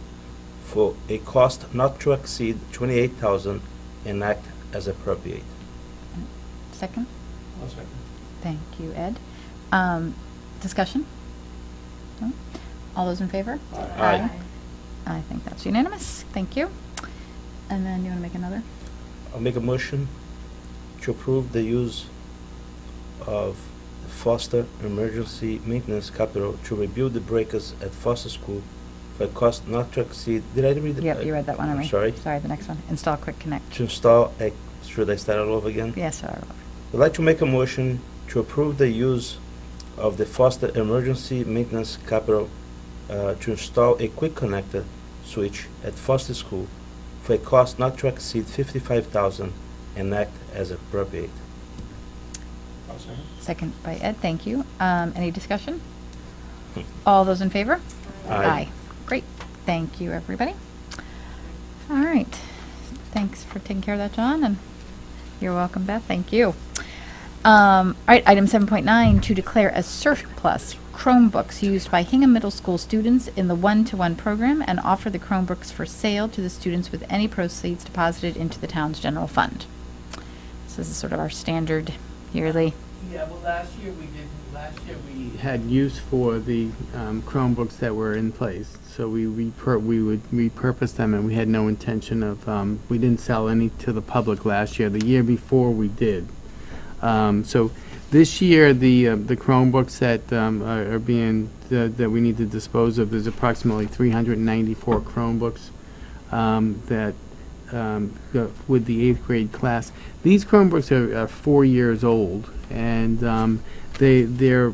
for a cost not to exceed $28,000 and act as appropriate. Second? I'll second. Thank you, Ed. Discussion? No? All those in favor? Aye. I think that's unanimous. Thank you. And then you want to make another? I'll make a motion to approve the use of Foster Emergency Maintenance Capital to rebuild the breakers at Foster School for a cost not to exceed, did I read it? Yep, you read that one I'm already. sorry. Sorry, the next one. Install Quick Connect. To install a, should I start all over again? Yes, sir. I'd like to make a motion to approve the use of the Foster Emergency Maintenance Capital to install a quick connector switch at Foster School for a cost not to exceed $55,000 and act as appropriate. Second by Ed, thank you. Any discussion? All those in favor? Aye. Great, thank you, everybody. All right, thanks for taking care of that, John, and you're welcome, Beth, thank you. All right, item 7.9, to declare as surplus Chromebooks used by Hingham Middle School students in the one-to-one program and offer the Chromebooks for sale to the students with any proceeds deposited into the town's general fund. So this is sort of our standard yearly. Yeah, well, last year we had use for the Chromebooks that were in place. So we would repurpose them, and we had no intention of, we didn't sell any to the public last year. The year before we did. So this year, the Chromebooks that are being, that we need to dispose of, there's approximately 394 Chromebooks that with the 8th grade class. These Chromebooks are 4 years old, and they're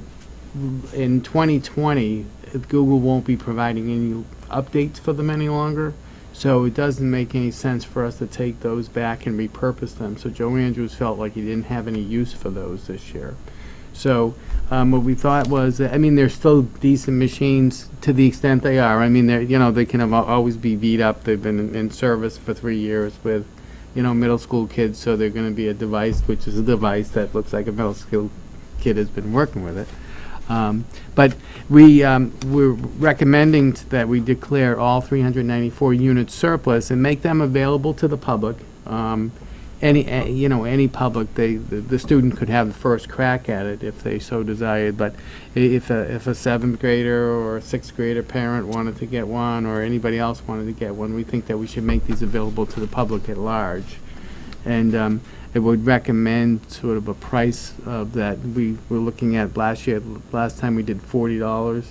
in 2020, Google won't be providing any updates for them any longer, so it doesn't make any sense for us to take those back and repurpose them. So Joe Andrews felt like he didn't have any use for those this year. So what we thought was, I mean, they're still decent machines to the extent they are. I mean, they're, you know, they can always be beat up. They've been in service for 3 years with, you know, middle school kids, so they're going to be a device, which is a device that looks like a middle school kid has been working with it. But we're recommending that we declare all 394 units surplus and make them available to the public. Any public, the student could have the first crack at it if they so desired. But if a 7th grader or a 6th grader parent wanted to get one, or anybody else wanted to get one, we think that we should make these available to the public at large. And it would recommend sort of a price of that we were looking at last year. Last time we did $40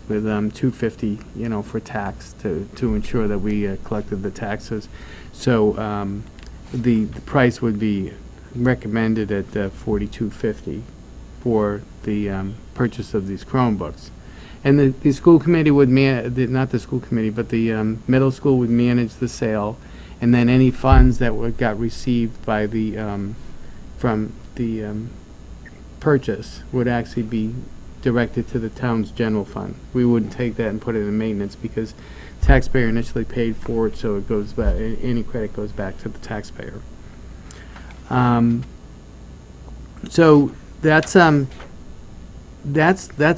with $250, you know, for tax to ensure that we collected the taxes. So the price would be recommended at $42.50 for the purchase of these Chromebooks. And the school committee would not the school committee, but the middle school would manage the sale. And then any funds that got received by the from the purchase would actually be directed to the town's general fund. We wouldn't take that and put it in maintenance because taxpayer initially paid for it, so it goes back. Any credit goes back to the taxpayer. So that's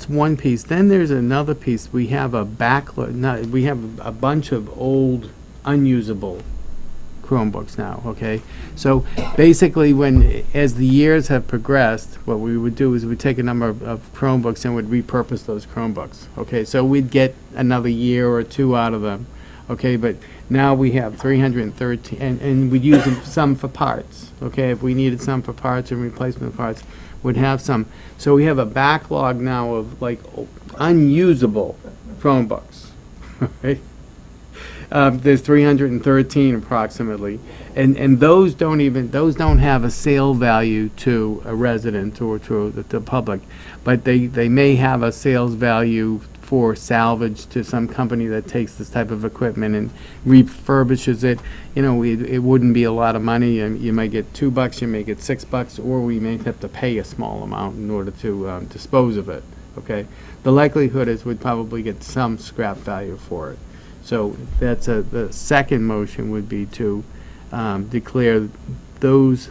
one piece. Then there's another piece. We have a backlog. We have a bunch of old, unusable Chromebooks now, okay? So basically as the years have progressed, what we would do is we'd take a number of Chromebooks and would repurpose those Chromebooks, okay? So we'd get another year or two out of them, okay? But now we have 313, and we'd use some for parts, okay? If we needed some for parts and replacement parts, we'd have some. So we have a backlog now of like unusable Chromebooks, right? There's 313 approximately, and those don't have a sale value to a resident or to the public, but they may have a sales value for salvage to some company that takes this type of equipment and refurbishes it. You know, it wouldn't be a lot of money, and you might get $2, you may get $6, or we may have to pay a small amount in order to dispose of it. Okay, the likelihood is we'd probably get some scrap value for it. So that's the second motion would be to declare those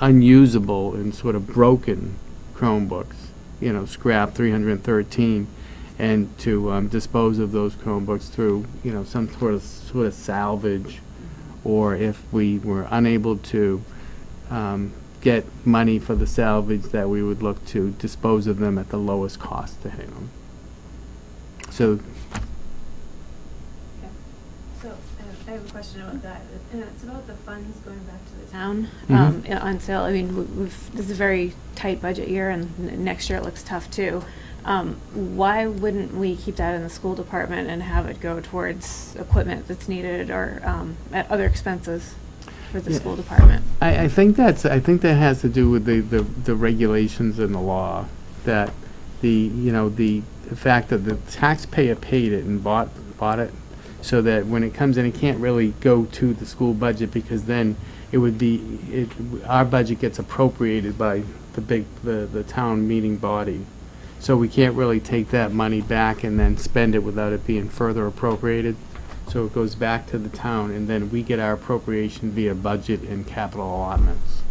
unusable and sort of broken Chromebooks, you know, scrap 313, and to dispose of those Chromebooks through, you know, some sort of salvage, or if we were unable to get money for the salvage, that we would look to dispose of them at the lowest cost to Hingham. So. I have a question about that. It's about the funds going back to the town Mm-hmm. on sale. I mean, this is a very tight budget year, and next year it looks tough too. Why wouldn't we keep that in the school department and have it go towards equipment that's needed, or at other expenses for the school department? I think that has to do with the regulations and the law, that the fact that the taxpayer paid it and bought it. so that when it comes in, it can't really go to the school budget, because then it would be, our budget gets appropriated by the town meeting body. So we can't really take that money back and then spend it without it being further appropriated. So it goes back to the town, and then we get our appropriation via budget and capital allotments.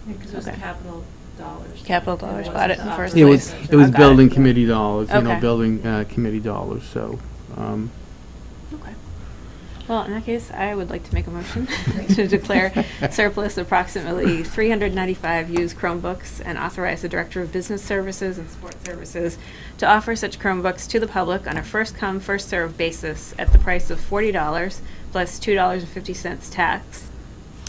Because it was Okay. capital dollars. Capital dollars bought it in the first It was, place. it was Okay. building committee dollars, Okay. building committee dollars, so. Okay. Well, in that case, I would like to make a motion to declare surplus approximately 395 used Chromebooks and authorize the Director of Business Services and Support Services to offer such Chromebooks to the public on a first-come, first-served basis at the price of $40 plus $2.50 tax,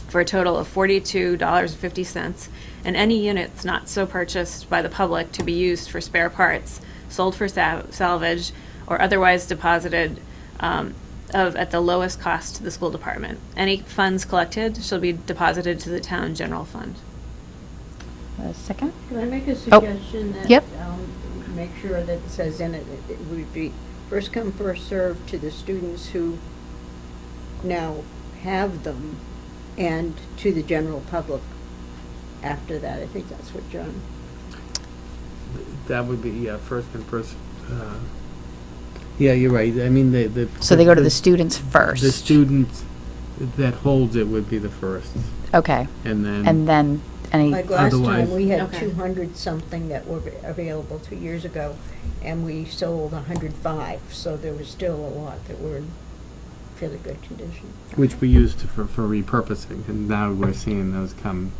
for a total of $42.50, and any units not so purchased by the public to be used for spare parts, sold for salvage, or otherwise deposited at the lowest cost to the school department. Any funds collected shall be deposited to the town general fund. A second? Can I make a Oh, suggestion that? yep. Make sure that it says in it, it would be first come, first served to the students who now have them, and to the general public after that. I think that's what John. That would be, yeah, first and first, yeah, you're right, I mean, the. So they go to the students first? The student that holds it would be the first, Okay. and then. And then any, Like last time, Otherwise- we had Okay. 200 something that were available 2 years ago, and we sold 105, so there was still a lot that were in fairly good condition. Which we used for repurposing, and now we're seeing those come,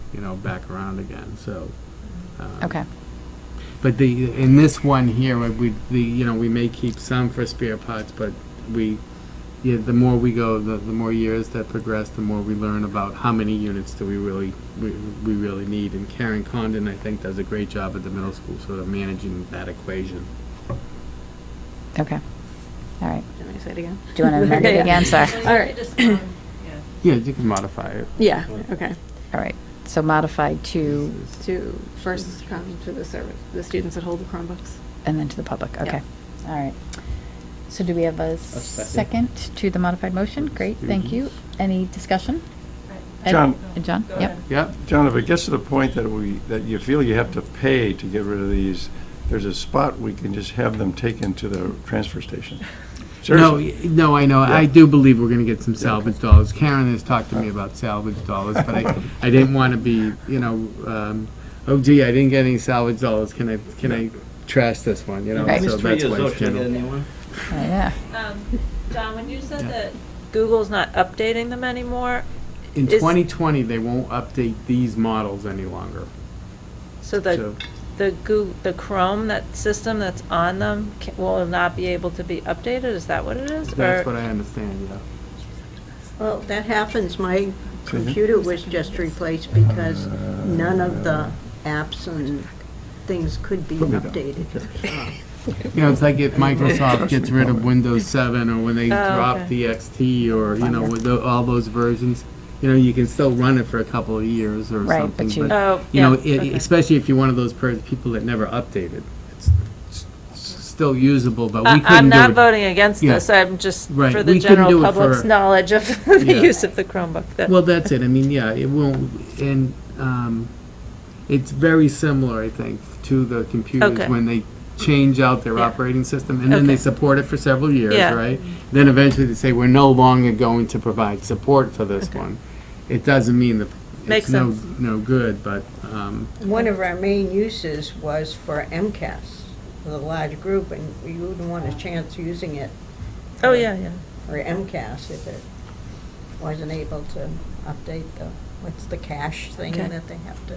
back around again, so. okay. But in this one here, we may keep some for spare parts, but the more we go, the more years that progress, the more we learn about how many units do we really need. And Karen Condon, I think, does a great job at the middle school, sort of managing that equation. Okay. All right. Do you want me to say it again? Do you want to amend it again? Sorry. All right. Yeah, you can modify it. Yeah, okay. All right. So modified to, To first come to the service, the students that hold the Chromebooks. and then to the public. Okay. All right. So do we have a second to the modified motion? Great, thank you. Any discussion? Ed? John. John, yep. Yep. John, if it gets to the point that you feel you have to pay to get rid of these, there's a spot we can just have them taken to the transfer station. Seriously. No, I know. Yeah. I do believe we're gonna get some salvage dollars. Karen has talked to me about salvage dollars, but I didn't wanna be, oh gee, I didn't get any salvage dollars. Can I trash this one, Right. So that's why it's Can I get a general. new one? Yeah. John, when you said that Google's not updating them anymore, In is- 2020, they won't update these models any longer. so the Chrome, that system that's on them, will not be able to be updated? Is that what it is? That's Or- what I understand, yeah. Well, that happens. My computer was just replaced because none of the apps and things could be updated. It's like if Microsoft gets rid of Windows 7, or when they drop okay. the XT, or, with all those versions, you can still run it for a couple of years or Right, something. but you- Oh, yeah, okay. Especially if you're one of those people that never updated. It's still usable, but we couldn't do it. I'm not voting against Yeah. this, I'm just Right, for the we couldn't general do it public's for- knowledge of the Yeah. use of the Chromebook. Well, that's it. I mean, yeah, it won't, and it's very similar, I think, to the computers Okay. when they change out their Yeah. operating system, and then they Okay. support it for several years, Yeah. right? Then eventually they say, we're no longer going to provide support for this one. It doesn't mean that Makes it's sense. no good, but, One of our main uses was for MCAS, with a large group, and we wouldn't want a chance using it. Oh, yeah, yeah. Or MCAS if it wasn't able to update what's the cache thing Okay. that they have to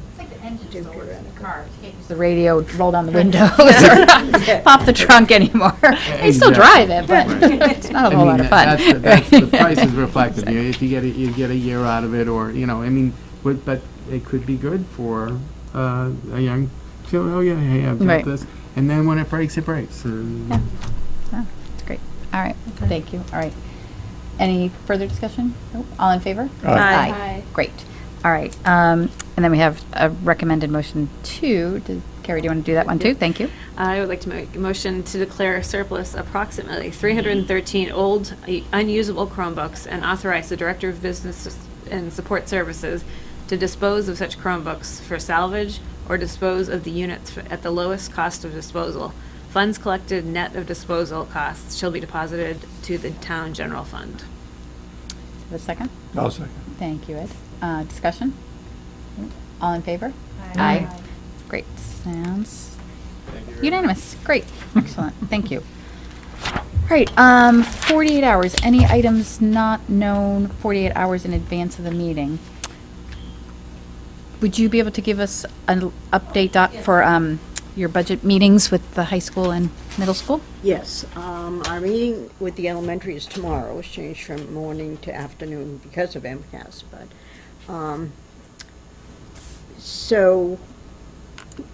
do periodically. The radio, roll down the windows, or pop the trunk anymore. They still drive it, but it's not a whole lot of fun. The price is reflective. If you get a year out of it, or, but it could be good for a young, oh yeah, hey, I've got Right. this. And then when it breaks, it breaks. And Yeah. Oh, that's great. All right, thank you. All right. Any further discussion? Nope. All in favor? Aye. Aye. Great. All right. And then we have a recommended motion 2. Carrie, do you want to do that one too? Thank you. I would like to make a motion to declare surplus approximately 313 old, unusable Chromebooks and authorize the Director of Business and Support Services to dispose of such Chromebooks for salvage or dispose of the units at the lowest cost of disposal. Funds collected net of disposal costs shall be deposited to the town general fund. A second? I'll second. Thank you, Ed. Discussion? All in favor? Aye. Great. Sounds unanimous. Great. Excellent. Thank you. All right, 48 hours. Any items not known 48 hours in advance of the meeting? Would you be able to give us an update, Doc, for your budget meetings with the high school and middle school? Yes, our meeting with the elementary is tomorrow. It's changed from morning to afternoon because of MCAS, but, so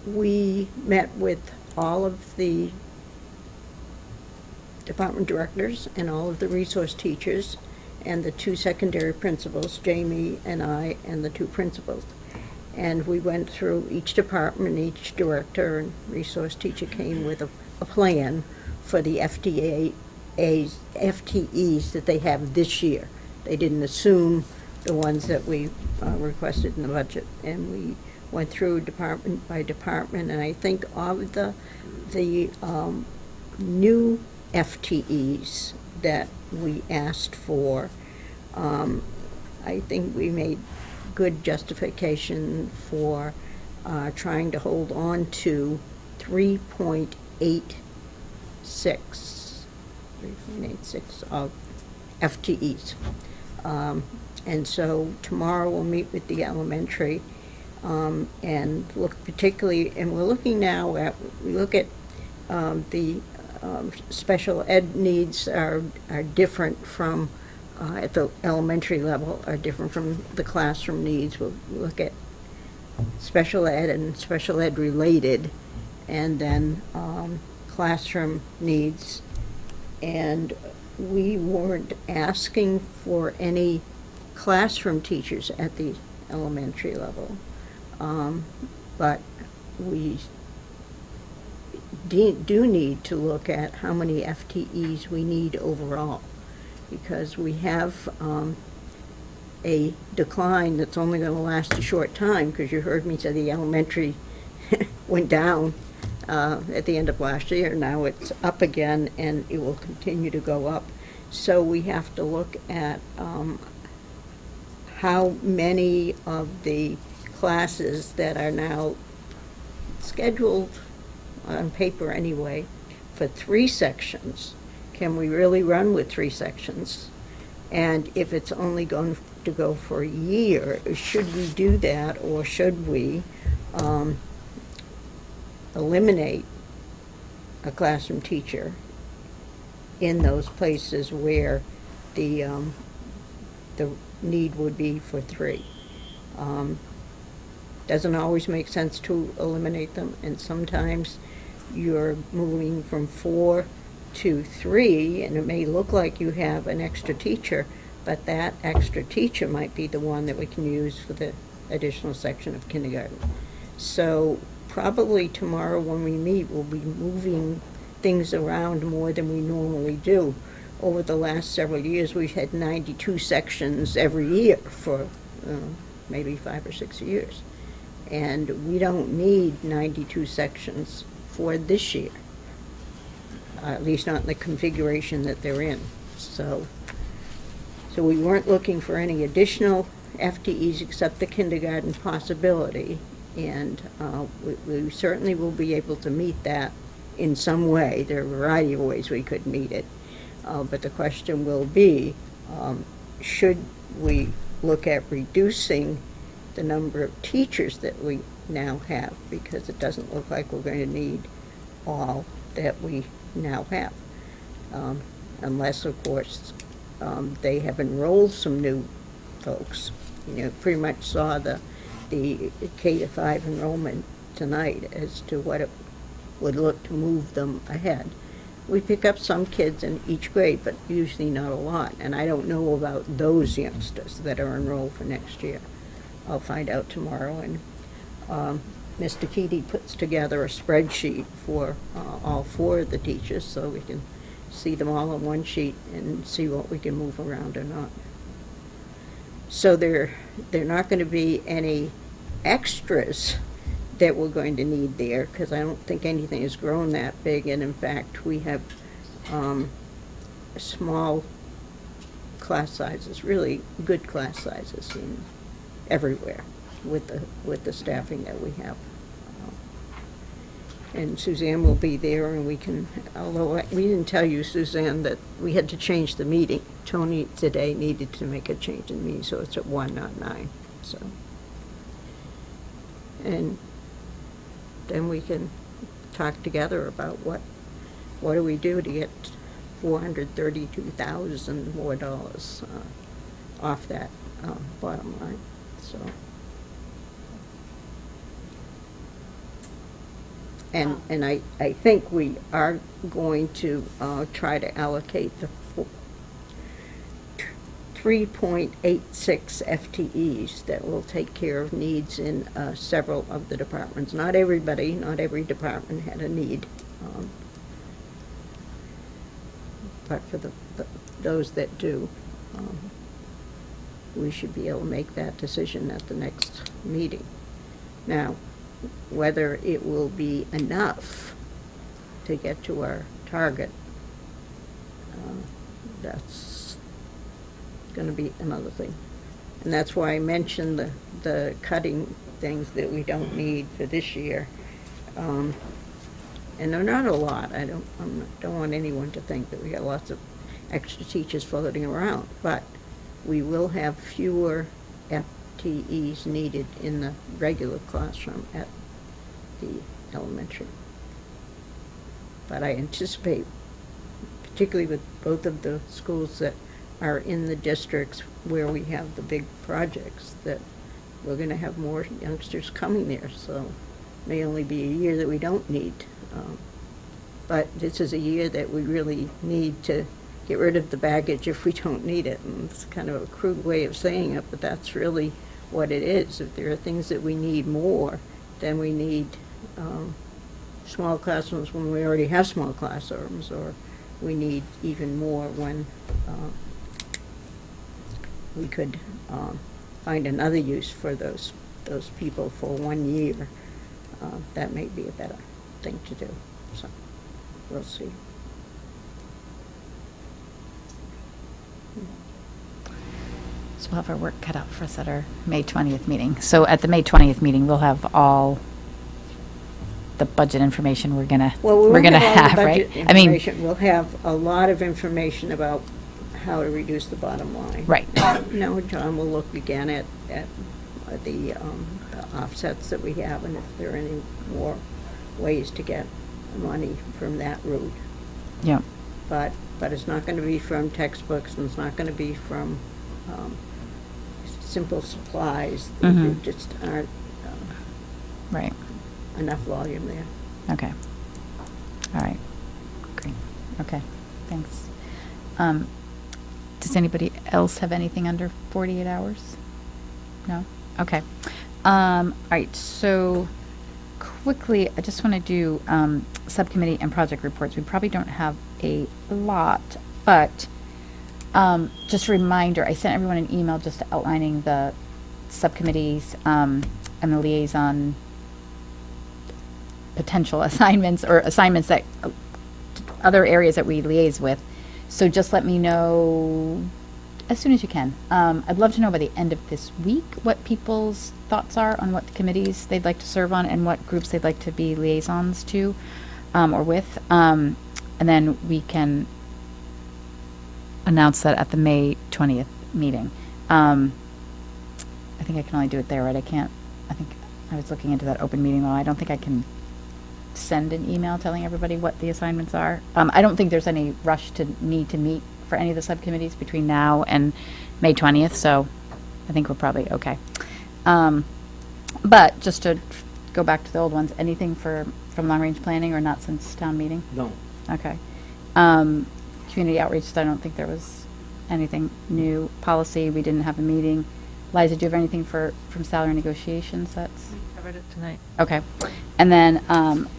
we met with all of the department directors and all of the resource teachers and the 2 secondary principals, Jamie and I, and the 2 principals. And we went through each department, each director and resource teacher came with a plan for the FTEs that they have this year. They didn't assume the ones that we requested in the budget. And we went through department by department, and I think of the new FTEs that we asked for, I think we made good justification for trying to hold on to 3.86 of FTEs. And so tomorrow we'll meet with the elementary and look particularly, and we're looking now at, we look at the special ed needs are different from at the elementary level, are different from the classroom needs. We'll look at special ed and special ed related, and then classroom needs. And we weren't asking for any classroom teachers at the elementary level, but we do need to look at how many FTEs we need overall, because we have a decline that's only going to last a short time, because you heard me say the elementary went down at the end of last year. Now it's up again, and it will continue to go up. So we have to look at how many of the classes that are now scheduled on paper anyway for 3 sections, can we really run with 3 sections? And if it's only going to go for a year, should we do that, or should we eliminate a classroom teacher in those places where the need would be for 3? Doesn't always make sense to eliminate them, and sometimes you're moving from 4 to 3, and it may look like you have an extra teacher, but that extra teacher might be the one that we can use for the additional section of kindergarten. So probably tomorrow when we meet, we'll be moving things around more than we normally do. Over the last several years, we've had 92 sections every year for maybe 5 or 6 years. And we don't need 92 sections for this year, at least not in the configuration that they're in. So we weren't looking for any additional FTEs except the kindergarten possibility, and we certainly will be able to meet that in some way. There are a variety of ways we could meet it, but the question will be, should we look at reducing the number of teachers that we now have, because it doesn't look like we're going to need all that we now have, unless of course they have enrolled some new folks. You know, pretty much saw the K-5 enrollment tonight as to what it would look to move them ahead. We pick up some kids in each grade, but usually not a lot, and I don't know about those youngsters that are enrolled for next year. I'll find out tomorrow, and Mr. Keaty puts together a spreadsheet for all 4 of the teachers, so we can see them all on one sheet and see what we can move around or not. So there not going to be any extras that we're going to need there, because I don't think anything has grown that big, and in fact, we have small class sizes, really good class sizes everywhere with the staffing that we have. And Suzanne will be there, and we can, although we didn't tell you, Suzanne, that we had to change the meeting. Tony today needed to make a change in the meeting, so it's at 1, not 9, so. And then we can talk together about what do we do to get $432,000 more off that bottom line, so. And I think we are going to try to allocate the 3.86 FTEs that will take care of needs in several of the departments. Not everybody, not every department had a need. But for those that do, we should be able to make that decision at the next meeting. Now, whether it will be enough to get to our target, that's going to be another thing. And that's why I mentioned the cutting things that we don't need for this year. And they're not a lot. I don't want anyone to think that we got lots of extra teachers floating around, but we will have fewer FTEs needed in the regular classroom at the elementary. But I anticipate, particularly with both of the schools that are in the districts where we have the big projects, that we're going to have more youngsters coming there, so it may only be a year that we don't need. But this is a year that we really need to get rid of the baggage if we don't need it. And it's kind of a crude way of saying it, but that's really what it is. If there are things that we need more, then we need small classrooms when we already have small classrooms, or we need even more when we could find another use for those people for 1 year. That may be a better thing to do. So we'll see. So we'll have our work cut out for us at our May 20th meeting. So at the May 20th meeting, we'll have all the budget information we're gonna Well, we won't have, have all the right? budget I mean, information. We'll have a lot of information about how to reduce the bottom line. Right. Now, John will look again at the offsets that we have, and if there are any more ways to get money from that route. yeah. But it's not going to be from textbooks, and it's not going to be from simple supplies. There Mhm. just aren't Right. enough volume there. Okay. All right. Great. Okay. Thanks. Does anybody else have anything under 48 hours? No? Okay. All right. So quickly, I just want to do subcommittee and project reports. We probably don't have a lot, but just a reminder, I sent everyone an email just outlining the subcommittees and the liaison potential assignments or assignments that other areas that we liaise with. So just let me know as soon as you can. I'd love to know by the end of this week what people's thoughts are on what committees they'd like to serve on and what groups they'd like to be liaisons to or with. And then we can announce that at the May 20th meeting. I think I can only do it there, right? I think I was looking into that open meeting law. I don't think I can send an email telling everybody what the assignments are. I don't think there's any rush to need to meet for any of the subcommittees between now and May 20th, so I think we're probably okay. But just to go back to the old ones, anything from long-range planning or not since town meeting? No. Okay. Community outreach, I don't think there was anything new. Policy, we didn't have a meeting. Liza, do you have anything from salary negotiations that's? Covered it tonight. Okay. And then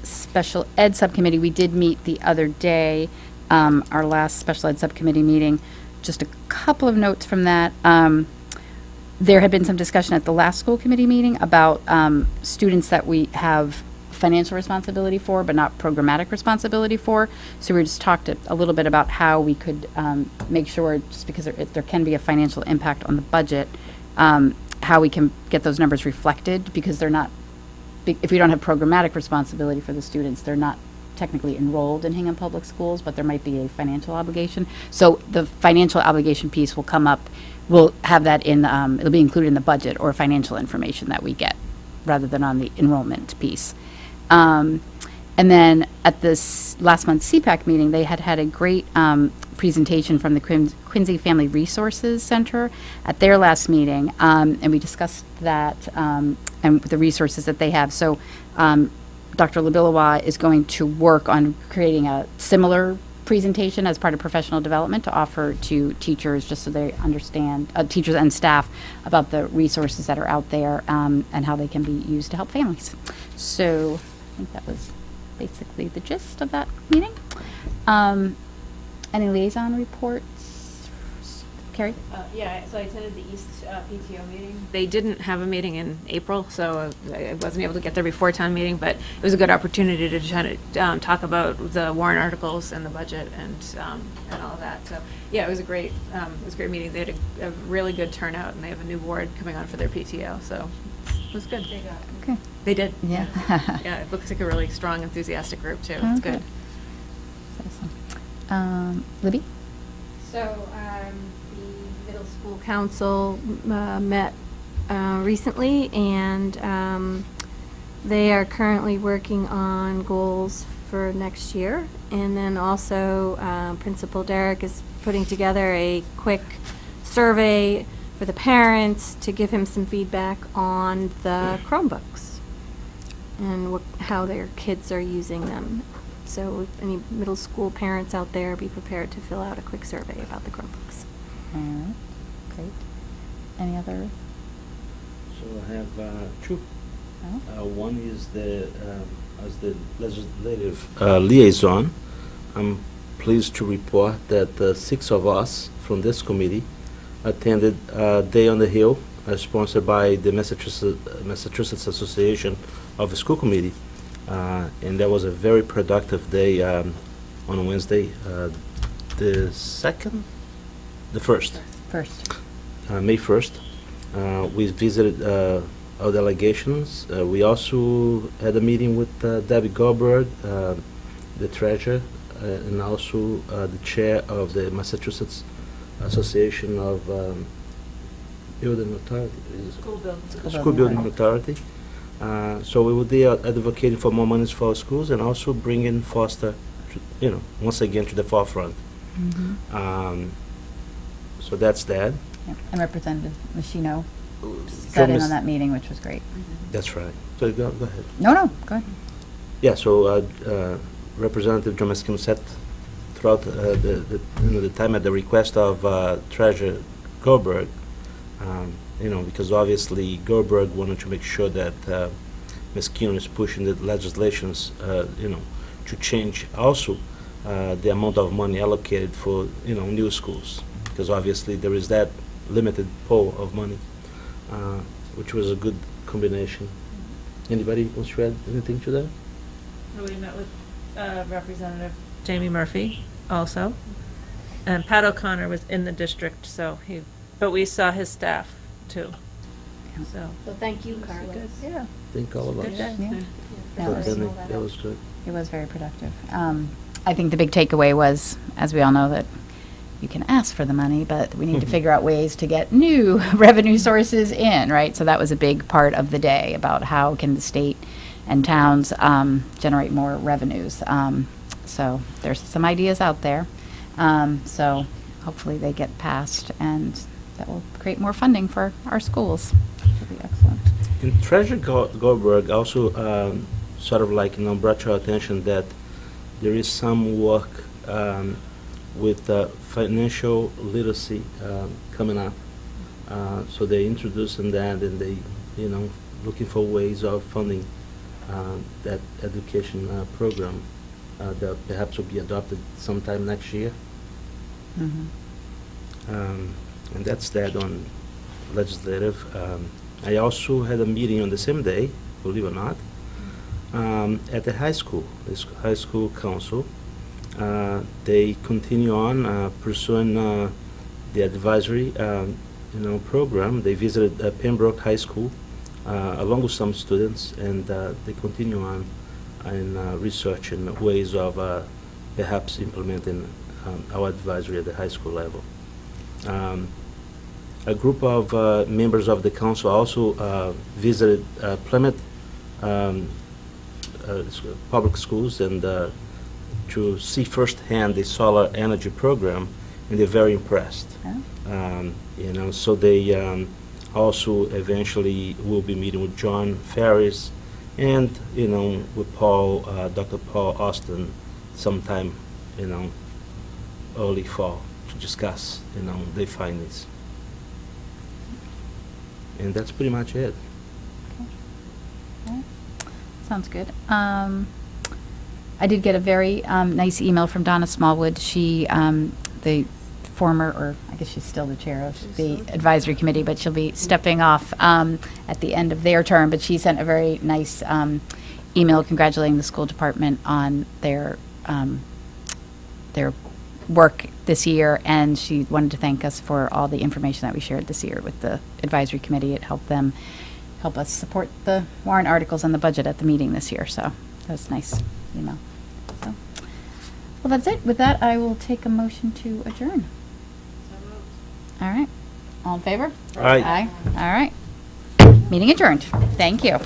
Special Ed Subcommittee, we did meet the other day, our last Special Ed Subcommittee meeting. Just a couple of notes from that. There had been some discussion at the last school committee meeting about students that we have financial responsibility for, but not programmatic responsibility for. So we just talked a little bit about how we could make sure, just because there can be a financial impact on the budget, how we can get those numbers reflected, because they're not, if we don't have programmatic responsibility for the students, they're not technically enrolled in Hingham Public Schools, but there might be a financial obligation. So the financial obligation piece will come up, we'll have that in, it'll be included in the budget or financial information that we get, rather than on the enrollment piece. And then at this last month's CPAC meeting, they had a great presentation from the Quincy Family Resources Center at their last meeting, and we discussed that and the resources that they have. So Dr. Labilawa is going to work on creating a similar presentation as part of professional development to offer to teachers, just so they understand, teachers and staff, about the resources that are out there and how they can be used to help families. So I think that was basically the gist of that meeting. Any liaison reports? Carrie? Yeah, so I attended the East PTO meeting. They didn't have a meeting in April, so I wasn't able to get there before town meeting, but it was a good opportunity to try to talk about the warrant articles and the budget and all of that. So yeah, it was a great meeting. They had a really good turnout, and they have a new board coming on for their PTO, so it was good. Okay. They did. Yeah. Yeah, it looks like a really strong, enthusiastic group too. Oh, It's good. Awesome. Libby? So, the middle school council met recently, and they are currently working on goals for next year. And then also, Principal Derek is putting together a quick survey for the parents to give him some feedback on the ChromeBooks and how their kids are using them. So if any middle school parents out there, be prepared to fill out a quick survey about the ChromeBooks. All right, great. Any other? So I have two. Oh. One is as the legislative liaison, I'm pleased to report that 6 of us from this committee attended Day on the Hill, sponsored by the Massachusetts Association of the School Committee. And that was a very productive day on Wednesday, the 1st? May 1st. We visited our delegations. We also had a meeting with Debbie Goldberg, the treasurer, and also the chair of the Massachusetts Association of Building Authority. School Building Authority. So we will be advocating for more money for our schools and also bringing Foster, once again to the forefront. Mm-hmm. So that's that. Yep. And Representative Machino sat in on that meeting, which was great. That's right. So go ahead. No, go ahead. Yeah, so Representative John Meskin sat throughout the time at the request of Treasurer Goldberg, because obviously Goldberg wanted to make sure that Ms. Keenan is pushing the legislations, to change also the amount of money allocated for, new schools, because obviously there is that limited pool of money, which was a good combination. Anybody wants to add anything to that? We met with Representative Jamie Murphy also, and Pat O'Connor was in the district, but we saw his staff too. So thank you, Carla. Yeah. Think all of us. Good day. Yeah. That was good. It was very productive. I think the big takeaway was, as we all know, that you can ask for the money, but we need to figure out ways to get new revenue sources in, right? So that was a big part of the day, about how can the state and towns generate more revenues. So there's some ideas out there. So hopefully they get passed, and that will create more funding for our schools, which will be excellent. And Treasurer Goldberg also sort of brought to our attention that there is some work with financial literacy coming up So they're introducing that, and they, looking for ways of funding that education program that perhaps will be adopted sometime next year. And that's that on legislative. I also had a meeting on the same day, believe it or not, at the high school, high school council. They continue on pursuing the advisory, program. They visited Pembroke High School along with some students, and they continue on in researching ways of perhaps implementing our advisory at the high school level. A group of members of the council also visited Plymouth public schools and to see firsthand the solar energy program, and they're very impressed. So they also eventually will be meeting with John Ferris and with Dr. Paul Austin sometime early fall to discuss their findings. And that's pretty much it. Sounds good. I did get a very nice email from Donna Smallwood. She, the former, or I guess she's still the chair of the advisory committee, but she'll be stepping off at the end of their term. But she sent a very nice email congratulating the school department on their work this year, and she wanted to thank us for all the information that we shared this year with the advisory committee. It helped us support the warrant articles and the budget at the meeting this year, so that was nice email. So, well, that's it. With that, I will take a motion to adjourn. All right. All in favor? Aye. Aye. All right. Meeting adjourned. Thank you.